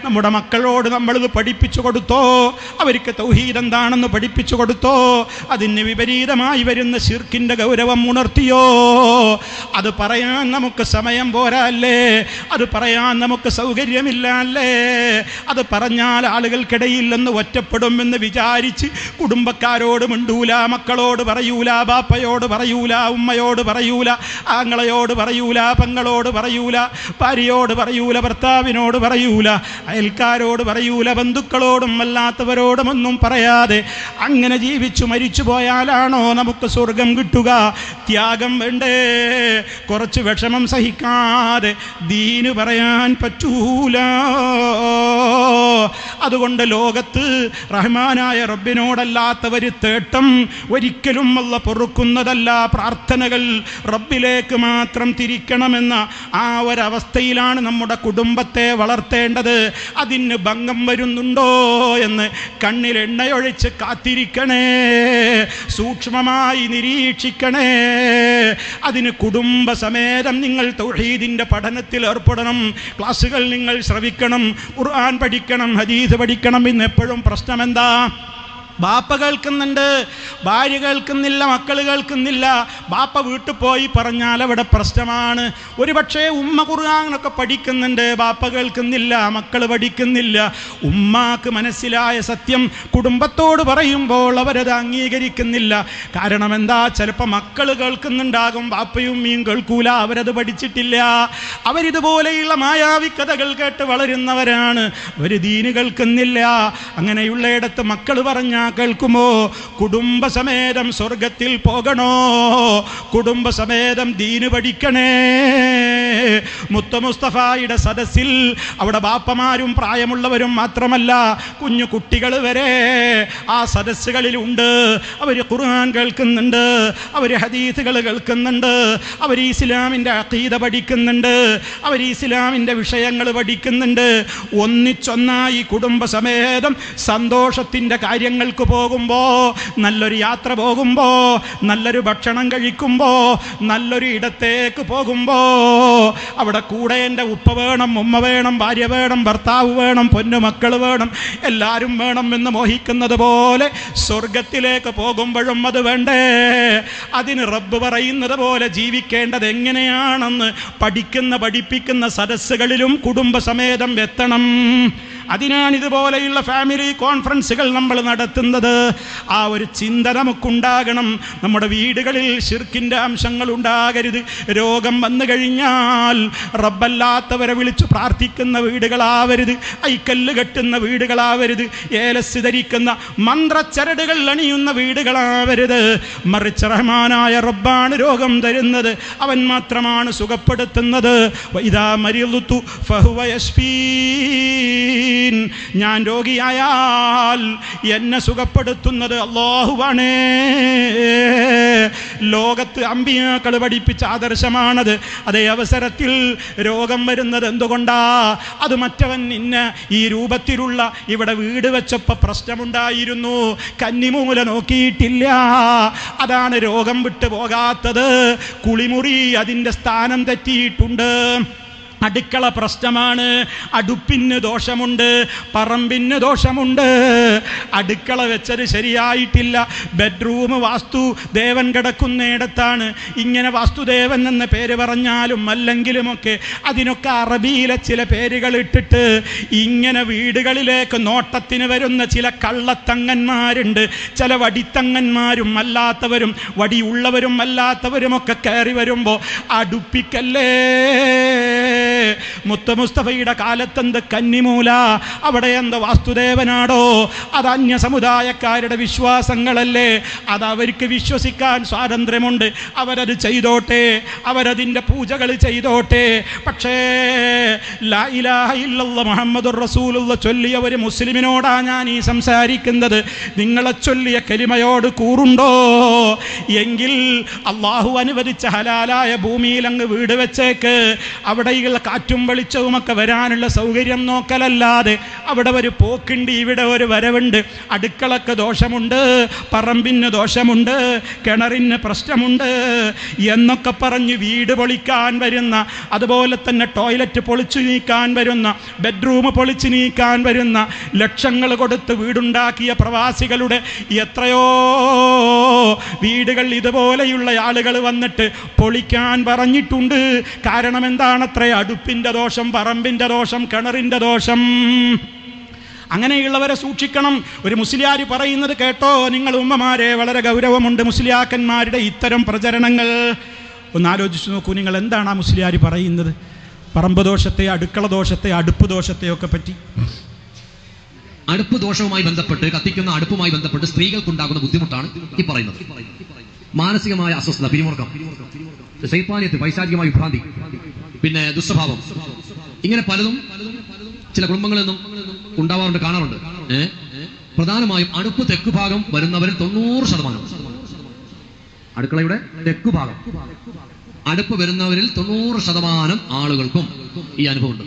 നമ്മുടെ മക്കളോട് നമ്മളിത് പഠിപ്പിച്ചു കൊടുത്തോ? അവർക്ക് തൗഹീദ് എന്താണെന്ന് പഠിപ്പിച്ചു കൊടുത്തോ? അതിന് വിപരീതമായി വരുന്ന ശിർക്കിൻ്റെ ഗൗരവം ഉണർത്തിയോ? അത് പറയാൻ നമുക്ക് സമയം പോരാ അല്ലേ? അത് പറയാൻ നമുക്ക് സൗകര്യമില്ല അല്ലേ? അത് പറഞ്ഞാൽ ആളുകൾക്കിടയിൽ നിന്ന് ഒറ്റപ്പെടുമെന്ന് വിചാരിച്ച് കുടുംബക്കാരോട് മിണ്ടൂല, മക്കളോട് പറയൂല, ബാപ്പയോട് പറയൂല, ഉമ്മയോട് പറയൂല, ആങ്ങളയോട് പറയൂല, പെങ്ങളോട് മക്കളോട് പറയൂല, ഭാര്യയോട് പറയൂല, ഭർത്താവിനോട് പറയൂല, അയൽക്കാരോട് പറയൂല, ബന്ധുക്കളോടും അല്ലാത്തവരോടും ഒന്നും പറയാതെ അങ്ങനെ ജീവിച്ചു മരിച്ചു പോയാലാണോ നമുക്ക് സ്വർഗം കിട്ടുക? ത്യാഗം വേണ്ടേ? കുറച്ച് വിഷമം സഹിക്കാതെ ദീന് പറയാൻ പറ്റൂല. അതുകൊണ്ട് ലോകത്ത് റഹ്മാനായ റബ്ബിനോടല്ലാത്തവര് തേട്ടം ഒരിക്കലും അല്ലാഹു പൊറുക്കുന്നതല്ല. പ്രാർത്ഥനകൾ റബ്ബിലേക്ക് മാത്രം തിരിക്കണമെന്ന ആ ഒരവസ്ഥയിലാണ് നമ്മുടെ കുടുംബത്തെ വളർത്തേണ്ടത്. അതിന് ഭംഗം വരുന്നുണ്ടോ എന്ന് കണ്ണിൽ എണ്ണയൊഴിച്ച് കാത്തിരിക്കണേ, സൂക്ഷ്മമായി നിരീക്ഷിക്കണേ. അതിന് കുടുംബസമേതം നിങ്ങൾ തൗഹീദിൻ്റെ പഠനത്തിൽ ഏർപ്പെടണം. ക്ലാസ്സുകൾ നിങ്ങൾ ശ്രവിക്കണം, ഖുർആൻ പഠിക്കണം, ഹദീസ് പഠിക്കണം. ഇന്ന് എപ്പോഴും പ്രശ്നം എന്താ? ബാപ്പ കേൾക്കുന്നുണ്ട്, ഭാര്യ കേൾക്കുന്നില്ല, മക്കൾ കേൾക്കുന്നില്ല. ബാപ്പ വീട്ടിൽ പോയി പറഞ്ഞാൽ അവിടെ പ്രശ്നമാണ്. ഒരുപക്ഷെ ഉമ്മ ഖുർആനൊക്കെ പഠിക്കുന്നുണ്ട്, ബാപ്പ കേൾക്കുന്നില്ല, മക്കൾ പഠിക്കുന്നില്ല. ഉമ്മാക്ക് മനസ്സിലായ സത്യം കുടുംബത്തോട് പറയുമ്പോൾ അവരത് അംഗീകരിക്കുന്നില്ല. കാരണം എന്താ? ചിലപ്പോൾ മക്കൾ കേൾക്കുന്നുണ്ടാകും, ബാപ്പയും ഉമ്മയും കേൾക്കൂല, അവരത് പഠിച്ചിട്ടില്ല. അവരിതുപോലെയുള്ള മായാവി കഥകൾ കേട്ട് വളരുന്നവരാണ്. അവർ ദീന് കേൾക്കുന്നില്ല. അങ്ങനെയുള്ളയിടത്ത് മക്കൾ പറഞ്ഞാൽ കേൾക്കുമോ? കുടുംബസമേതം സ്വർഗത്തിൽ പോകണോ? കുടുംബസമേതം ദീന് പഠിക്കണേ. മുത്ത മുസ്തഫായുടെ സദസ്സിൽ അവിടെ ബാപ്പമാരും പ്രായമുള്ളവരും മാത്രമല്ല, കുഞ്ഞു കുട്ടികൾ വരെ ആ സദസ്സുകളിലുണ്ട്. അവർ ഖുർആൻ കേൾക്കുന്നുണ്ട്, അവർ ഹദീസുകൾ കേൾക്കുന്നുണ്ട്, അവർ ഇസ്ലാമിൻ്റെ അഖീദ പഠിക്കുന്നുണ്ട്, അവർ ഇസ്ലാമിൻ്റെ വിഷയങ്ങൾ പഠിക്കുന്നുണ്ട്. ഒന്നിച്ചൊന്നായി കുടുംബസമേതം സന്തോഷത്തിൻ്റെ കാര്യങ്ങൾക്ക് പോകുമ്പോൾ, നല്ലൊരു യാത്ര പോകുമ്പോൾ, നല്ലൊരു ഭക്ഷണം കഴിക്കുമ്പോൾ, നല്ലൊരു ഇടത്തേക്ക് പോകുമ്പോൾ അവിടെ കൂടെ എൻ്റെ ഉപ്പ വേണം, ഉമ്മ വേണം, ഭാര്യ വേണം, ഭർത്താവ് വേണം, പൊന്നുമക്കൾ വേണം, എല്ലാവരും വേണം എന്ന് മോഹിക്കുന്നത് പോലെ സ്വർഗത്തിലേക്ക് പോകുമ്പോഴും അത് വേണ്ടേ? അതിന് റബ്ബ് പറയുന്നത് പോലെ ജീവിക്കേണ്ടത് എങ്ങനെയാണെന്ന് പഠിപ്പിക്കുന്ന സദസ്സുകളിലും കുടുംബസമേതം എത്തണം. അതിനാണ് ഇതുപോലെയുള്ള ഫാമിലി കോൺഫറൻസുകൾ നമ്മൾ നടത്തുന്നത്. ആ ഒരു ചിന്ത നമുക്കുണ്ടാകണം. നമ്മുടെ വീടുകളിൽ ശിർക്കിൻ്റെ അംശങ്ങൾ ഉണ്ടാകരുത്. രോഗം വന്നു കഴിഞ്ഞാൽ റബ്ബല്ലാത്തവരെ വിളിച്ചു പ്രാർത്ഥിക്കുന്ന വീടുകളാവരുത്, ഐക്കല്ല് കെട്ടുന്ന വീടുകളാവരുത്, ഏലസ് ധരിക്കുന്ന മന്ത്രച്ചരടുകൾ അണിയുന്ന വീടുകളാവരുത്. മറിച്ച് റഹ്മാനായ റബ്ബാണ് രോഗം തരുന്നത്, അവൻ മാത്രമാണ് സുഖപ്പെടുത്തുന്നത്. വഇദാ മരിളുതു ഫഹുവ യശ്ഫീൻ, ഞാൻ രോഗിയായാൽ എന്നെ സുഖപ്പെടുത്തുന്നത് അല്ലാഹുവാണ്. ലോകത്ത് അമ്പിയാക്കൾ പഠിപ്പിച്ച ആദർശമാണത്. അതേ അവസരത്തിൽ രോഗം വരുന്നത് എന്തുകൊണ്ടാ? അത് മറ്റവൻ ഇന്ന ഈ രൂപത്തിലുള്ള ഇവിടെ വീട് വെച്ചപ്പോൾ പ്രശ്നമുണ്ടായിരുന്നു, കന്നിമൂല നോക്കിയിട്ടില്ല, അതാണ് രോഗം വിട്ടു പോകാത്തത്. കുളിമുറി അതിൻ്റെ സ്ഥാനം തെറ്റിയിട്ടുണ്ട്. അടുക്കള പ്രശ്നമാണ്, അടുപ്പിന് ദോഷമുണ്ട്, പറമ്പിന് ദോഷമുണ്ട്, അടുക്കള വെച്ചത് ശരിയായിട്ടില്ല, ബെഡ്റൂം വാസ്തു ദേവൻ കിടക്കുന്നിടത്താണ്. ഇങ്ങനെ വാസ്തുദേവൻ എന്ന പേര് പറഞ്ഞാലും അല്ലെങ്കിലുമൊക്കെ അതിനൊക്കെ അറബിയിലെ ചില പേരുകൾ ഇട്ടിട്ട് ഇങ്ങനെ വീടുകളിലേക്ക് നോട്ടത്തിന് വരുന്ന ചില കള്ളത്തങ്ങന്മാരുണ്ട്. ചില വടിത്തങ്ങന്മാരും അല്ലാത്തവരും വടിയുള്ളവരും അല്ലാത്തവരുമൊക്കെ കയറി വരുമ്പോൾ അടുപ്പിക്കല്ലേ. മുത്ത മുസ്തഫയുടെ കാലത്തെന്ത് കന്നിമൂല, അവിടെ എന്ത് വാസ്തുദേവനാടോ? അത് അന്യ സമുദായക്കാരുടെ വിശ്വാസങ്ങളല്ലേ? അത് അവർക്ക് വിശ്വസിക്കാൻ സ്വാതന്ത്ര്യമുണ്ട്, അവരത് ചെയ്തോട്ടെ, അവരതിൻ്റെ പൂജകൾ ചെയ്തോട്ടെ. പക്ഷേ ലാ ഇലാഹ ഇല്ലല്ലാഹ് മുഹമ്മദുർ റസൂലുള്ളാഹ് ചൊല്ലിയ ഒരു മുസ്ലിമിനോടാ ഞാൻ ഈ സംസാരിക്കുന്നത്. നിങ്ങളെ ചൊല്ലിയ കലിമയോട് കൂറുണ്ടോ? എങ്കിൽ അള്ളാഹു അനുവദിച്ച ഹലാലായ ഭൂമിയിൽ അങ്ങ് വീട് വെച്ചേക്ക്. അവിടെയുള്ള കാറ്റും വെളിച്ചവുമൊക്കെ വരാനുള്ള സൗകര്യം നോക്കലല്ലാതെ അവിടെ ഒരു പോക്കുണ്ട്, ഇവിടെ ഒരു വരവുണ്ട്. അടുക്കളക്ക് ദോഷമുണ്ട്, പറമ്പിന് ദോഷമുണ്ട്, കിണറിന് പ്രശ്നമുണ്ട് എന്നൊക്കെ പറഞ്ഞ് വീട് പൊളിക്കാൻ വരുന്ന, അതുപോലെ തന്നെ ടോയ്ലറ്റ് പൊളിച്ചു നീക്കാൻ വരുന്ന, ബെഡ്റൂം പൊളിച്ചു നീക്കാൻ വരുന്ന, ലക്ഷങ്ങൾ കൊടുത്ത് വീടുണ്ടാക്കിയ പ്രവാസികളുടെ എത്രയോ വീടുകൾ ഇതുപോലെയുള്ള ആളുകൾ വന്നിട്ട് പൊളിക്കാൻ പറഞ്ഞിട്ടുണ്ട്. കാരണം എന്താണത്ര? അടുപ്പിൻ്റെ ദോഷം, പറമ്പിൻ്റെ ദോഷം, കിണറിൻ്റെ ദോഷം. അങ്ങനെയുള്ളവരെ സൂക്ഷിക്കണം. ഒരു മുസ്ലിയാർ പറയുന്നത് കേട്ടോ നിങ്ങൾ ഉമ്മമാരെ, വളരെ ഗൗരവമുണ്ട് മുസ്ലിയാക്കന്മാരുടെ ഇത്തരം പ്രചരണങ്ങൾ. ഒന്ന് ആലോചിച്ച് നോക്കൂ നിങ്ങൾ, എന്താണ് ആ മുസ്ലിയാർ പറയുന്നത്? പറമ്പ് ദോഷത്തെ, അടുക്കള ദോഷത്തെ, അടുപ്പ് ദോഷത്തെയൊക്കെ പറ്റി. അടുപ്പ് ദോഷവുമായി ബന്ധപ്പെട്ട്, കത്തിക്കുന്ന അടുപ്പുമായി ബന്ധപ്പെട്ട് സ്ത്രീകൾക്കുണ്ടാകുന്ന ബുദ്ധിമുട്ടാണ് ഈ പറയുന്നത്. മാനസികമായ അസ്വസ്ഥത, പിരിമുറുക്കം, ശൈത്താനിയത്ത്, പൈശാചികമായ വിഭ്രാന്തി, പിന്നെ ദുസ്വഭാവം, ഇങ്ങനെ പലതും ചില കുടുംബങ്ങളിൽ നിന്നും ഉണ്ടാവാറുണ്ട്, കാണാറുണ്ട്. പ്രധാനമായും അടുപ്പ് തെക്ക് ഭാഗം വരുന്നവരിൽ 90%, അടുക്കളയുടെ തെക്ക് ഭാഗം അടുപ്പ് വരുന്നവരിൽ 90% ആളുകൾക്കും ഈ അനുഭവമുണ്ട്.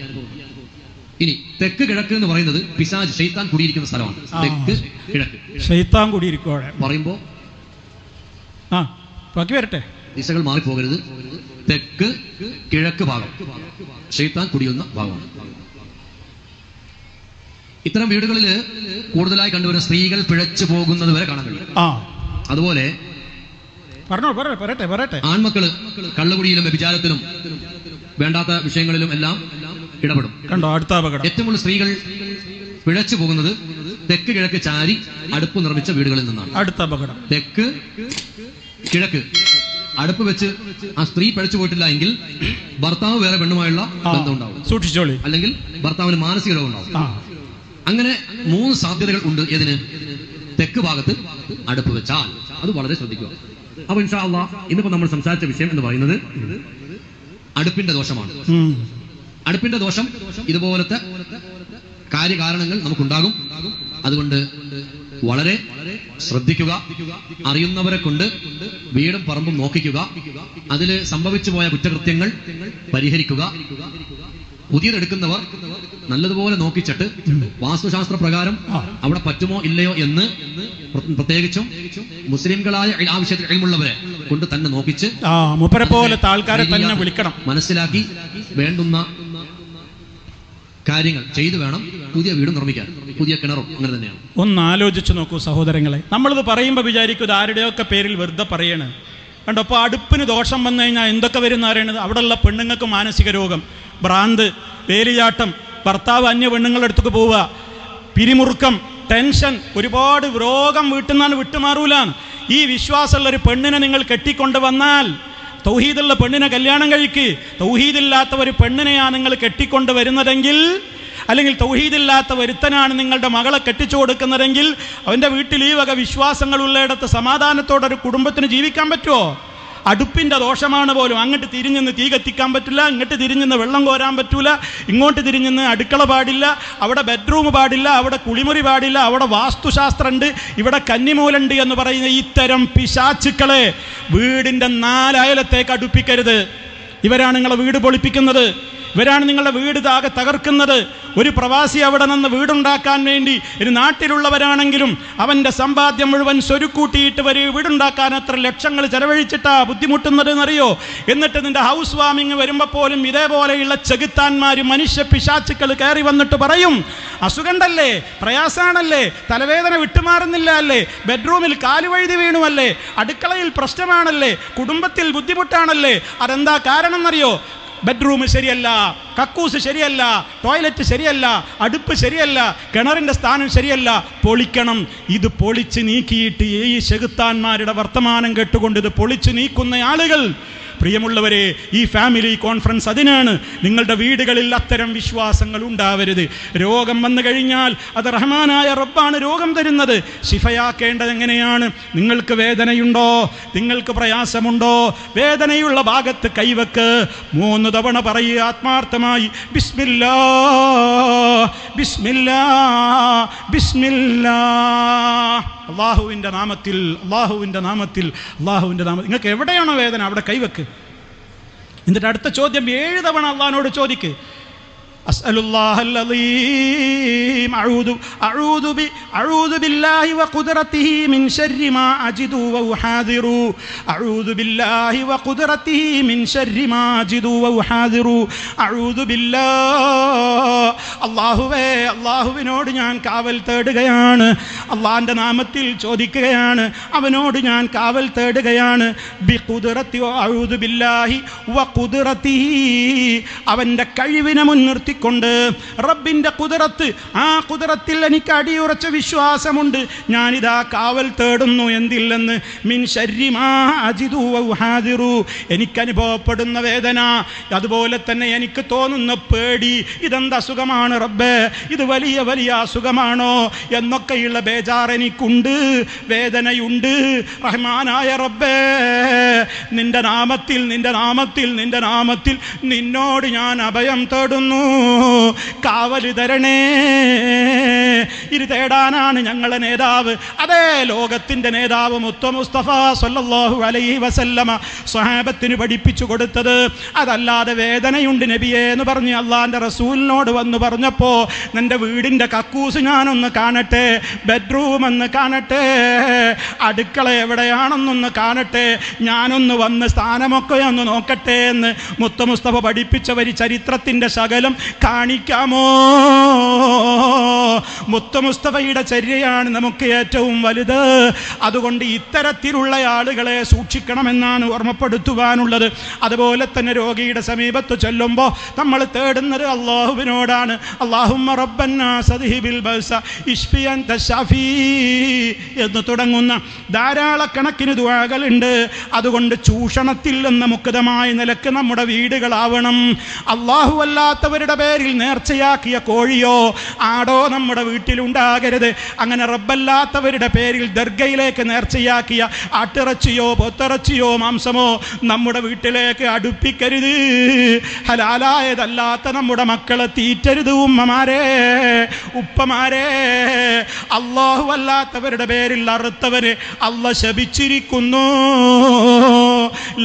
ഇനി തെക്ക് കിഴക്ക് എന്ന് പറയുന്നത് പിശാച്, ശൈത്താൻ കുടിയിരിക്കുന്ന സ്ഥലമാണ്. തെക്ക് കിഴക്ക് ശൈത്താൻ കുടിയിരിക്കുക പറയുമ്പോ ബാക്കി വരട്ടെ, ദിശകൾ മാറിപ്പോകരുത്. തെക്ക് കിഴക്ക് ഭാഗം ശൈത്താൻ കുടിയുന്ന ഭാഗമാണ്. ഇത്തരം വീടുകളിൽ കൂടുതലായി കണ്ടുവരുന്ന സ്ത്രീകൾ പിഴച്ചു പോകുന്നത് വരെ കാണാൻ കഴിയും. അതുപോലെ ആൺമക്കള് കള്ളുകുടിയിലും വ്യഭിചാരത്തിലും വേണ്ടാത്ത വിഷയങ്ങളിലും എല്ലാം ഇടപെടും. കണ്ടോ, അടുത്ത അപകടം. ഏറ്റവും കൂടുതൽ സ്ത്രീകൾ പിഴച്ചു പോകുന്നത് തെക്ക് കിഴക്ക് ചാരി അടുപ്പ് നിർമ്മിച്ച വീടുകളിൽ നിന്നാണ്. അടുത്ത അപകടം. തെക്ക് കിഴക്ക് അടുപ്പ് വെച്ച് ആ സ്ത്രീ പിഴച്ചു പോയിട്ടില്ല എങ്കിൽ ഭർത്താവ് വേറെ പെണ്ണുമായുള്ള ബന്ധം ഉണ്ടാവും, സൂക്ഷിച്ചോളി. അല്ലെങ്കിൽ ഭർത്താവിന് മാനസിക രോഗം ഉണ്ടാവും. അങ്ങനെ 3 സാധ്യതകൾ ഉണ്ട്. ഏതിന്? തെക്ക് ഭാഗത്ത് അടുപ്പ് വെച്ചാൽ. അത് വളരെ ശ്രദ്ധിക്കുക. അപ്പൊ ഇൻഷാ അല്ലാഹ് ഇന്നിപ്പോ നമ്മൾ സംസാരിച്ച വിഷയം എന്ന് പറയുന്നത് അടുപ്പിന്റെ ദോഷമാണ്. അടുപ്പിന്റെ ദോഷം, ഇതുപോലത്തെ കാര്യകാരണങ്ങൾ നമുക്കുണ്ടാകും. അതുകൊണ്ട് വളരെ ശ്രദ്ധിക്കുക. അറിയുന്നവരെ കൊണ്ട് വീടും പറമ്പും നോക്കിക്കുക. അതിൽ സംഭവിച്ചു പോയ കുറ്റകൃത്യങ്ങൾ പരിഹരിക്കുക. പുതിയതെടുക്കുന്നവർ നല്ലതുപോലെ നോക്കിച്ചിട്ട് വാസ്തുശാസ്ത്ര പ്രകാരം അവിടെ പറ്റുമോ ഇല്ലയോ എന്ന് പ്രത്യേകിച്ചും മുസ്ലിംകളായ ആവശ്യത്തിൽ കഴിവുള്ളവരെ കൊണ്ട് തന്നെ നോക്കിച്ച് ആൾക്കാരെ തന്നെ വിളിക്കണം, മനസ്സിലാക്കി വേണ്ടുന്ന കാര്യങ്ങൾ ചെയ്തു വേണം പുതിയ വീട് നിർമ്മിക്കാൻ. പുതിയ കിണറും അങ്ങനെ തന്നെയാണ്. ഒന്ന് ആലോചിച്ച് നോക്കൂ സഹോദരങ്ങളെ, നമ്മളിത് പറയുമ്പോൾ വിചാരിക്കും ഇത് ആരുടെയൊക്കെ പേരിൽ വെറുതെ പറയണ്. കണ്ടോ, അപ്പോൾ അടുപ്പിന് ദോഷം വന്നു കഴിഞ്ഞാൽ എന്തൊക്കെ വരുന്ന അറിയണത്? അവിടെയുള്ള പെണ്ണുങ്ങൾക്ക് മാനസിക രോഗം, ഭ്രാന്ത്, വേലിയാട്ടം, ഭർത്താവ് അന്യ പെണ്ണുങ്ങളുടെ അടുത്തേക്ക് പോവുക, പിരിമുറുക്കം, ടെൻഷൻ, ഒരുപാട് രോഗം വീട്ടിൽ നിന്നാണ് വിട്ടുമാറൂല. ഈ വിശ്വാസമുള്ളൊരു പെണ്ണിനെ നിങ്ങൾ കെട്ടിക്കൊണ്ട് വന്നാൽ, തൗഹീദുള്ള പെണ്ണിനെ കല്യാണം കഴിക്ക്. തൗഹീദില്ലാത്ത ഒരു പെണ്ണിനെയാണ് നിങ്ങൾ കെട്ടിക്കൊണ്ട് വരുന്നതെങ്കിൽ, അല്ലെങ്കിൽ തൗഹീദില്ലാത്ത ഒരുത്തനാണ് നിങ്ങളുടെ മകളെ കെട്ടിച്ചു കൊടുക്കുന്നതെങ്കിൽ, അവൻ്റെ വീട്ടിൽ ഈ വക വിശ്വാസങ്ങളുള്ളയിടത്ത് സമാധാനത്തോടെ ഒരു കുടുംബത്തിന് ജീവിക്കാൻ പറ്റുമോ? അടുപ്പിൻ്റെ ദോഷമാണ് പോലും. അങ്ങോട്ട് തിരിഞ്ഞെന്ന് തീ കത്തിക്കാൻ പറ്റില്ല, ഇങ്ങോട്ട് തിരിഞ്ഞെന്ന് വെള്ളം കോരാൻ പറ്റൂല, ഇങ്ങോട്ട് തിരിഞ്ഞെന്ന് അടുക്കള പാടില്ല, അവിടെ ബെഡ്റൂം പാടില്ല, അവിടെ കുളിമുറി പാടില്ല, അവിടെ വാസ്തുശാസ്ത്രമുണ്ട്, ഇവിടെ കന്നിമൂലുണ്ട് എന്ന് പറയുന്ന ഇത്തരം പിശാചുക്കളെ വീടിൻ്റെ 4 അയലത്തേക്ക് അടുപ്പിക്കരുത്. ഇവരാണ് നിങ്ങളെ വീട് പൊളിപ്പിക്കുന്നത്, ഇവരാണ് നിങ്ങളുടെ വീട് താകെ തകർക്കുന്നത്. ഒരു പ്രവാസി അവിടെ നിന്ന് വീടുണ്ടാക്കാൻ വേണ്ടി, ഒരു നാട്ടിലുള്ളവരാണെങ്കിലും അവൻ്റെ സമ്പാദ്യം മുഴുവൻ സ്വരുക്കൂട്ടിയിട്ട് വീടുണ്ടാക്കാൻ എത്ര ലക്ഷങ്ങൾ ചെലവഴിച്ചിട്ടാ ബുദ്ധിമുട്ടുന്നത് എന്നറിയോ? എന്നിട്ട് നിന്റെ ഹൗസ് വാമിങ് വരുമ്പോൾ പോലും ഇതേപോലെയുള്ള ചെകുത്താന്മാർ, മനുഷ്യ പിശാചുക്കൾ കയറി വന്നിട്ട് പറയും, അസുഖണ്ടല്ലേ, പ്രയാസാണല്ലേ, തലവേദന വിട്ടുമാറുന്നില്ല അല്ലേ, ബെഡ്റൂമിൽ കാലുവഴുതി വീണുവല്ലേ, അടുക്കളയിൽ പ്രശ്നമാണല്ലേ, കുടുംബത്തിൽ ബുദ്ധിമുട്ടാണല്ലേ. അതെന്താ കാരണം എന്നറിയോ? ബെഡ്റൂം ശരിയല്ല, കക്കൂസ് ശരിയല്ല, ടോയ്ലറ്റ് ശരിയല്ല, അടുപ്പ് ശരിയല്ല, കിണറിൻ്റെ സ്ഥാനം ശരിയല്ല, പൊളിക്കണം. ഇത് പൊളിച്ച് നീക്കിയിട്ട് ഈ ചെകുത്താന്മാരുടെ വർത്തമാനം കേട്ടുകൊണ്ട് ഇത് പൊളിച്ച് നീക്കുന്ന ആളുകൾ, പ്രിയമുള്ളവരെ, ഈ ഫാമിലി കോൺഫറൻസ് അതിനാണ്. നിങ്ങളുടെ വീടുകളിൽ അത്തരം വിശ്വാസങ്ങൾ ഉണ്ടാവരുത്. രോഗം വന്നു കഴിഞ്ഞാൽ അത് റഹ്മാനായ റബ്ബാണ് രോഗം തരുന്നത്. ശിഫയാക്കേണ്ടത് എങ്ങനെയാണ്? നിങ്ങൾക്ക് വേദനയുണ്ടോ? നിങ്ങൾക്ക് പ്രയാസമുണ്ടോ? വേദനയുള്ള ഭാഗത്ത് കൈവക്ക്. 3 തവണ പറയുക ആത്മാർത്ഥമായി, ബിസ്മില്ലാ ബിസ്മില്ലാ ബിസ്മില്ലാ. അള്ളാഹുവിൻ്റെ നാമത്തിൽ, അള്ളാഹുവിൻ്റെ നാമത്തിൽ, അള്ളാഹുവിൻ്റെ നാമത്തിൽ. നിങ്ങൾക്ക് എവിടെയാണോ വേദന അവിടെ കൈവെക്ക്. എന്നിട്ട് അടുത്ത ചോദ്യം 7 തവണ അള്ളാഹിനോട് ചോദിക്ക്. അസ്അലുല്ലാഹൽ അളീം, അഊദു ബില്ലാഹി വഖുദ്റതിഹി മിൻ ശർരി മാ അജിദു വഉഹാദിറു, അഊദു ബില്ലാഹി വഖുദ്റതിഹി മിൻ ശർരി മാ അജിദു വഉഹാദിറു, അഊദു ബില്ലാഹ്. അല്ലാഹുവേ, അല്ലാഹുവിനോട് ഞാൻ കാവൽ തേടുകയാണ്, അല്ലാഹുവിൻ്റെ നാമത്തിൽ ചോദിക്കുകയാണ്, അവനോട് ഞാൻ കാവൽ തേടുകയാണ്. ബിഖുദ്റതി, അഊദു ബില്ലാഹി വഖുദ്റതിഹി, അവൻ്റെ കഴിവിനെ മുൻനിർത്തി മുൻനിർത്തിക്കൊണ്ട് റബ്ബിൻ്റെ ഖുദ്റത്ത്, ആ ഖുദ്റത്തിൽ എനിക്ക് അടിയുറച്ച വിശ്വാസമുണ്ട്, ഞാനിതാ കാവൽ തേടുന്നു എന്തില്ലെന്ന്, മിൻ ശർരി മാ അജിദു വ ഉഹാദിറു, എനിക്കനുഭവപ്പെടുന്ന വേദന, അതുപോലെ തന്നെ എനിക്ക് തോന്നുന്ന പേടി, ഇതെന്ത് അസുഖമാണ് റബ്ബേ, ഇത് വലിയ വലിയ അസുഖമാണോ എന്നൊക്കെയുള്ള ബേജാർ എനിക്കുണ്ട്, വേദനയുണ്ട്. റഹ്മാനായ റബ്ബേ, നിന്റെ നാമത്തിൽ നിന്റെ നാമത്തിൽ നിന്റെ നാമത്തിൽ നിന്നോട് ഞാൻ അഭയം തേടുന്നു, കാവല് തരണേ. ഇത് തേടാനാണ് ഞങ്ങളെ നേതാവ്, അതേ ലോകത്തിൻ്റെ നേതാവ് മുത്തു മുസ്തഫ സല്ലല്ലാഹു അലൈഹി വസല്ലമ സ്വഹാബത്തിന് പഠിപ്പിച്ചു കൊടുത്തത്. അതല്ലാതെ വേദനയുണ്ട് നബിയേ എന്ന് പറഞ്ഞ് അള്ളാഹിൻ്റെ റസൂലിനോട് വന്ന് പറഞ്ഞപ്പോൾ, നിൻ്റെ വീടിൻ്റെ കക്കൂസ് ഞാനൊന്ന് കാണട്ടെ, ബെഡ്റൂം ഒന്ന് കാണട്ടെ, അടുക്കള എവിടെയാണെന്നൊന്ന് കാണട്ടെ, ഞാനൊന്ന് വന്ന് സ്ഥാനമൊക്കെ ഒന്ന് നോക്കട്ടെ എന്ന് മുത്തു മുസ്തഫ പഠിപ്പിച്ചവർ ചരിത്രത്തിൻ്റെ ശകലം കാണിക്കാമോ? മുത്തു മുസ്തഫയുടെ ചര്യയാണ് നമുക്ക് ഏറ്റവും വലുത്. അതുകൊണ്ട് ഇത്തരത്തിലുള്ള ആളുകളെ സൂക്ഷിക്കണമെന്നാണ് ഓർമ്മപ്പെടുത്തുവാനുള്ളത്. അതുപോലെ തന്നെ രോഗിയുടെ സമീപത്ത് ചെല്ലുമ്പോൾ നമ്മൾ തേടുന്നത് അള്ളാഹുവിനോടാണ്. അല്ലാഹുമ്മ റബ്ബന്നാസ് അദ്ഹിബിൽ ബഅസ ഇശ്ഫി അൻത ശഫീ എന്ന് തുടങ്ങുന്ന ധാരാളക്കണക്കിന് ദുആകളുണ്ട്. അതുകൊണ്ട് ചൂഷണത്തിൽ നിന്ന് മുക്തമായ നിലക്ക് നമ്മുടെ വീടുകളാവണം. അള്ളാഹു അല്ലാത്തവരുടെ പേരിൽ നേർച്ചയാക്കിയ കോഴിയോ ആടോ നമ്മുടെ വീട്ടിലുണ്ടാകരുത്. അങ്ങനെ റബ്ബല്ലാത്തവരുടെ പേരിൽ ദർഗയിലേക്ക് നേർച്ചയാക്കിയ ആട്ടിറച്ചിയോ പൊത്തിറച്ചിയോ മാംസമോ നമ്മുടെ വീട്ടിലേക്ക് അടുപ്പിക്കരുത്. ഹലാലായതല്ലാത്ത നമ്മുടെ മക്കളെ തീറ്റരുത്. ഉമ്മമാരെ, ഉപ്പമാരെ, അല്ലാഹു അല്ലാത്തവരുടെ പേരിൽ അറുത്തവരെ അല്ലാഹു ശപിച്ചിരിക്കുന്നു.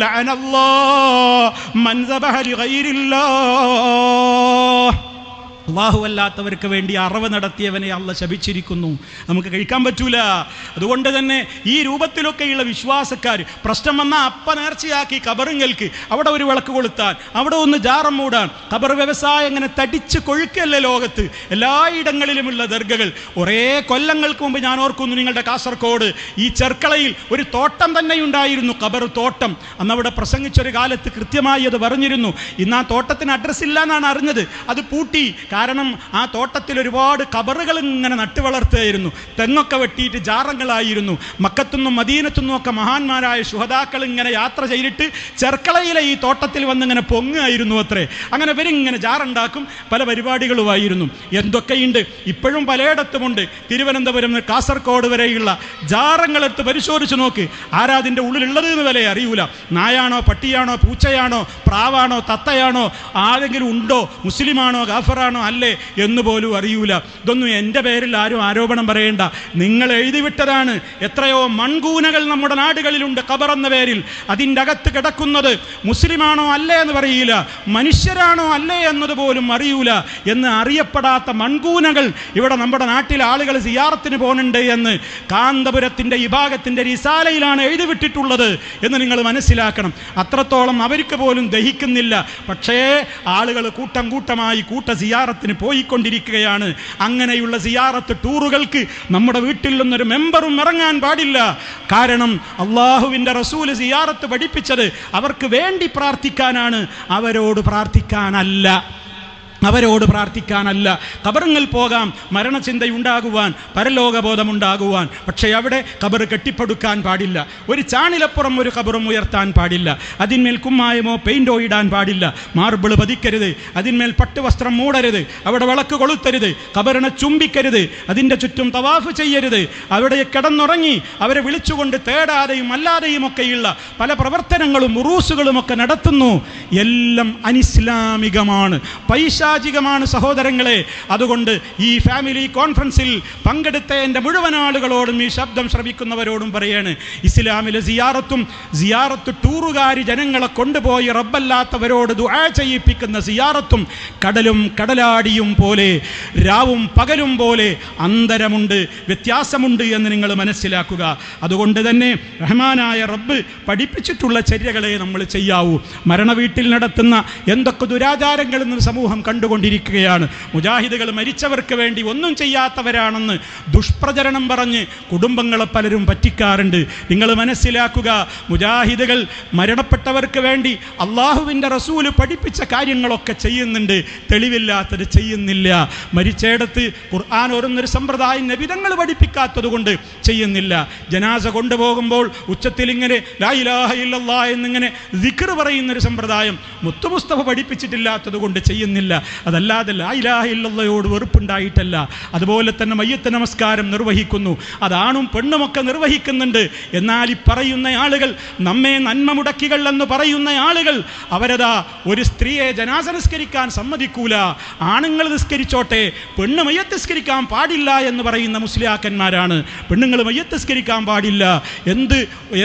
ലഅനല്ലാഹു മൻ ദബഹ ലിഗൈരില്ലാഹ്. അല്ലാഹു അല്ലാത്തവർക്ക് വേണ്ടി അറവ് നടത്തിയവനെ അല്ലാഹു ശപിച്ചിരിക്കുന്നു. നമുക്ക് കഴിക്കാൻ പറ്റൂല. അതുകൊണ്ട് തന്നെ ഈ രൂപത്തിലൊക്കെയുള്ള വിശ്വാസക്കാർ പ്രശ്നം വന്നാൽ അപ്പ നേർച്ചയാക്കി കബറുങ്ങൾക്ക് അവിടെ ഒരു വിളക്ക് കൊളുത്താൻ, അവിടെ ഒന്ന് ജാറം മൂടാൻ, കബർ വ്യവസായം ഇങ്ങനെ തടിച്ച് കൊഴുക്കല്ലേ ലോകത്ത് എല്ലായിടങ്ങളിലുമുള്ള ദർഗകൾ. കുറേ കൊല്ലങ്ങൾക്ക് മുമ്പ് ഞാൻ ഓർക്കുന്നു, നിങ്ങളുടെ കാസർഗോഡ് ഈ ചെർക്കളയിൽ ഒരു തോട്ടം തന്നെ ഉണ്ടായിരുന്നു, കബർ തോട്ടം. അന്നവിടെ പ്രസംഗിച്ചൊരു കാലത്ത് കൃത്യമായി അത് പറഞ്ഞിരുന്നു. ഇന്ന് ആ തോട്ടത്തിന് അഡ്രസ്സ് ഇല്ല എന്നാണ് അറിഞ്ഞത്. അത് പൂട്ടി. കാരണം ആ തോട്ടത്തിൽ ഒരുപാട് കബറുകൾ ഇങ്ങനെ നട്ടുവളർത്തുകയായിരുന്നു. തെങ്ങൊക്കെ വെട്ടിയിട്ട് ജാറങ്ങളായിരുന്നു. മക്കത്തുനിന്നും മദീനത്തുനിന്നും ഒക്കെ മഹാന്മാരായ ശുഹദാക്കൾ ഇങ്ങനെ യാത്ര ചെയ്തിട്ട് ചെർക്കളയിലെ ഈ തോട്ടത്തിൽ വന്നിങ്ങനെ പൊങ്ങുകയായിരുന്നു അത്രേ. അങ്ങനെ ഇവരിങ്ങനെ ജാറുണ്ടാക്കും, പല പരിപാടികളുമായിരുന്നു. എന്തൊക്കെയുണ്ട് ഇപ്പോഴും പലയിടത്തുമുണ്ട്. തിരുവനന്തപുരം കാസർഗോഡ് വരെയുള്ള ജാറങ്ങളെടുത്ത് പരിശോധിച്ച് നോക്ക്. ആരാ അതിൻ്റെ ഉള്ളിലുള്ളത് എന്ന് വരെ അറിയൂല. നായാണോ പട്ടിയാണോ പൂച്ചയാണോ പ്രാവാണോ തത്തയാണോ ആരെങ്കിലും ഉണ്ടോ, മുസ്ലിമാണോ ഗാഫറാണോ അല്ലേ എന്ന് പോലും അറിയൂല. ഇതൊന്നും എൻ്റെ പേരിൽ ആരും ആരോപണം പറയേണ്ട, നിങ്ങൾ എഴുതിവിട്ടതാണ്. എത്രയോ മൺകൂനകൾ നമ്മുടെ നാടുകളിലുണ്ട് ഖബർ എന്ന പേരിൽ. അതിൻ്റെ അകത്ത് കിടക്കുന്നത് മുസ്ലിമാണോ അല്ലേ എന്ന് പറയില്ല, മനുഷ്യരാണോ അല്ലേ എന്നതുപോലും അറിയൂല എന്ന് അറിയപ്പെടാത്ത മൺകൂനകൾ ഇവിടെ നമ്മുടെ നാട്ടിൽ ആളുകൾ സിയാറത്തിന് പോകുന്നുണ്ട് എന്ന് കാന്തപുരത്തിൻ്റെ ഈ ഭാഗത്തിൻ്റെ റിസാലയിലാണ് എഴുതിവിട്ടിട്ടുള്ളത് എന്ന് നിങ്ങൾ മനസ്സിലാക്കണം. അത്രത്തോളം അവർക്ക് പോലും ദഹിക്കുന്നില്ല. പക്ഷേ ആളുകൾ കൂട്ടം കൂട്ടമായി സിയാറത്തിന് പോയിക്കൊണ്ടിരിക്കുകയാണ്. അങ്ങനെയുള്ള സിയാറത്ത് ടൂറുകൾക്ക് നമ്മുടെ വീട്ടിൽ നിന്നൊരു മെമ്പറും ഇറങ്ങാൻ പാടില്ല. കാരണം അള്ളാഹുവിൻ്റെ റസൂൽ സിയാറത്ത് പഠിപ്പിച്ചത് അവർക്ക് വേണ്ടി പ്രാർത്ഥിക്കാനാണ്, അവരോട് പ്രാർത്ഥിക്കാനല്ല. ഖബറുകൾ പോകാം, മരണചിന്തയുണ്ടാകുവാൻ, പരലോകബോധമുണ്ടാകുവാൻ. പക്ഷേ അവിടെ ഖബർ കെട്ടിപ്പടുക്കാൻ പാടില്ല. ഒരു ചാണിലപ്പുറം ഒരു ഖബറും ഉയർത്താൻ പാടില്ല. അതിന്മേൽ കുമ്മായമോ പെയിൻറ്റോ ഇടാൻ പാടില്ല. മാർബിൾ പതിക്കരുത്. അതിന്മേൽ പട്ടുവസ്ത്രം മൂടരുത്. അവിടെ വിളക്ക് കൊളുത്തരുത്. ഖബറിനെ ചുംബിക്കരുത്. അതിൻ്റെ ചുറ്റും തവാഫ് ചെയ്യരുത്. അവിടെ കിടന്നുറങ്ങി അവരെ വിളിച്ചുകൊണ്ട് തേടാതെയും അല്ലാതെയും ഒക്കെയുള്ള പല പ്രവർത്തനങ്ങളും ഉറൂസുകളുമൊക്കെ നടത്തുന്നു. എല്ലാം അനിസ്ലാമികമാണ്, പൈശാചികമാണ് സഹോദരങ്ങളെ. അതുകൊണ്ട് ഈ ഫാമിലി കോൺഫറൻസിൽ പങ്കെടുത്ത എൻ്റെ മുഴുവൻ ആളുകളോടും ഈ ശബ്ദം ശ്രവിക്കുന്നവരോടും പറയാണ്, ഇസ്ലാമിലെ സിയാറത്ത് ടൂറുകാരി ജനങ്ങളെ കൊണ്ടുപോയി റബ്ബല്ലാത്തവരോട് ദുആ ചെയ്യിപ്പിക്കുന്ന സിയാറത്തും കടലും കടലാടിയും പോലെ, രാവും പകലും പോലെ അന്തരമുണ്ട്, വ്യത്യാസമുണ്ട് എന്ന് നിങ്ങൾ മനസ്സിലാക്കുക. അതുകൊണ്ട് തന്നെ റഹ്മാനായ റബ്ബ് പഠിപ്പിച്ചിട്ടുള്ള ചര്യകളെ നമ്മൾ ചെയ്യാവൂ. മരണ വീട്ടിൽ നടത്തുന്ന എന്തൊക്കെ ദുരാചാരങ്ങൾ ഇന്ന് സമൂഹം കണ്ടു കണ്ടുകൊണ്ടിരിക്കുകയാണ്. മുജാഹിദുകൾ മരിച്ചവർക്ക് വേണ്ടി ഒന്നും ചെയ്യാത്തവരാണെന്ന് ദുഷ്പ്രചരണം പറഞ്ഞ് കുടുംബങ്ങളെ പലരും പറ്റിക്കാറുണ്ട്. നിങ്ങൾ മനസ്സിലാക്കുക, മുജാഹിദുകൾ മരണപ്പെട്ടവർക്ക് വേണ്ടി അള്ളാഹുവിൻ്റെ റസൂല് പഠിപ്പിച്ച കാര്യങ്ങളൊക്കെ ചെയ്യുന്നുണ്ട്, തെളിവില്ലാത്തത് ചെയ്യുന്നില്ല. മരിച്ചയിടത്ത് ഖുർആൻ ഓരുന്നൊരു സമ്പ്രദായം നബിതങ്ങൾ പഠിപ്പിക്കാത്തത് കൊണ്ട് ചെയ്യുന്നില്ല. ജനാസ കൊണ്ടുപോകുമ്പോൾ ഉച്ചത്തിൽ ഇങ്ങനെ ലാ ഇലാഹ ഇല്ലല്ലാഹ് എന്നിങ്ങനെ ദിക്ർ പറയുന്നൊരു സമ്പ്രദായം മുത്തു മുസ്തഫ പഠിപ്പിച്ചിട്ടില്ലാത്തത് കൊണ്ട് ചെയ്യുന്നില്ല. അതല്ലാതെ ലാ ഇലാഹ ഇല്ലല്ലാഹയോട് വെറുപ്പുണ്ടായിട്ടല്ല. അതുപോലെ തന്നെ മയ്യത്ത് നമസ്കാരം നിർവഹിക്കുന്നു, അതാണും പെണ്ണുമൊക്കെ നിർവഹിക്കുന്നുണ്ട്. എന്നാൽ ഈ പറയുന്ന ആളുകൾ, നമ്മെ നന്മ മുടക്കികൾ എന്ന് പറയുന്ന ആളുകൾ, അവരതാ ഒരു സ്ത്രീയെ ജനാസ നിസ്കരിക്കാൻ സമ്മതിക്കൂല, ആണുങ്ങൾ നിസ്കരിച്ചോട്ടെ, പെണ്ണ് മയ്യത്ത് നിസ്കരിക്കാൻ പാടില്ല എന്ന് പറയുന്ന മുസ്ലിയാക്കന്മാരാണ്. പെണ്ണുങ്ങൾ മയ്യത്ത് നിസ്കരിക്കാൻ പാടില്ല,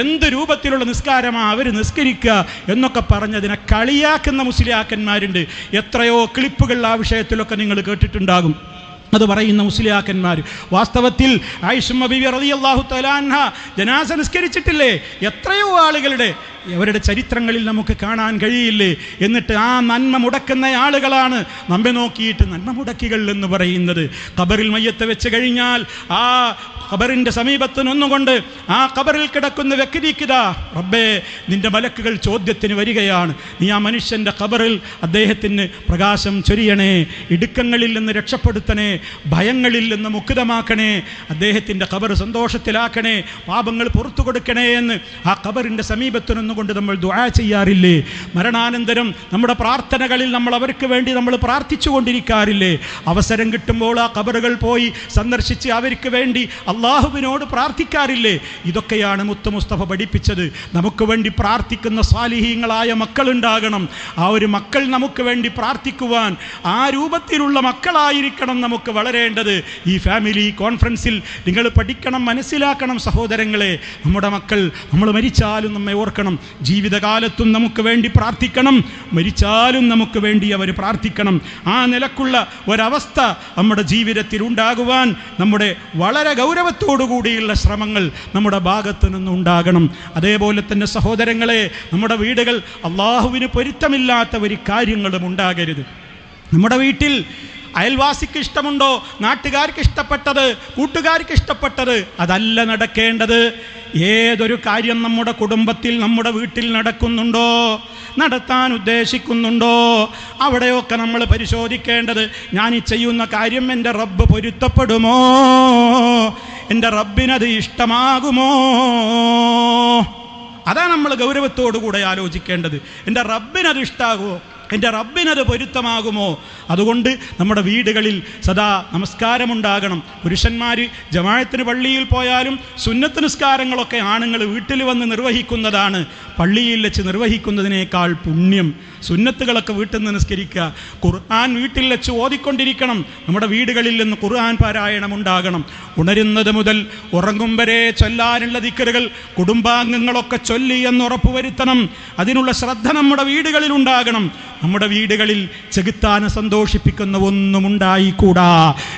എന്ത് രൂപത്തിലുള്ള നിസ്കാരമാണ് അവർ നിസ്കരിക്കുക എന്നൊക്കെ പറഞ്ഞതിനെ കളിയാക്കുന്ന മുസ്ലിയാക്കന്മാരുണ്ട്. എത്രയോ ക്ലിപ്പുകൾ ആ വിഷയത്തിലൊക്കെ നിങ്ങൾ കേട്ടിട്ടുണ്ടാകും. അത് പറയുന്ന മുസ്ലിയാക്കന്മാർ വാസ്തവത്തിൽ ആയിഷ ബീവി റളിയല്ലാഹു തആല അൻഹ ജനാസ നിസ്കരിച്ചിട്ടില്ലേ? എത്രയോ ആളുകളുടെ അവരുടെ ചരിത്രങ്ങളിൽ നമുക്ക് കാണാൻ കഴിയില്ലേ? എന്നിട്ട് ആ നന്മ മുടക്കുന്ന ആളുകളാണ് നമ്മെ നോക്കിയിട്ട് നന്മ മുടക്കികൾ എന്ന് പറയുന്നത്. ഖബറിൽ മയ്യത്ത് വെച്ച് കഴിഞ്ഞാൽ ആ ഖബറിൻ്റെ സമീപത്ത് നിന്നുകൊണ്ട് ആ ഖബറിൽ കിടക്കുന്ന വ്യക്തിക്കിതാ, റബ്ബേ നിന്റെ മലക്കുകൾ ചോദ്യത്തിന് വരികയാണ്, നീ ആ മനുഷ്യൻ്റെ ഖബറിൽ അദ്ദേഹത്തിന് പ്രകാശം ചൊരിയണേ, ഇടുക്കങ്ങളിൽ നിന്ന് രക്ഷപ്പെടുത്തണേ, ഭയങ്ങളിൽ നിന്ന് മുക്തമാക്കണേ, അദ്ദേഹത്തിൻ്റെ ഖബർ സന്തോഷത്തിലാക്കണേ, പാപങ്ങൾ പുറത്തു കൊടുക്കണേ എന്ന് ആ ഖബറിൻ്റെ സമീപത്ത് നിന്നുകൊണ്ട് നമ്മൾ ദുആ ചെയ്യാറില്ലേ? മരണാനന്തരം നമ്മുടെ പ്രാർത്ഥനകളിൽ നമ്മൾ അവർക്ക് വേണ്ടി നമ്മൾ പ്രാർത്ഥിച്ചു കൊണ്ടിരിക്കാറില്ലേ? അവസരം കിട്ടുമ്പോൾ ആ ഖബറുകൾ പോയി സന്ദർശിച്ച് അവർക്ക് വേണ്ടി അള്ളാഹുവിനോട് പ്രാർത്ഥിക്കാറില്ലേ? ഇതൊക്കെയാണ് മുത്ത് മുസ്തഫ പഠിപ്പിച്ചത്. നമുക്ക് വേണ്ടി പ്രാർത്ഥിക്കുന്ന സാലിഹീങ്ങളായ മക്കളുണ്ടാകണം. ആ ഒരു മക്കൾ നമുക്ക് വേണ്ടി പ്രാർത്ഥിക്കുവാൻ ആ രൂപത്തിലുള്ള മക്കളായിരിക്കണം നമുക്ക് വളരേണ്ടത്. ഈ ഫാമിലി കോൺഫറൻസിൽ നിങ്ങൾ പഠിക്കണം, മനസ്സിലാക്കണം സഹോദരങ്ങളെ. നമ്മുടെ മക്കൾ നമ്മൾ മരിച്ചാലും നമ്മെ ഓർക്കണം, ജീവിതകാലത്തും നമുക്ക് വേണ്ടി പ്രാർത്ഥിക്കണം, മരിച്ചാലും നമുക്ക് വേണ്ടി അവർ പ്രാർത്ഥിക്കണം. ആ നിലക്കുള്ള ഒരവസ്ഥ നമ്മുടെ ജീവിതത്തിൽ ഉണ്ടാകുവാൻ നമ്മുടെ വളരെ ഗൗരവത്തോടുകൂടിയുള്ള ശ്രമങ്ങൾ നമ്മുടെ ഭാഗത്ത് നിന്നുണ്ടാകണം. അതേപോലെ തന്നെ സഹോദരങ്ങളെ, നമ്മുടെ വീടുകൾ അള്ളാഹുവിന് പൊരുത്തമില്ലാത്ത ഒരു കാര്യങ്ങളും ഉണ്ടാകരുത്. നമ്മുടെ വീട്ടിൽ അയൽവാസിക്ക് ഇഷ്ടമുണ്ടോ, നാട്ടുകാർക്ക് ഇഷ്ടപ്പെട്ടത്, കൂട്ടുകാർക്ക് ഇഷ്ടപ്പെട്ടത് അതല്ല നടക്കേണ്ടത്. ഏതൊരു കാര്യം നമ്മുടെ കുടുംബത്തിൽ നമ്മുടെ വീട്ടിൽ നടക്കുന്നുണ്ടോ, നടത്താൻ ഉദ്ദേശിക്കുന്നുണ്ടോ, അവിടെയൊക്കെ നമ്മൾ പരിശോധിക്കേണ്ടത്, ഞാൻ ഈ ചെയ്യുന്ന കാര്യം എൻ്റെ റബ്ബ് പൊരുത്തപ്പെടുമോ, എൻ്റെ റബ്ബിനത് ഇഷ്ടമാകുമോ? അതാണ് നമ്മൾ ഗൗരവത്തോടുകൂടെ ആലോചിക്കേണ്ടത്. എൻ്റെ റബ്ബിനത് ഇഷ്ടാകുമോ, എൻ്റെ റബ്ബിനത് പൊരുത്തമാകുമോ? അതുകൊണ്ട് നമ്മുടെ വീടുകളിൽ സദാ നമസ്കാരമുണ്ടാകണം. പുരുഷന്മാർ ജമാഅത്തിന് പള്ളിയിൽ പോയാലും സുന്നത്ത് നിസ്കാരങ്ങളൊക്കെ ആണുങ്ങൾ വീട്ടിൽ വന്ന് നിർവഹിക്കുന്നതാണ് പള്ളിയിൽ വെച്ച് നിർവഹിക്കുന്നതിനേക്കാൾ പുണ്യം. സുന്നത്തുകളൊക്കെ വീട്ടിൽ നിന്ന് നിസ്കരിക്കുക, ഖുർആൻ വീട്ടിൽ വെച്ച് ഓതിക്കൊണ്ടിരിക്കണം. നമ്മുടെ വീടുകളിൽ നിന്ന് ഖുർആൻ പാരായണം ഉണ്ടാകണം. ഉണരുന്നത് മുതൽ ഉറങ്ങും വരെ ചൊല്ലാനുള്ള ദിക്റുകൾ കുടുംബാംഗങ്ങളൊക്കെ ചൊല്ലി എന്ന് ഉറപ്പുവരുത്തണം. അതിനുള്ള ശ്രദ്ധ നമ്മുടെ വീടുകളിൽ ഉണ്ടാകണം. നമ്മുടെ വീടുകളിൽ ചെകുത്താനെ സന്തോഷിപ്പിക്കുന്ന ഒന്നും ഉണ്ടായിക്കൂടാ.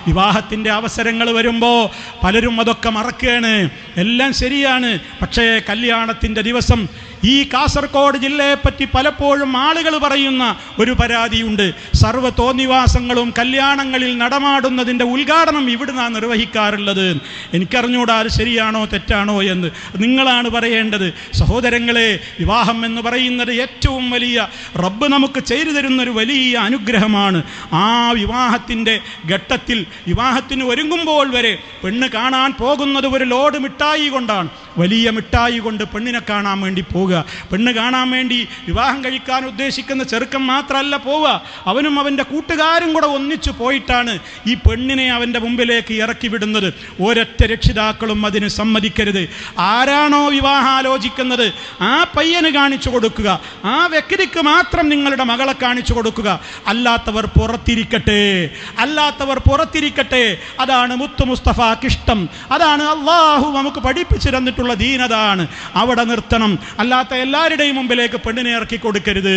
വിവാഹത്തിൻ്റെ അവസരങ്ങൾ വരുമ്പോൾ പലരും അതൊക്കെ മറക്കുകയാണ്. എല്ലാം ശരിയാണ്, പക്ഷേ കല്യാണത്തിൻ്റെ ദിവസം ഈ കാസർഗോഡ് ജില്ലയെപ്പറ്റി പലപ്പോഴും ആളുകൾ പറയുന്ന ഒരു പരാതിയുണ്ട്. സർവ്വ തോന്നിവാസങ്ങളും കല്യാണങ്ങളിൽ നടമാടുന്നതിൻ്റെ ഉദ്ഘാടനം ഇവിടുന്നാണ് നിർവഹിക്കാറുള്ളത്. എനിക്കറിഞ്ഞൂടാ അത് ശരിയാണോ തെറ്റാണോ എന്ന്, നിങ്ങളാണ് പറയേണ്ടത്. സഹോദരങ്ങളെ, വിവാഹം എന്ന് പറയുന്നത് ഏറ്റവും വലിയ റബ്ബ് നമുക്ക് ചെയ്തു തരുന്നൊരു വലിയ അനുഗ്രഹമാണ്. ആ വിവാഹത്തിൻ്റെ ഘട്ടത്തിൽ വിവാഹത്തിന് ഒരുങ്ങുമ്പോൾ വരെ പെണ്ണ് കാണാൻ പോകുന്നത് ഒരു ലോഡ് മിഠായി കൊണ്ടാണ്. വലിയ മിഠായി കൊണ്ട് പെണ്ണിനെ കാണാൻ വേണ്ടി പോകുക. പെണ്ണ് കാണാൻ വേണ്ടി വിവാഹം കഴിക്കാൻ ഉദ്ദേശിക്കുന്ന ചെറുക്കൻ മാത്രമല്ല പോവുക, അവനും അവൻ്റെ കൂട്ടുകാരും കൂടെ ഒന്നിച്ചു പോയിട്ടാണ് ഈ പെണ്ണിനെ അവൻ്റെ മുമ്പിലേക്ക് ഇറക്കി വിടുന്നത്. ഒരൊറ്റ രക്ഷിതാക്കളും അതിന് സമ്മതിക്കരുത്. ആരാണോ വിവാഹം ആലോചിക്കുന്നത് ആ പയ്യന് കാണിച്ചു കൊടുക്കുക, ആ വ്യക്തിക്ക് മാത്രം നിങ്ങളുടെ മകളെ കാണിച്ചു കൊടുക്കുക. അല്ലാത്തവർ പുറത്തിരിക്കട്ടെ. അതാണ് മുത്തു മുസ്തഫാക്കിഷ്ടം. അതാണ് അള്ളാഹു നമുക്ക് പഠിപ്പിച്ചു തന്നിട്ടുള്ള ദീനതാണ്. അവിടെ നിർത്തണം. അല്ലാത്ത എല്ലാവരുടെയും മുമ്പിലേക്ക് പെണ്ണിനെ ഇറക്കി കൊടുക്കരുത്.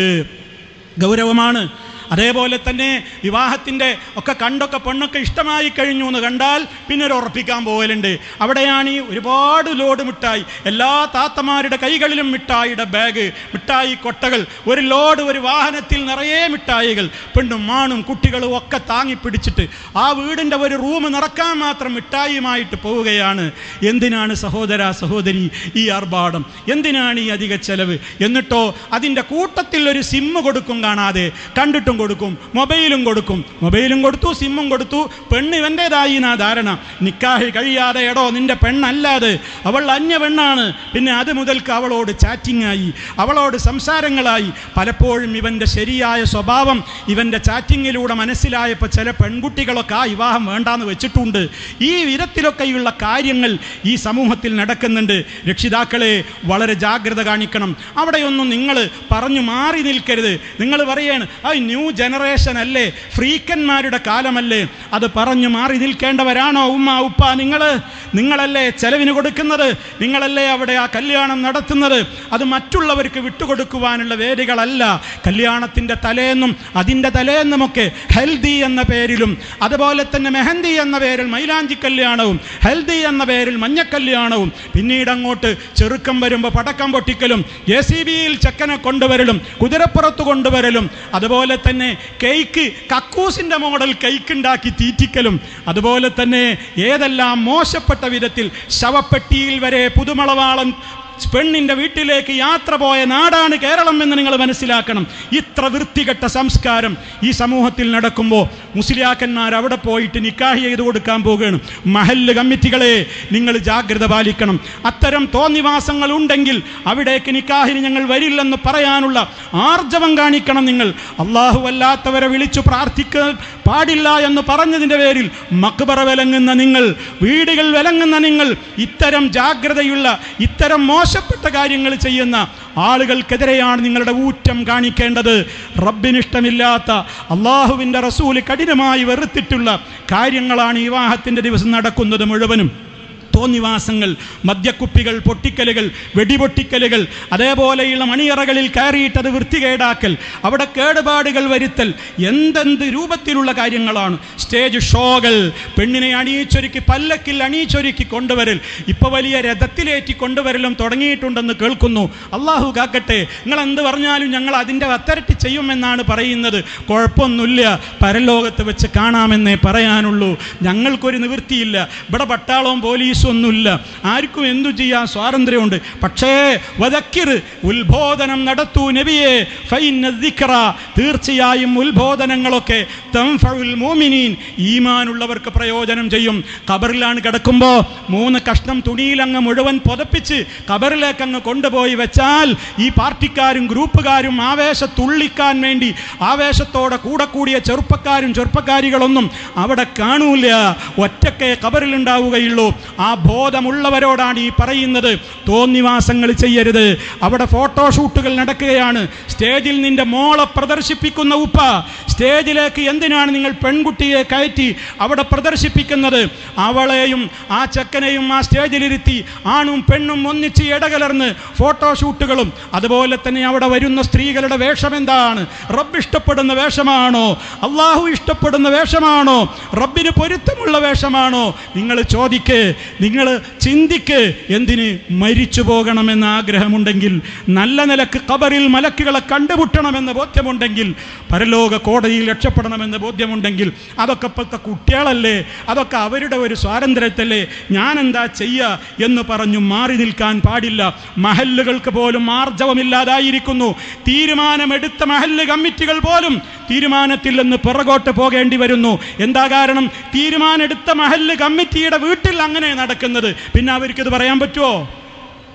ഗൗരവമാണ്. അതേപോലെ തന്നെ വിവാഹത്തിൻ്റെ ഒക്കെ കണ്ടൊക്കെ പെണ്ണൊക്കെ ഇഷ്ടമായി കഴിഞ്ഞു എന്ന് കണ്ടാൽ പിന്നെ ഒരു ഉറപ്പിക്കാൻ പോകലുണ്ട്. അവിടെയാണ് ഈ ഒരുപാട് ലോഡ് മിഠായി, എല്ലാ താത്തമാരുടെ കൈകളിലും മിഠായിയുടെ ബാഗ്, മിഠായി കൊട്ടകൾ, ഒരു ലോഡ് ഒരു വാഹനത്തിൽ നിറയെ മിഠായികൾ, പെണ്ണും ആണും കുട്ടികളും ഒക്കെ താങ്ങി പിടിച്ചിട്ട് ആ വീടിൻ്റെ ഒരു റൂം നിറക്കാൻ മാത്രം മിഠായിയുമായിട്ട് പോവുകയാണ്. എന്തിനാണ് സഹോദര സഹോദരി ഈ ആർഭാടം? എന്തിനാണ് ഈ അധിക ചെലവ്? എന്നിട്ടോ അതിൻ്റെ കൂട്ടത്തിൽ ഒരു സിമ്മ് കൊടുക്കും, കാണാതെ കണ്ടിട്ടും കൊടുക്കും, മൊബൈലും കൊടുത്തു, സിമ്മും കൊടുത്തു. പെണ്ണ് ഇവൻ്റേതായി എന്നാ ധാരണ. നിക്കാഹ് കഴിയാതെ എടോ നിന്റെ പെണ്ണല്ലാതെ അവൾ അന്യ പെണ്ണാണ്. പിന്നെ അത് മുതൽക്ക് അവളോട് ചാറ്റിങ്ങായി, അവളോട് സംസാരങ്ങളായി. പലപ്പോഴും ഇവൻ്റെ ശരിയായ സ്വഭാവം ഇവൻ്റെ ചാറ്റിങ്ങിലൂടെ മനസ്സിലായപ്പോൾ ചില പെൺകുട്ടികളൊക്കെ ആ വിവാഹം വേണ്ടാന്ന് വെച്ചിട്ടുണ്ട്. ഈ വിധത്തിലൊക്കെയുള്ള കാര്യങ്ങൾ ഈ സമൂഹത്തിൽ നടക്കുന്നുണ്ട്. രക്ഷിതാക്കളെ വളരെ ജാഗ്രത കാണിക്കണം. അവിടെയൊന്നും നിങ്ങൾ പറഞ്ഞു മാറി നിൽക്കരുത്. നിങ്ങൾ പറയാണ് ന്യൂ ജനറേഷൻ അല്ലേ, ഫ്രീക്കന്മാരുടെ കാലമല്ലേ, അത് പറഞ്ഞു മാറി നിൽക്കേണ്ടവരാണോ ഉമ്മ ഉപ്പ? നിങ്ങളല്ലേ ചെലവിന് കൊടുക്കുന്നത്, നിങ്ങളല്ലേ അവിടെ ആ കല്യാണം നടത്തുന്നത്. അത് മറ്റുള്ളവർക്ക് വിട്ടുകൊടുക്കുവാനുള്ള വേദികളല്ല. കല്യാണത്തിൻ്റെ തലേന്നും അതിൻ്റെ തലേന്നുമൊക്കെ ഹെൽദി എന്ന പേരിലും അതുപോലെ തന്നെ മെഹന്തി എന്ന പേരിൽ മൈലാഞ്ചി കല്യാണവും ഹെൽദി എന്ന പേരിൽ മഞ്ഞക്കല്യാണവും പിന്നീട് അങ്ങോട്ട് ചെറുക്കം വരുമ്പോൾ പടക്കം പൊട്ടിക്കലും JCBയിൽ ചെക്കനെ കൊണ്ടുവരലും കുതിരപ്പുറത്ത് കൊണ്ടുവരലും അതുപോലെ തന്നെ കേക്ക് കക്കൂസിൻ്റെ മോഡൽ കേക്ക് ഉണ്ടാക്കി തീറ്റിക്കലും അതുപോലെ തന്നെ ഏതെല്ലാം മോശപ്പെട്ട വിധത്തിൽ ശവപ്പെട്ടിയിൽ വരെ പുതുമളവാളം പെണ്ണിൻ്റെ വീട്ടിലേക്ക് യാത്ര പോയ നാടാണ് കേരളം എന്ന് നിങ്ങൾ മനസ്സിലാക്കണം. ഇത്ര വൃത്തികെട്ട സംസ്കാരം ഈ സമൂഹത്തിൽ നടക്കുമ്പോൾ മുസ്ലിയാക്കന്മാർ അവിടെ പോയിട്ട് നിക്കാഹ് ചെയ്ത് കൊടുക്കാൻ പോകുകയാണ്. മഹല്ല് കമ്മിറ്റികളെ നിങ്ങൾ ജാഗ്രത പാലിക്കണം. അത്തരം തോന്നിവാസങ്ങൾ ഉണ്ടെങ്കിൽ അവിടേക്ക് നിക്കാഹിന് ഞങ്ങൾ വരില്ലെന്ന് പറയാനുള്ള ആർജവം കാണിക്കണം. നിങ്ങൾ അള്ളാഹു അല്ലാത്തവരെ വിളിച്ചു പ്രാർത്ഥിക്കാൻ പാടില്ല എന്ന് പറഞ്ഞതിൻ്റെ പേരിൽ മക്ബറ വിലങ്ങുന്ന നിങ്ങൾ, വീടുകൾ വിലങ്ങുന്ന നിങ്ങൾ, ഇത്തരം ജാഗ്രതയുള്ള ഇത്തരം മോശപ്പെട്ട കാര്യങ്ങൾ ചെയ്യുന്ന ആളുകൾക്കെതിരെയാണ് നിങ്ങളുടെ ഊറ്റം കാണിക്കേണ്ടത്. റബ്ബിനിഷ്ടമില്ലാത്ത അള്ളാഹുവിൻ്റെ റസൂല് കഠിനമായി വെറുത്തിട്ടുള്ള കാര്യങ്ങളാണ് ഈ വിവാഹത്തിൻ്റെ ദിവസം നടക്കുന്നത് മുഴുവനും. തോന്നിവാസങ്ങൾ, മദ്യക്കുപ്പികൾ പൊട്ടിക്കലുകൾ, വെടിപൊട്ടിക്കലുകൾ, അതേപോലെയുള്ള മണിയറകളിൽ കയറിയിട്ടത് വൃത്തികേടാക്കൽ, അവിടെ കേടുപാടുകൾ വരുത്തൽ, എന്തെന്ത് രൂപത്തിലുള്ള കാര്യങ്ങളാണ്. സ്റ്റേജ് ഷോകൾ, പെണ്ണിനെ അണിയിച്ചൊരുക്കി പല്ലക്കിൽ അണിയിച്ചൊരുക്കി കൊണ്ടുവരൽ, ഇപ്പോൾ വലിയ രഥത്തിലേറ്റി കൊണ്ടുവരലും തുടങ്ങിയിട്ടുണ്ടെന്ന് കേൾക്കുന്നു. അള്ളാഹു കാക്കട്ടെ. നിങ്ങൾ എന്ത് പറഞ്ഞാലും ഞങ്ങൾ അതിൻ്റെ അത്തരട്ടി ചെയ്യുമെന്നാണ് പറയുന്നത്. കുഴപ്പമൊന്നുമില്ല, പരലോകത്ത് വെച്ച് കാണാമെന്നേ പറയാനുള്ളൂ. ഞങ്ങൾക്കൊരു നിവൃത്തിയില്ല. ഇവിടെ പട്ടാളവും പോലീസും ഒന്നുമില്ല. ആർക്കും എന്തു ചെയ്യാൻ സ്വാതന്ത്ര്യമുണ്ട്. പക്ഷേ വദക്കിർ, ഉത്ബോധനം നടത്തൂ നബിയെ. ഫഇന്ന ദിക്റ, തീർച്ചയായും ഉത്ബോധനങ്ങളൊക്കെ തൻഫഉൽ മുഅ്മിനീൻ, ഈമാനുള്ളവർക്ക് പ്രയോജനം ചെയ്യും. ഖബറിലാണ് കിടക്കുമ്പോൾ 3 കഷ്ണം തുണിയിൽ അങ്ങ് മുഴുവൻ പുതപ്പിച്ച് ഖബറിലേക്ക് അങ്ങ് കൊണ്ടുപോയി വെച്ചാൽ ഈ പാർട്ടിക്കാരും ഗ്രൂപ്പുകാരും ആവേശത്തുള്ളിക്കാൻ വേണ്ടി ആവേശത്തോടെ കൂടിയ ചെറുപ്പക്കാരികളൊന്നും അവിടെ കാണൂല. ഒറ്റക്കേ ഖബറിലുണ്ടാവുകയുള്ളൂ. ആ ബോധമുള്ളവരോടാണ് ഈ പറയുന്നത്. തോന്നിവാസങ്ങൾ ചെയ്യരുത്. അവിടെ ഫോട്ടോഷൂട്ടുകൾ നടക്കുകയാണ്. സ്റ്റേജിൽ നിന്റെ മോളെ പ്രദർശിപ്പിക്കുന്ന ഉപ്പ, സ്റ്റേജിലേക്ക് എന്തിനാണ് നിങ്ങൾ പെൺകുട്ടിയെ കയറ്റി അവിടെ പ്രദർശിപ്പിക്കുന്നത്? അവളെയും ആ ചെക്കനെയും ആ സ്റ്റേജിലിരുത്തി ആണും പെണ്ണും ഒന്നിച്ച് ഇടകലർന്ന് ഫോട്ടോഷൂട്ടുകളും അതുപോലെ തന്നെ അവിടെ വരുന്ന സ്ത്രീകളുടെ വേഷം എന്താണ്? റബ്ബ് ഇഷ്ടപ്പെടുന്ന വേഷമാണോ? അള്ളാഹു ഇഷ്ടപ്പെടുന്ന വേഷമാണോ? റബ്ബിന് പൊരുത്തമുള്ള വേഷമാണോ? നിങ്ങൾ ചോദിക്ക്, നിങ്ങൾ ചിന്തിക്ക്. എന്തിന്? മരിച്ചു പോകണമെന്ന ആഗ്രഹമുണ്ടെങ്കിൽ, നല്ല നിലക്ക് ഖബറിൽ മലക്കുകളെ കണ്ടുമുട്ടണമെന്ന ബോധ്യമുണ്ടെങ്കിൽ, പരലോക കോടതിയിൽ രക്ഷപ്പെടണമെന്ന ബോധ്യമുണ്ടെങ്കിൽ, അതൊക്കെ ഇപ്പോഴത്തെ കുട്ടികളല്ലേ, അതൊക്കെ അവരുടെ ഒരു സ്വാതന്ത്ര്യത്തല്ലേ, ഞാൻ എന്താ ചെയ്യുക എന്ന് പറഞ്ഞു മാറി നിൽക്കാൻ പാടില്ല. മഹല്ലുകൾക്ക് പോലും ആർജവമില്ലാതായിരിക്കുന്നു. തീരുമാനമെടുത്ത മഹല്ല് കമ്മിറ്റികൾ പോലും തീരുമാനത്തിൽ നിന്ന് പിറകോട്ട് പോകേണ്ടി വരുന്നു. എന്താ കാരണം? തീരുമാനമെടുത്ത മഹല്ല് കമ്മിറ്റിയുടെ വീട്ടിൽ അങ്ങനെ നടക്കുന്നത്. പിന്നെ അവർക്കിത് പറയാൻ പറ്റുമോ?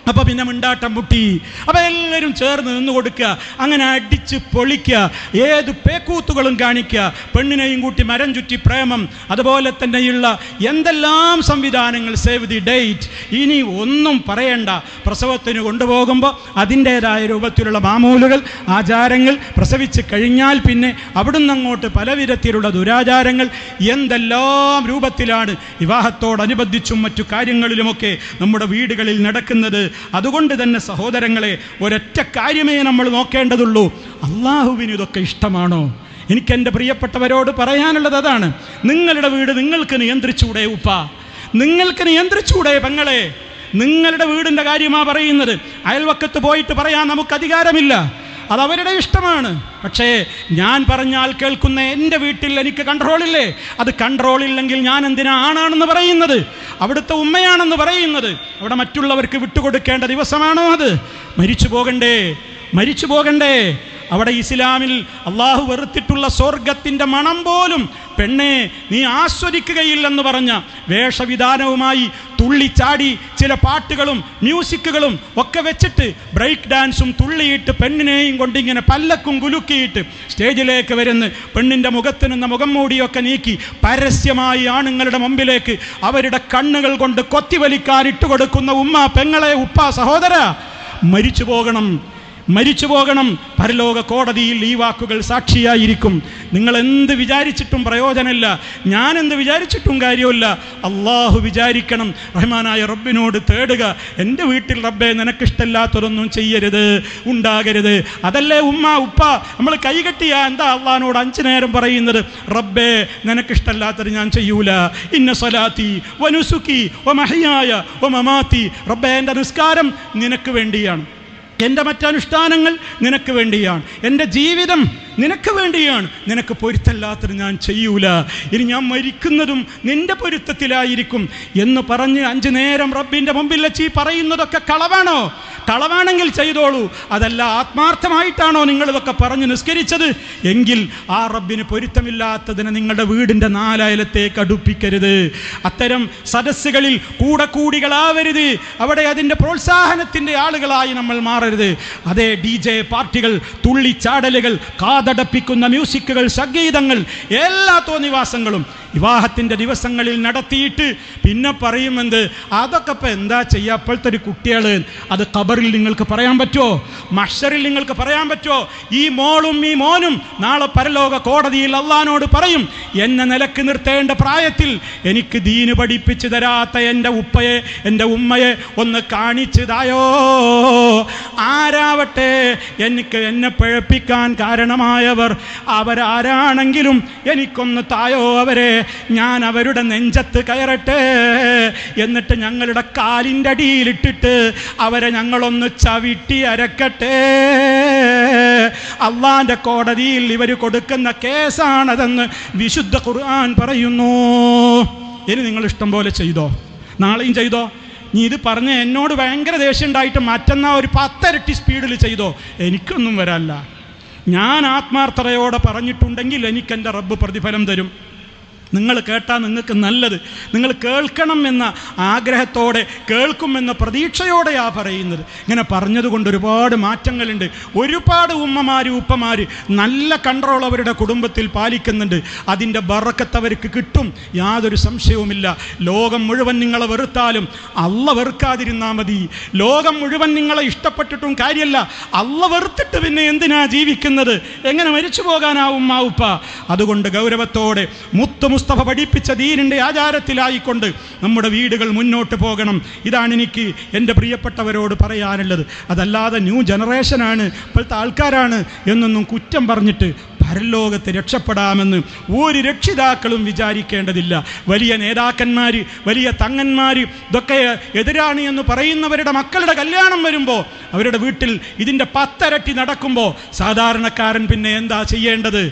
അപ്പോൾ പിന്നെ മിണ്ടാട്ടം മുട്ടി. അപ്പോൾ എല്ലാവരും ചേർന്ന് നിന്ന് കൊടുക്കുക, അങ്ങനെ അടിച്ച് പൊളിക്കുക, ഏത് പേക്കൂത്തുകളും കാണിക്കുക, പെണ്ണിനെയും കൂട്ടി മരം ചുറ്റി പ്രേമം, അതുപോലെ തന്നെയുള്ള എന്തെല്ലാം സംവിധാനങ്ങൾ, സേവ് ദി ഡേറ്റ്. ഇനി ഒന്നും പറയണ്ട. പ്രസവത്തിന് കൊണ്ടുപോകുമ്പോൾ അതിൻ്റേതായ രൂപത്തിലുള്ള മാമൂലുകൾ, ആചാരങ്ങൾ, പ്രസവിച്ച് കഴിഞ്ഞാൽ പിന്നെ അവിടുന്ന് അങ്ങോട്ട് പല വിധത്തിലുള്ള ദുരാചാരങ്ങൾ, എന്തെല്ലാം രൂപത്തിലാണ് വിവാഹത്തോടനുബന്ധിച്ചും മറ്റു കാര്യങ്ങളിലുമൊക്കെ നമ്മുടെ വീടുകളിൽ നടക്കുന്നത്. അതുകൊണ്ട് തന്നെ സഹോദരങ്ങളെ, ഒരൊറ്റ കാര്യമേ നമ്മൾ നോക്കേണ്ടതുള്ളൂ. അള്ളാഹുവിന് ഇതൊക്കെ ഇഷ്ടമാണോ? എനിക്ക് എൻ്റെ പ്രിയപ്പെട്ടവരോട് പറയാനുള്ളത് അതാണ്. നിങ്ങളുടെ വീട് നിങ്ങൾക്ക് നിയന്ത്രിച്ചൂടെ ഉപ്പ? നിങ്ങൾക്ക് നിയന്ത്രിച്ചൂടെ പെങ്ങളെ? നിങ്ങളുടെ വീടിൻ്റെ കാര്യമാണ് പറയുന്നത്. അയൽവക്കത്ത് പോയിട്ട് പറയാൻ നമുക്ക് അധികാരമില്ല, അതവരുടെ ഇഷ്ടമാണ്. പക്ഷേ ഞാൻ പറഞ്ഞാൽ കേൾക്കുന്ന എൻ്റെ വീട്ടിൽ എനിക്ക് കൺട്രോളില്ലേ? അത് കൺട്രോളില്ലെങ്കിൽ ഞാൻ എന്തിനാ ആണാണെന്ന് പറയുന്നത്, അവിടുത്തെ ഉമ്മയാണെന്ന് പറയുന്നത്? അവിടെ മറ്റുള്ളവർക്ക് വിട്ടുകൊടുക്കേണ്ട ദിവസമാണോ അത്? മരിച്ചു പോകണ്ടേ? അവിടെ ഇസ്ലാമിൽ അള്ളാഹു വെറുത്തിട്ടുള്ള സ്വർഗത്തിൻ്റെ മണം പോലും പെണ്ണെ നീ ആസ്വദിക്കുകയില്ലെന്ന് പറഞ്ഞ വേഷവിധാനവുമായി തുള്ളിച്ചാടി ചില പാട്ടുകളും മ്യൂസിക്കുകളും ഒക്കെ വെച്ചിട്ട് ബ്രേക്ക് ഡാൻസും തുള്ളിയിട്ട് പെണ്ണിനെയും കൊണ്ടിങ്ങനെ പല്ലക്കും കുലുക്കിയിട്ട് സ്റ്റേജിലേക്ക് വരുന്ന പെണ്ണിൻ്റെ മുഖത്ത് നിന്ന് മുഖം മൂടിയൊക്കെ നീക്കി പരസ്യമായി ആണുങ്ങളുടെ മുമ്പിലേക്ക് അവരുടെ കണ്ണുകൾ കൊണ്ട് കൊത്തിവലിക്കാൻ ഇട്ടുകൊടുക്കുന്ന ഉമ്മ, പെങ്ങളെ, ഉപ്പ, സഹോദര, മരിച്ചു പോകണം. പരലോക കോടതിയിൽ ഈ വാക്കുകൾ സാക്ഷിയായിരിക്കും. നിങ്ങൾ എന്ത് വിചാരിച്ചിട്ടും പ്രയോജനമില്ല, ഞാൻ എന്ത് വിചാരിച്ചിട്ടും കാര്യമില്ല. അള്ളാഹു വിചാരിക്കണം. റഹ്മാനായ റബ്ബിനോട് തേടുക, എൻ്റെ വീട്ടിൽ റബ്ബേ നിനക്കിഷ്ടമില്ലാത്തതൊന്നും ചെയ്യരുത്, ഉണ്ടാകരുത്. അതല്ലേ ഉമ്മ ഉപ്പ നമ്മൾ കൈകെട്ടിയാ എന്താ അള്ളാഹിനോട് 5 നേരം പറയുന്നത്? റബ്ബേ നിനക്കിഷ്ടമില്ലാത്തത് ഞാൻ ചെയ്യൂല. ഇന്ന സ്വലാത്തി വനുസുക്കി വമഹ്യായ വമമാത്തി. റബ്ബേ എൻ്റെ നിസ്കാരം നിനക്ക് വേണ്ടിയാണ്, എൻ്റെ മറ്റനുഷ്ഠാനങ്ങൾ നിനക്ക് വേണ്ടിയാണ്, എൻ്റെ ജീവിതം നിനക്ക് വേണ്ടിയാണ്, നിനക്ക് പൊരുത്തല്ലാത്തത് ഞാൻ ചെയ്യൂല. ഇനി ഞാൻ മരിക്കുന്നതും നിൻ്റെ പൊരുത്തത്തിലായിരിക്കും എന്ന് പറഞ്ഞ് 5 നേരം റബ്ബിൻ്റെ മുമ്പിൽ വെച്ച് ഈ പറയുന്നതൊക്കെ കളവാണോ? കളവാണെങ്കിൽ ചെയ്തോളൂ. അതല്ല ആത്മാർത്ഥമായിട്ടാണോ നിങ്ങളിതൊക്കെ പറഞ്ഞ് നിസ്കരിച്ചത് എങ്കിൽ ആ റബ്ബിന് പൊരുത്തമില്ലാത്തതിനെ നിങ്ങളുടെ വീടിൻ്റെ 4 അയലത്തേക്ക് അടുപ്പിക്കരുത്. അത്തരം സദസ്സുകളിൽ കൂടികളാവരുത്. അവിടെ അതിൻ്റെ പ്രോത്സാഹനത്തിൻ്റെ ആളുകളായി നമ്മൾ മാറരുത്. അതേ DJ പാർട്ടികൾ, തുള്ളിച്ചാടലുകൾ, കാതടപ്പിക്കുന്ന മ്യൂസിക്കുകൾ, സംഗീതങ്ങൾ, എല്ലാ തോന്നിവാസങ്ങളും വിവാഹത്തിൻ്റെ ദിവസങ്ങളിൽ നടത്തിയിട്ട് പിന്നെ പറയുമെന്ത് അതൊക്കെ ഇപ്പം എന്താ ചെയ്യുക അപ്പോഴത്തെ ഒരു കുട്ടികൾ. അത് ഖബറിൽ നിങ്ങൾക്ക് പറയാൻ പറ്റുമോ? മഹ്ശറിൽ നിങ്ങൾക്ക് പറയാൻ പറ്റുമോ? ഈ മോളും ഈ മോനും നാളെ പരലോക കോടതിയിൽ അള്ളാഹിനോട് പറയും, എന്നെ നിലക്ക് നിർത്തേണ്ട പ്രായത്തിൽ എനിക്ക് ദീന് പഠിപ്പിച്ചു തരാത്ത എൻ്റെ ഉപ്പയെ, എൻ്റെ ഉമ്മയെ ഒന്ന് കാണിച്ചതായോ? ആരാവട്ടെ എന്നെ പിഴപ്പിക്കാൻ കാരണമായവർ, അവരാരാണെങ്കിലും എനിക്കൊന്ന് തായോ അവരെ, ഞാൻ അവരുടെ നെഞ്ചത്ത് കയറട്ടെ, എന്നിട്ട് ഞങ്ങളുടെ കാലിൻ്റെ അടിയിലിട്ടിട്ട് അവരെ ഞങ്ങളൊന്ന് ചവിട്ടി അരക്കട്ടെ. അള്ളാന്റെ കോടതിയിൽ ഇവർ കൊടുക്കുന്ന കേസാണതെന്ന് വിശുദ്ധ ഖുർആൻ പറയുന്നു. ഇനി നിങ്ങൾ ഇഷ്ടം പോലെ ചെയ്തോ, നാളെയും ചെയ്തോ. നീ ഇത് പറഞ്ഞ് എന്നോട് ഭയങ്കര ദേഷ്യം ഉണ്ടായിട്ട് മറ്റന്നാ ഒരു 10 ഇരട്ടി സ്പീഡിൽ ചെയ്തോ, എനിക്കൊന്നും വരാല്ല. ഞാൻ ആത്മാർത്ഥതയോടെ പറഞ്ഞിട്ടുണ്ടെങ്കിൽ എനിക്ക് എൻ്റെ റബ്ബ് പ്രതിഫലം തരും. നിങ്ങൾ കേട്ടാൽ നിങ്ങൾക്ക് നല്ലത്, നിങ്ങൾ കേൾക്കണം എന്ന ആഗ്രഹത്തോടെ, കേൾക്കുമെന്ന പ്രതീക്ഷയോടെയാ പറയുന്നത്. ഇങ്ങനെ പറഞ്ഞതുകൊണ്ട് ഒരുപാട് മാറ്റങ്ങളുണ്ട്. ഒരുപാട് ഉമ്മമാർ ഉപ്പമാർ നല്ല കൺട്രോൾ അവരുടെ കുടുംബത്തിൽ പാലിക്കുന്നുണ്ട്. അതിൻ്റെ ബറക്കത്ത് അവർക്ക് കിട്ടും, യാതൊരു സംശയവുമില്ല. ലോകം മുഴുവൻ നിങ്ങളെ വെറുത്താലും അള്ള വെറുക്കാതിരുന്നാൽ മതി. ലോകം മുഴുവൻ നിങ്ങളെ ഇഷ്ടപ്പെട്ടിട്ടും കാര്യമല്ല, അള്ള വെറുത്തിട്ട് പിന്നെ എന്തിനാ ജീവിക്കുന്നത്? എങ്ങനെ മരിച്ചു പോകാനാവും ഉമ്മ ഉപ്പ? അതുകൊണ്ട് ഗൗരവത്തോടെ മുസ്തഫ പഠിപ്പിച്ച ദീനിൻ്റെ ആചാരത്തിലായിക്കൊണ്ട് നമ്മുടെ വീടുകൾ മുന്നോട്ട് പോകണം. ഇതാണ് എനിക്ക് എൻ്റെ പ്രിയപ്പെട്ടവരോട് പറയാനുള്ളത്. അതല്ലാതെ ന്യൂ ജനറേഷനാണ്, ഇപ്പോഴത്തെ ആൾക്കാരാണ് എന്നൊന്നും കുറ്റം പറഞ്ഞിട്ട് പരലോകത്ത് രക്ഷപ്പെടാമെന്ന് ഒരു രക്ഷിതാക്കളും വിചാരിക്കേണ്ടതില്ല. വലിയ നേതാക്കന്മാർ, വലിയ തങ്ങന്മാർ ഇതൊക്കെ എതിരാണ് എന്ന് പറയുന്നവരുടെ മക്കളുടെ കല്യാണം വരുമ്പോൾ, അവരുടെ വീട്ടിൽ ഇതിൻ്റെ 10 ഇരട്ടി നടക്കുമ്പോൾ സാധാരണക്കാരൻ പിന്നെ എന്താ ചെയ്യേണ്ടത്?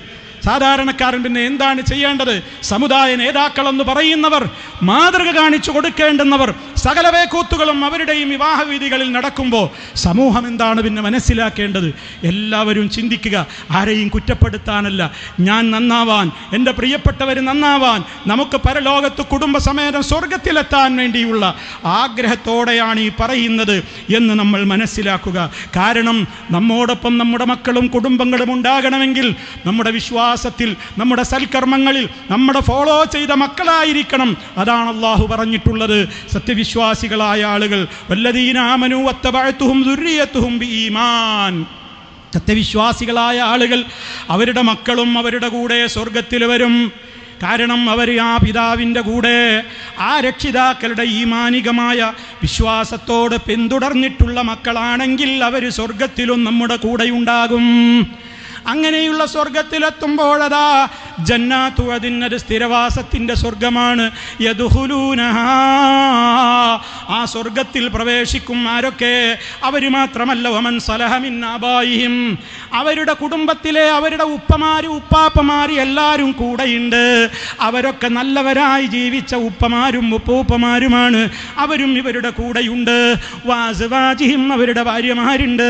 എന്താണ് ചെയ്യേണ്ടത്? സമുദായ നേതാക്കളെന്ന് പറയുന്നവർ, മാതൃക കാണിച്ചു കൊടുക്കേണ്ടുന്നവർ, സകല വേക്കൂത്തുകളും അവരുടെയും വിവാഹവേദികളിൽ നടക്കുമ്പോൾ സമൂഹം എന്താണ് പിന്നെ മനസ്സിലാക്കേണ്ടത്? എല്ലാവരും ചിന്തിക്കുക. ആരെയും കുറ്റപ്പെടുത്താനല്ല, ഞാൻ നന്നാവാൻ, എൻ്റെ പ്രിയപ്പെട്ടവർ നന്നാവാൻ, നമുക്ക് പരലോകത്ത് കുടുംബസമേതം സ്വർഗത്തിലെത്താൻ വേണ്ടിയുള്ള ആഗ്രഹത്തോടെയാണ് ഈ പറയുന്നത് എന്ന് നമ്മൾ മനസ്സിലാക്കുക. കാരണം നമ്മോടൊപ്പം നമ്മുടെ മക്കളും കുടുംബങ്ങളും ഉണ്ടാകണമെങ്കിൽ നമ്മുടെ വിശ്വാസത്തിൽ, നമ്മുടെ സൽക്കർമ്മങ്ങളിൽ നമ്മുടെ ഫോളോ ചെയ്ത മക്കളായിരിക്കണം. അതാണ് അല്ലാഹു പറഞ്ഞിട്ടുള്ളത്. സത്യവിശ്വാസികളായ ആളുകൾ, വല്ലദീന ആമനൂ വത്തബഅതുഹും ദുർരിയത്തുഹും ബിഈമാൻ, സത്യവിശ്വാസികളായ ആളുകൾ അവരുടെ മക്കളും അവരുടെ കൂടെ സ്വർഗത്തിൽ വരും. കാരണം അവർ ആ പിതാവിൻ്റെ കൂടെ, ആ രക്ഷിതാക്കളുടെ ഈമാനികമായ വിശ്വാസത്തോട് പിന്തുടർന്നിട്ടുള്ള മക്കളാണെങ്കിൽ അവർ സ്വർഗത്തിലും നമ്മുടെ കൂടെയുണ്ടാകും. അങ്ങനെയുള്ള സ്വർഗത്തിലെത്തുമ്പോഴതാ ജന്നാത്തു അതിനൊരു സ്ഥിരവാസത്തിൻ്റെ സ്വർഗമാണ്. യദ്ഖുലൂനഹാ, ആ സ്വർഗത്തിൽ പ്രവേശിക്കും ആരൊക്കെ? അവർ മാത്രമല്ല, വമൻ സലഹ മിൻ ആബായിഹിം, അവരുടെ കുടുംബത്തിലെ അവരുടെ ഉപ്പമാര് ഉപ്പാപ്പമാര് എല്ലാവരും കൂടെയുണ്ട്. അവരൊക്കെ നല്ലവരായി ജീവിച്ച ഉപ്പമാരും ഉപ്പൂപ്പമാരുമാണ്. അവരും ഇവരുടെ കൂടെയുണ്ട്. വാസ്വാജിഹിം, അവരുടെ ഭാര്യമാരുണ്ട്,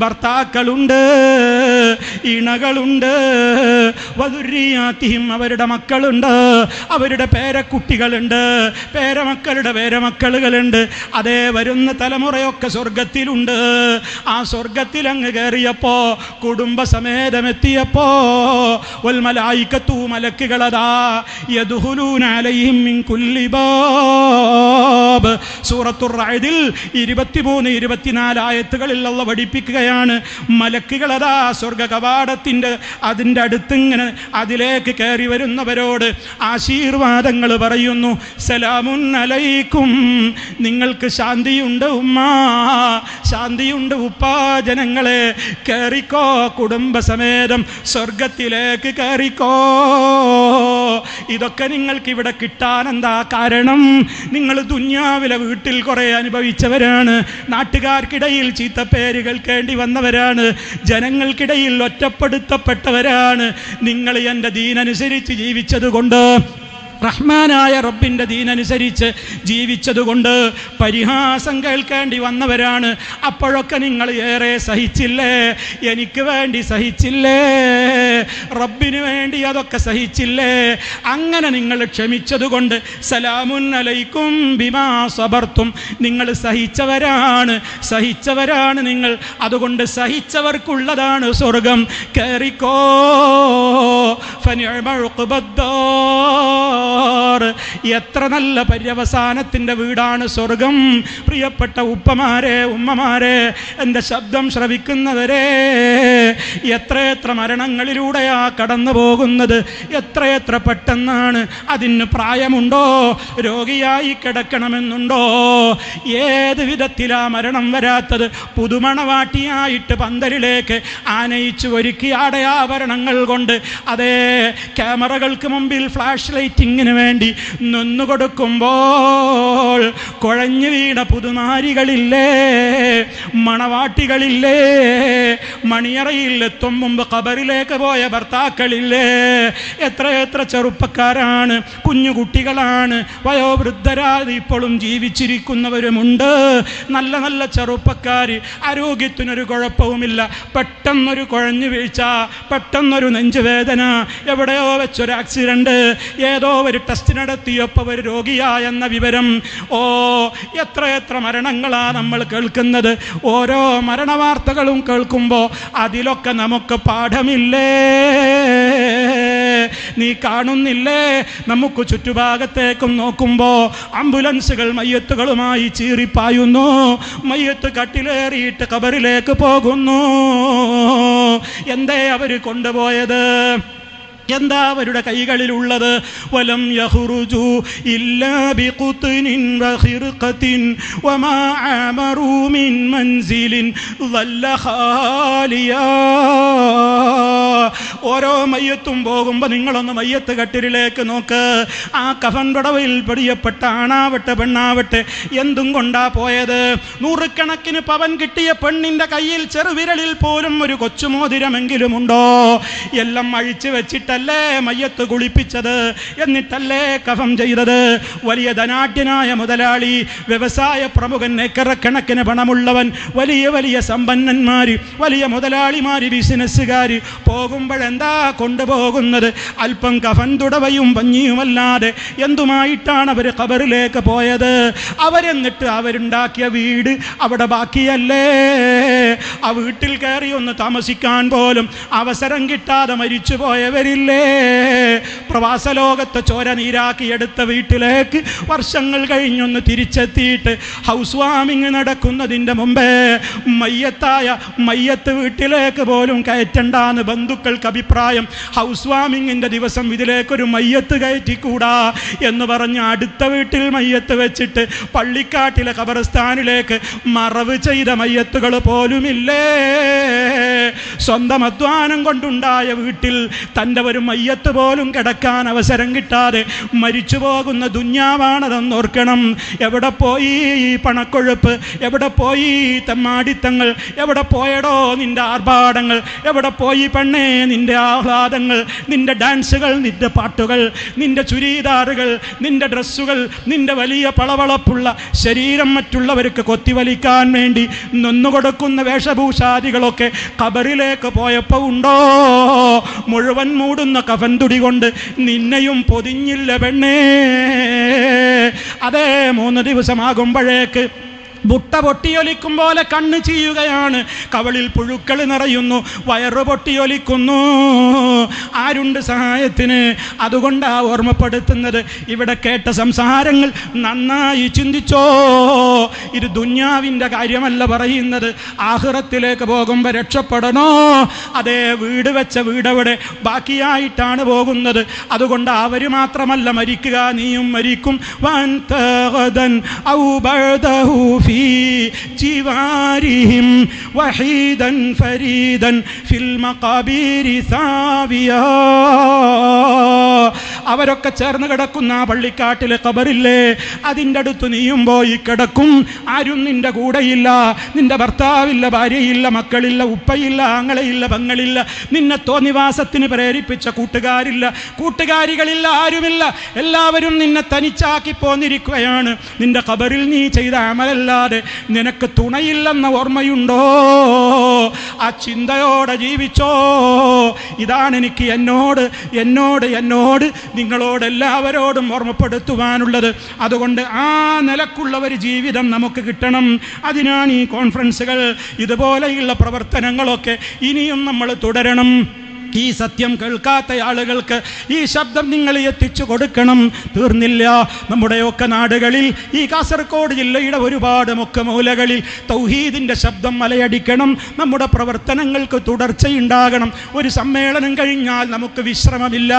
ഭർത്താക്കളുണ്ട്, ഇണകളുണ്ട്. വദുർരിയാതിഹിം, അവരുടെ മക്കളുണ്ട്, അവരുടെ പേരക്കുട്ടികളുണ്ട്, പേരമക്കളുടെ പേരമക്കളുകളുണ്ട്. അതേ വരുന്ന തലമുറയൊക്കെ സ്വർഗത്തിലുണ്ട്. ആ സ്വർഗത്തിൽ അങ്ങ് കയറിയപ്പോ, കുടുംബസമേതമെത്തിയപ്പോ, വൽ മലായികത്തു, മലക്കുകളതാ യദ്ഖുലൂന അലൈഹിം മിൻ കുല്ലി ബാബ്. സൂറത്തുർ റഅദിൽ 23-24 ആയത്തുകളിൽ അല്ലാഹു പഠിപ്പിക്കുകയാണ്. മലക്കുകളതാ സ്വർഗ കവാടത്തിൻ്റെ അതിൻ്റെ അടുത്തിങ്ങനെ അതിലേക്ക് കയറി വരുന്നവരോട് ആശീർവാദങ്ങൾ പറയുന്നു. സലാമുൻ അലൈക്കും, നിങ്ങൾക്ക് ശാന്തിയുണ്ട് ഉമ്മ, ശാന്തിയുണ്ട് ഉപ്പാ, ജനങ്ങളെ കയറിക്കോ, കുടുംബസമേതം സ്വർഗത്തിലേക്ക് കയറിക്കോ. ഇതൊക്കെ നിങ്ങൾക്ക് ഇവിടെ കിട്ടാൻ എന്താ കാരണം? നിങ്ങൾ ദുന്യാവിലെ വീട്ടിൽ കുറെ അനുഭവിച്ചവരാണ്, നാട്ടുകാർക്കിടയിൽ ചീത്തപ്പേര് കേൾക്കേണ്ടി വന്നവരാണ്, ജനങ്ങൾക്കിടയിൽ ഒറ്റപ്പെടുത്തപ്പെട്ടവരാണ്. നിങ്ങൾ എൻ്റെ ദീനനുസരിച്ച് ജീവിച്ചതുകൊണ്ട്, റഹ്മാനായ റബ്ബിൻ്റെ ദീനനുസരിച്ച് ജീവിച്ചതുകൊണ്ട് പരിഹാസം കേൾക്കേണ്ടി വന്നവരാണ്. അപ്പോഴൊക്കെ നിങ്ങൾ ഏറെ സഹിച്ചില്ലേ? എനിക്ക് വേണ്ടി സഹിച്ചില്ലേ? റബ്ബിന് വേണ്ടി അതൊക്കെ സഹിച്ചില്ലേ? അങ്ങനെ നിങ്ങൾ ക്ഷമിച്ചതുകൊണ്ട് സലാമുൻ അലൈക്കും ബിമാ സബർത്തും, നിങ്ങൾ സഹിച്ചവരാണ്, സഹിച്ചവരാണ് നിങ്ങൾ. അതുകൊണ്ട് സഹിച്ചവർക്കുള്ളതാണ് സ്വർഗം. കയറിക്കോ. ഫനിഅമ ഉഖ്ബദ്ദാർ, എത്ര നല്ല പര്യവസാനത്തിൻ്റെ വീടാണ് സ്വർഗം. പ്രിയപ്പെട്ട ഉപ്പമാരെ, ഉമ്മമാരെ, എൻ്റെ ശബ്ദം ശ്രവിക്കുന്നവരെ, എത്രയെത്ര മരണങ്ങളിലൂടെയാ കടന്നു പോകുന്നത്, എത്രയെത്ര പെട്ടെന്നാണ്. അതിന് പ്രായമുണ്ടോ? രോഗിയായി കിടക്കണമെന്നുണ്ടോ? ഏത് വിധത്തിലാ മരണം വരാത്തത്? പുതുമണവാട്ടിയായിട്ട് പന്തലിലേക്ക് ആനയിച്ചു ഒരുക്കി ആടയാഭരണങ്ങൾ കൊണ്ട്, അതേ ക്യാമറകൾക്ക് മുമ്പിൽ ഫ്ലാഷ് ലൈറ്റിങ്ങിന് വേണ്ടി നിന്നുകൊടുക്കുമ്പോൾ കുഴഞ്ഞു വീണ പുതുനാരികളില്ലേ, മണവാട്ടികളില്ലേ, മണിയറയിൽ എത്തും മുമ്പ് ഖബറിലേക്ക് പോയ ഭർത്താക്കളില്ലേ, എത്രയെത്ര ചെറുപ്പക്കാരാണ്, കുഞ്ഞുകുട്ടികളാണ്, വയോവൃദ്ധരാതി ഇപ്പോഴും ജീവിച്ചിരിക്കുന്നവരുമുണ്ട്. നല്ല നല്ല ചെറുപ്പക്കാർ, ആരോഗ്യത്തിനൊരു കുഴപ്പവുമില്ല, പെട്ടെന്നൊരു കുഴഞ്ഞു വീഴ്ച, പെട്ടെന്നൊരു നെഞ്ചുവേദന, എവിടെയോ വെച്ചൊരു ആക്സിഡന്റ്, ഏതോ ഒരു ടെസ്റ്റ് നടത്തിയപ്പോൾ ഒരു രോഗിയായെന്ന വിവരം. ഓ, എത്രയെത്ര മരണങ്ങളാ നമ്മൾ കേൾക്കുന്നത്. ഓരോ മരണവാർത്തകളും കേൾക്കുമ്പോൾ അതിലൊക്കെ നമുക്ക് പാഠമില്ലേ? നീ കാണുന്നില്ലേ? നമുക്ക് ചുറ്റുഭാഗത്തേക്കും നോക്കുമ്പോൾ ആംബുലൻസുകൾ മയ്യത്തുകളുമായി ചീറിപ്പായുന്നു, മയ്യത്ത് കട്ടിലേറിയിട്ട് ഖബറിലേക്ക് പോകുന്നു. എന്തേ അവർ കൊണ്ടുപോയത്? എന്താ അവരുടെ കൈകളിലുള്ളത്? വലം യഖ്റുജു ഇല്ലാ ബിഖുത്നിൻ വഖിർഖത്തിൻ വമാ അമറു മിൻ മൻസിലിൻ ളല്ല ഖാലിയാ. ഓരോ മയ്യത്തും പോകുമ്പോൾ നിങ്ങളൊന്ന് മയ്യത്ത് കട്ടിലിലേക്ക് നോക്ക്. ആ കഫൻ പടവയിൽ പിടിയപ്പെട്ട ആണാവട്ടെ പെണ്ണാവട്ടെ എന്തും കൊണ്ടാ പോയത്? നൂറുകണക്കിന് പവൻ കിട്ടിയ പെണ്ണിൻ്റെ കയ്യിൽ ചെറുവിരലിൽ പോലും ഒരു കൊച്ചുമോതിരമെങ്കിലും ഉണ്ടോ? എല്ലാം അഴിച്ചു വെച്ചിട്ടല്ലേ മയ്യത്ത് കുളിപ്പിച്ചത്, എന്നിട്ടല്ലേ കഫം ചെയ്തത്. വലിയ ധനാഢ്യനായ മുതലാളി, വ്യവസായ പ്രമുഖൻ, ഏക്കറക്കണക്കിന് പണമുള്ളവൻ, വലിയ വലിയ സമ്പന്നന്മാർ, വലിയ മുതലാളിമാർ, ബിസിനസ്സുകാർ പോകുമ്പോഴെന്താ കൊണ്ടുപോകുന്നത്? അല്പം കഫൻ തുടവയും പഞ്ഞിയുമല്ലാതെ എന്തുമായിട്ടാണ് അവർ ഖബറിലേക്ക് പോയത്? അവരെന്നിട്ട് അവരുണ്ടാക്കിയ വീട് അവിടെ ബാക്കിയല്ലേ? ആ വീട്ടിൽ കയറി ഒന്ന് താമസിക്കാൻ പോലും അവസരം കിട്ടാതെ മരിച്ചു പോയവരില്ലേ? കാണുന്നില്ലേ? പ്രവാസലോകത്തെ ചോര നീരാക്കിയെടുത്ത വീട്ടിലേക്ക് വർഷങ്ങൾ കഴിഞ്ഞൊന്ന് തിരിച്ചെത്തിയിട്ട് ഹൗസ് വാമിങ് നടക്കുന്നതിൻ്റെ മുമ്പേ മയ്യത്ത് വീട്ടിലേക്ക് പോലും കയറ്റണ്ടാന്ന് ബന്ധുക്കൾക്ക് അഭിപ്രായം. ഹൗസ് വാമിങ്ങിൻ്റെ ദിവസം ഇതിലേക്കൊരു മയ്യത്ത് കയറ്റിക്കൂടാ എന്ന് പറഞ്ഞ് അടുത്ത വീട്ടിൽ മയ്യത്ത് വെച്ചിട്ട് പള്ളിക്കാട്ടിലെ ഖബർസ്ഥാനിലേക്ക് മറവ് ചെയ്ത മയ്യത്തുകൾ പോലുമില്ലേ? സ്വന്തം അധ്വാനം കൊണ്ടുണ്ടായ വീട്ടിൽ തൻ്റെ ഒരു മയ്യത്ത് പോലും കിടക്കാൻ അവസരം കിട്ടാതെ മരിച്ചു പോകുന്ന ദുന്യാവാണതെന്നോർക്കണം. എവിടെ പോയി ഈ പണക്കൊഴുപ്പ്? എവിടെ പോയി തെമ്മാടിത്തങ്ങൾ? എവിടെ പോയടോ നിന്റെ ആർഭാടങ്ങൾ? എവിടെ പോയി പെണ്ണേ നിന്റെ ആഹ്ലാദങ്ങൾ, നിന്റെ ഡാൻസുകൾ, നിന്റെ പാട്ടുകൾ, നിന്റെ ചുരിദാറുകൾ, നിന്റെ ഡ്രസ്സുകൾ, നിന്റെ വലിയ പളവളപ്പുള്ള ശരീരം മറ്റുള്ളവർക്ക് കൊത്തിവലിക്കാൻ വേണ്ടി നൊന്നുകൊടുക്കുന്ന വേഷഭൂഷാദികളൊക്കെ ഖബറിലേക്ക് പോയപ്പോൾ ഉണ്ടോ? മുഴുവൻ മൂടുന്ന കഫൻതുടി കൊണ്ട് നിന്നെയും പൊതിഞ്ഞില്ല പെണ്ണേ. അതേ 3 ദിവസമാകുമ്പോഴേക്ക് മുട്ട പൊട്ടിയൊലിക്കും പോലെ കണ്ണ് ചെയ്യുകയാണ്, കവളിൽ പുഴുക്കൾ നിറയുന്നു, വയറ് പൊട്ടിയൊലിക്കുന്നു. ആരുണ്ട് സഹായത്തിന്? അതുകൊണ്ടാ ഓർമ്മപ്പെടുത്തുന്നത്. ഇവിടെ കേട്ട സംസാരങ്ങൾ നന്നായി ചിന്തിച്ചോ. ഇത് ദുന്യാവിൻ്റെ കാര്യമല്ല പറയുന്നത്. ആഖിറത്തിലേക്ക് പോകുമ്പോൾ രക്ഷപ്പെടണോ? അതേ വീട് വെച്ച വീടവിടെ ബാക്കിയായിട്ടാണ് പോകുന്നത്. അതുകൊണ്ട് അവർ മാത്രമല്ല മരിക്കുക, നീയും മരിക്കും. ജിവാരിഹിം വഹീദൻ ഫരീദൻ ഫിൽ മഖാബീരി സാവിയാ. അവരൊക്കെ ചേർന്ന് കിടക്കുന്ന ആ പള്ളിക്കാട്ടിലെ ഖബറില്ലേ, അതിൻ്റെ അടുത്ത് നീയും പോയി കിടക്കും. ആരും നിന്റെ കൂടെയില്ല, നിന്റെ ഭർത്താവില്ല, ഭാര്യയില്ല, മക്കളില്ല, ഉപ്പയില്ല, ആങ്ങളയില്ല, പെങ്ങളില്ല, നിന്നെ തോന്നിവാസത്തിന് പ്രേരിപ്പിച്ച കൂട്ടുകാരില്ല, കൂട്ടുകാരികളില്ല, ആരുമില്ല. എല്ലാവരും നിന്നെ തനിച്ചാക്കി പോന്നിരിക്കുകയാണ്. നിന്റെ ഖബറിൽ നീ ചെയ്ത അമലല്ലാതെ നിനക്ക് തുണയില്ലെന്ന ഓർമ്മയുണ്ടോ? ആ ചിന്തയോടെ ജീവിച്ചോ. ഇതാണ് എനിക്ക് എന്നോട് നിങ്ങളോട് എല്ലാവരോടും ഓർമ്മപ്പെടുത്തുവാനുള്ളത്. അതുകൊണ്ട് ആ നിലക്കുള്ള ഒരു ജീവിതം നമുക്ക് കിട്ടണം. അതിനാണ് ഈ കോൺഫറൻസുകൾ, ഇതുപോലെയുള്ള പ്രവർത്തനങ്ങളൊക്കെ ഇനിയും നമ്മൾ തുടരണം. ഈ സത്യം കേൾക്കാത്ത ആളുകൾക്ക് ഈ ശബ്ദം നിങ്ങൾ എത്തിച്ചു കൊടുക്കണം. തീർന്നില്ല, നമ്മുടെയൊക്കെ നാടുകളിൽ, ഈ കാസർഗോഡ് ജില്ലയുടെ ഒരുപാട് മൂലകളിൽ തൗഹീദിൻ്റെ ശബ്ദം മലയടിക്കണം. നമ്മുടെ പ്രവർത്തനങ്ങൾക്ക് തുടർച്ചയുണ്ടാകണം. ഒരു സമ്മേളനം കഴിഞ്ഞാൽ നമുക്ക് വിശ്രമമില്ല.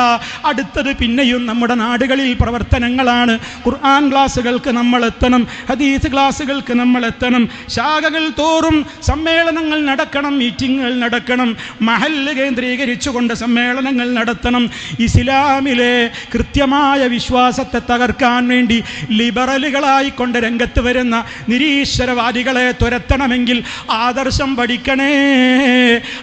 അടുത്തത് പിന്നെയും നമ്മുടെ നാടുകളിൽ പ്രവർത്തനങ്ങളാണ്. ഖുർആൻ ക്ലാസ്സുകൾക്ക് നമ്മൾ എത്തണം, ഹദീസ് ക്ലാസ്സുകൾക്ക് നമ്മൾ എത്തണം. ശാഖകൾ തോറും സമ്മേളനങ്ങൾ നടക്കണം, മീറ്റിങ്ങുകൾ നടക്കണം. മഹല്ല് കേന്ദ്രീകരിച്ച് കൊണ്ട് സമ്മേളനങ്ങൾ നടത്തണം. ഇസ്ലാമിലെ കൃത്യമായ വിശ്വാസത്തെ തകർക്കാൻ വേണ്ടി ലിബറലുകളായിക്കൊണ്ട് രംഗത്ത് വരുന്ന നിരീശ്വരവാദികളെ തുരത്തണമെങ്കിൽ ആദർശം പഠിക്കണേ.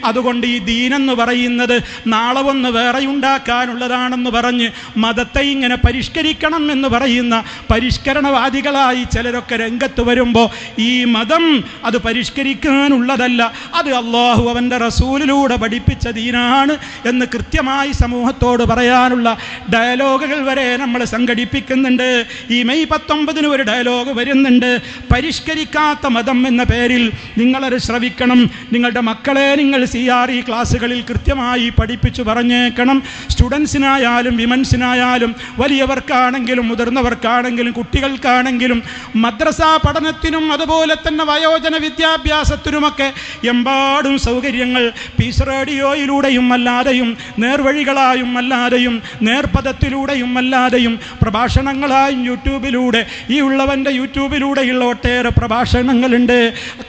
അതുകൊണ്ട് ഈ ദീനെന്ന് പറയുന്നത് നാളെ ഒന്ന് വേറെ ഉണ്ടാക്കാനുള്ളതാണെന്ന് പറഞ്ഞ് മതത്തെ ഇങ്ങനെ പരിഷ്കരിക്കണം എന്ന് പറയുന്ന പരിഷ്കരണവാദികളായി ചിലരൊക്കെ രംഗത്ത് വരുമ്പോൾ ഈ മതം അത് പരിഷ്കരിക്കാനുള്ളതല്ല, അത് അള്ളാഹു അവൻ്റെ റസൂലിലൂടെ പഠിപ്പിച്ച ദീനാണ് എന്ന് കൃത്യമായി സമൂഹത്തോട് പറയാനുള്ള ഡയലോഗുകൾ വരെ നമ്മൾ സംഘടിപ്പിക്കുന്നുണ്ട്. ഈ മെയ് 19 ഒരു ഡയലോഗ് വരുന്നുണ്ട്. പരിഷ്കരിക്കാത്ത മതം എന്ന പേരിൽ നിങ്ങളത് ശ്രവിക്കണം. നിങ്ങളുടെ മക്കളെ നിങ്ങൾ CRE ക്ലാസ്സുകളിൽ കൃത്യമായി പഠിപ്പിച്ചു പറഞ്ഞേക്കണം. സ്റ്റുഡൻസിനായാലും വിമൻസിനായാലും വലിയവർക്കാണെങ്കിലും മുതിർന്നവർക്കാണെങ്കിലും കുട്ടികൾക്കാണെങ്കിലും മദ്രസ പഠനത്തിനും അതുപോലെ തന്നെ വയോജന വിദ്യാഭ്യാസത്തിനുമൊക്കെ എമ്പാടും സൗകര്യങ്ങൾ പീസ് റേഡിയോയിലൂടെയും അല്ലാതെയും നേർവഴികളായും അല്ലാതെയും നേർപഥത്തിലൂടെയും അല്ലാതെയും പ്രഭാഷണങ്ങളായും യൂട്യൂബിലൂടെ ഈ ഉള്ളവൻ്റെ യൂട്യൂബിലൂടെയുള്ള ഒട്ടേറെ പ്രഭാഷണങ്ങളുണ്ട്,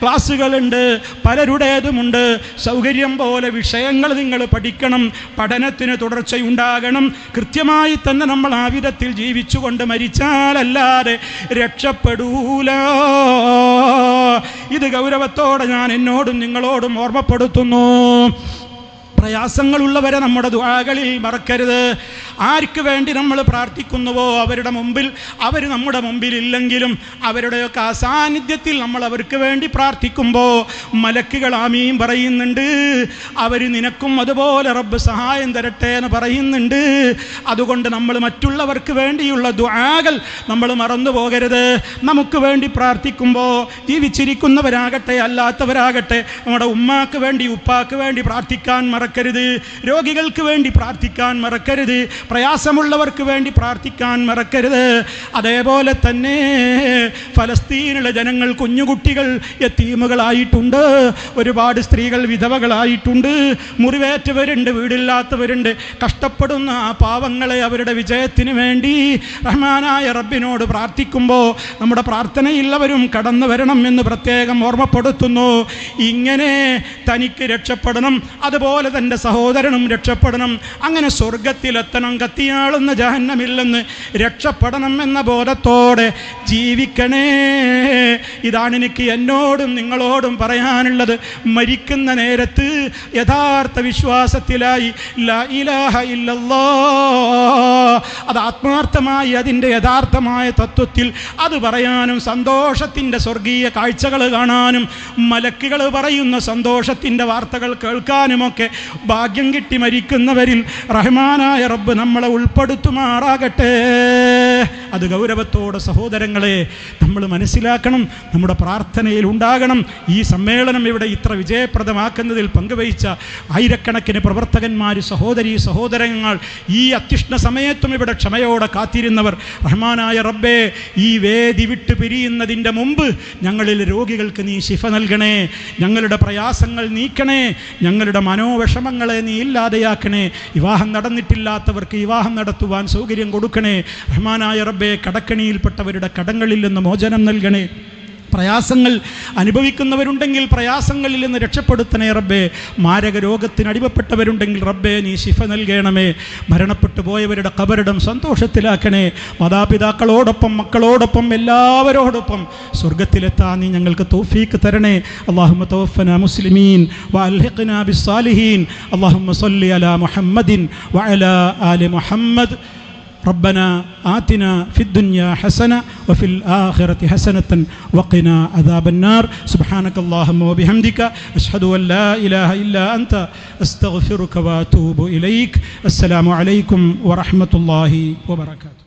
ക്ലാസ്സുകളുണ്ട്, പലരുടേതുമുണ്ട്. സൗകര്യം പോലെ വിഷയങ്ങൾ നിങ്ങൾ പഠിക്കണം. പഠനത്തിന് തുടർച്ചയുണ്ടാകണം. കൃത്യമായി തന്നെ നമ്മൾ ആ വിധത്തിൽ ജീവിച്ചുകൊണ്ട് മരിച്ചാലല്ലാതെ രക്ഷപ്പെടൂല. ഇത് ഗൗരവത്തോടെ ഞാൻ എന്നോടും നിങ്ങളോടും ഓർമ്മപ്പെടുത്തുന്നു. പ്രയാസങ്ങളുള്ളവരെ നമ്മുടെ ദുആകളിൽ മറക്കരുത്. ആർക്ക് വേണ്ടി നമ്മൾ പ്രാർത്ഥിക്കുന്നുവോ അവരുടെ മുമ്പിൽ, അവർ നമ്മുടെ മുമ്പിൽ ഇല്ലെങ്കിലും അവരുടെയൊക്കെ അസാന്നിധ്യത്തിൽ നമ്മൾ അവർക്ക് വേണ്ടി പ്രാർത്ഥിക്കുമ്പോൾ മലക്കുകൾ ആമീൻ പറയുന്നുണ്ട്. അവർ നിനക്കും അതുപോലെ റബ്ബ് സഹായം തരട്ടെ എന്ന് പറയുന്നുണ്ട്. അതുകൊണ്ട് നമ്മൾ മറ്റുള്ളവർക്ക് വേണ്ടിയുള്ള ദുആകൾ നമ്മൾ മറന്നു പോകരുത്. നമുക്ക് വേണ്ടി പ്രാർത്ഥിക്കുമ്പോൾ ജീവിച്ചിരിക്കുന്നവരാകട്ടെ അല്ലാത്തവരാകട്ടെ നമ്മുടെ ഉമ്മാക്ക് വേണ്ടി ഉപ്പാക്ക് വേണ്ടി പ്രാർത്ഥിക്കാൻ മറക്കരുത്. മറക്കരുത്. രോഗികൾക്ക് വേണ്ടി പ്രാർത്ഥിക്കാൻ മറക്കരുത്. പ്രയാസമുള്ളവർക്ക് വേണ്ടി പ്രാർത്ഥിക്കാൻ മറക്കരുത്. അതേപോലെ തന്നെ ഫലസ്തീനിലെ ജനങ്ങൾ, കുഞ്ഞുകുട്ടികൾ യതീമുകളായിട്ടുണ്ട്. ഒരുപാട് സ്ത്രീകൾ വിധവകളായിട്ടുണ്ട്. മുറിവേറ്റവരുണ്ട്, വീടില്ലാത്തവരുണ്ട്. കഷ്ടപ്പെടുന്ന ആ പാവങ്ങളെ അവരുടെ വിജയത്തിന് വേണ്ടി റഹ്മാനായ റബ്ബിനോട് പ്രാർത്ഥിക്കുമ്പോൾ നമ്മുടെ പ്രാർത്ഥനയുള്ളവരും കടന്നു വരണം എന്ന് പ്രത്യേകം ഓർമ്മപ്പെടുത്തുന്നു. ഇങ്ങനെ തനിക്ക് രക്ഷപ്പെടണം, അതുപോലെ തൻ്റെ സഹോദരനും രക്ഷപ്പെടണം, അങ്ങനെ സ്വർഗത്തിലെത്തണം, കത്തിയാളുന്ന ജഹന്നമില്ലെന്ന് രക്ഷപ്പെടണം എന്ന ബോധത്തോടെ ജീവിക്കണേ. ഇതാണ് എനിക്ക് എന്നോടും നിങ്ങളോടും പറയാനുള്ളത്. മരിക്കുന്ന നേരത്ത് യഥാർത്ഥ വിശ്വാസത്തിലായി ലാ ഇലാഹ ഇല്ലല്ലാഹ്, അത് ആത്മാർത്ഥമായി അതിൻ്റെ യഥാർത്ഥമായ തത്വത്തിൽ അത് പറയാനും സന്തോഷത്തിൻ്റെ സ്വർഗീയ കാഴ്ചകൾ കാണാനും മലക്കുകൾ പറയുന്ന സന്തോഷത്തിൻ്റെ വാർത്തകൾ കേൾക്കാനുമൊക്കെ ഭാഗ്യം കിട്ടി മരിക്കുന്നവരിൽ റഹ്മാനായ റബ്ബ് നമ്മളെ ഉൾപ്പെടുത്തുമാറാകട്ടെ. അത് ഗൗരവത്തോടെ സഹോദരങ്ങളെ നമ്മൾ മനസ്സിലാക്കണം, നമ്മുടെ പ്രാർത്ഥനയിൽ ഉണ്ടാകണം. ഈ സമ്മേളനം ഇവിടെ ഇത്ര വിജയപ്രദമാക്കുന്നതിൽ പങ്കുവഹിച്ച ആയിരക്കണക്കിന് പ്രവർത്തകന്മാർ, സഹോദരങ്ങൾ, ഈ അത്യുഷ്ണ സമയത്തും ഇവിടെ ക്ഷമയോടെ കാത്തിരുന്നവർ, റഹ്മാനായ റബ്ബേ, ഈ വേദി വിട്ട് പിരിയുന്നതിൻ്റെ മുമ്പ് ഞങ്ങളിൽ രോഗികൾക്ക് നീ ശിഫ നൽകണേ, ഞങ്ങളുടെ പ്രയാസങ്ങൾ നീക്കണേ, ഞങ്ങളുടെ മനോവിഷമങ്ങളെ നീ ഇല്ലാതെയാക്കണേ, വിവാഹം നടന്നിട്ടില്ലാത്തവർക്ക് വിവാഹം നടത്തുവാൻ സൗകര്യം കൊടുക്കണേ, റഹ്മാനായ റബ്ബേ, കടക്കണിയിൽപ്പെട്ടവരുടെ കടങ്ങളിൽ നിന്ന് മോചനം നൽകണേ, പ്രയാസങ്ങൾ അനുഭവിക്കുന്നവരുണ്ടെങ്കിൽ പ്രയാസങ്ങളിൽ നിന്ന് രക്ഷപ്പെടുത്തണേ റബ്ബേ, മാരക രോഗത്തിന് അടിമപ്പെട്ടവരുണ്ടെങ്കിൽ റബ്ബേ നീ ശിഫ നൽകണമേ, മരണപ്പെട്ടു പോയവരുടെ ഖബറിടം സന്തോഷത്തിലാക്കണേ, മാതാപിതാക്കളോടൊപ്പം മക്കളോടൊപ്പം എല്ലാവരോടൊപ്പം സ്വർഗത്തിലെത്താൻ നീ ഞങ്ങൾക്ക് തൗഫീഖ് തരണേ. അല്ലാഹുമ്മ തവഫനാ മുസ്ലിമീൻ വഅൽഹിഖ്നാ ബിസ്സാലിഹീൻ. അല്ലാഹുമ്മ സ്വല്ലി അലാ മുഹമ്മദിൻ വഅലാ ആലി മുഹമ്മദ്. ربنا آتنا في الدنيا حسنة وفي الآخرة حسنة وقنا عذاب النار. سبحانك اللهم وبحمدك أشهد أن لا إله إلا أنت أستغفرك وأتوب إليك. السلام عليكم ورحمة الله وبركاته.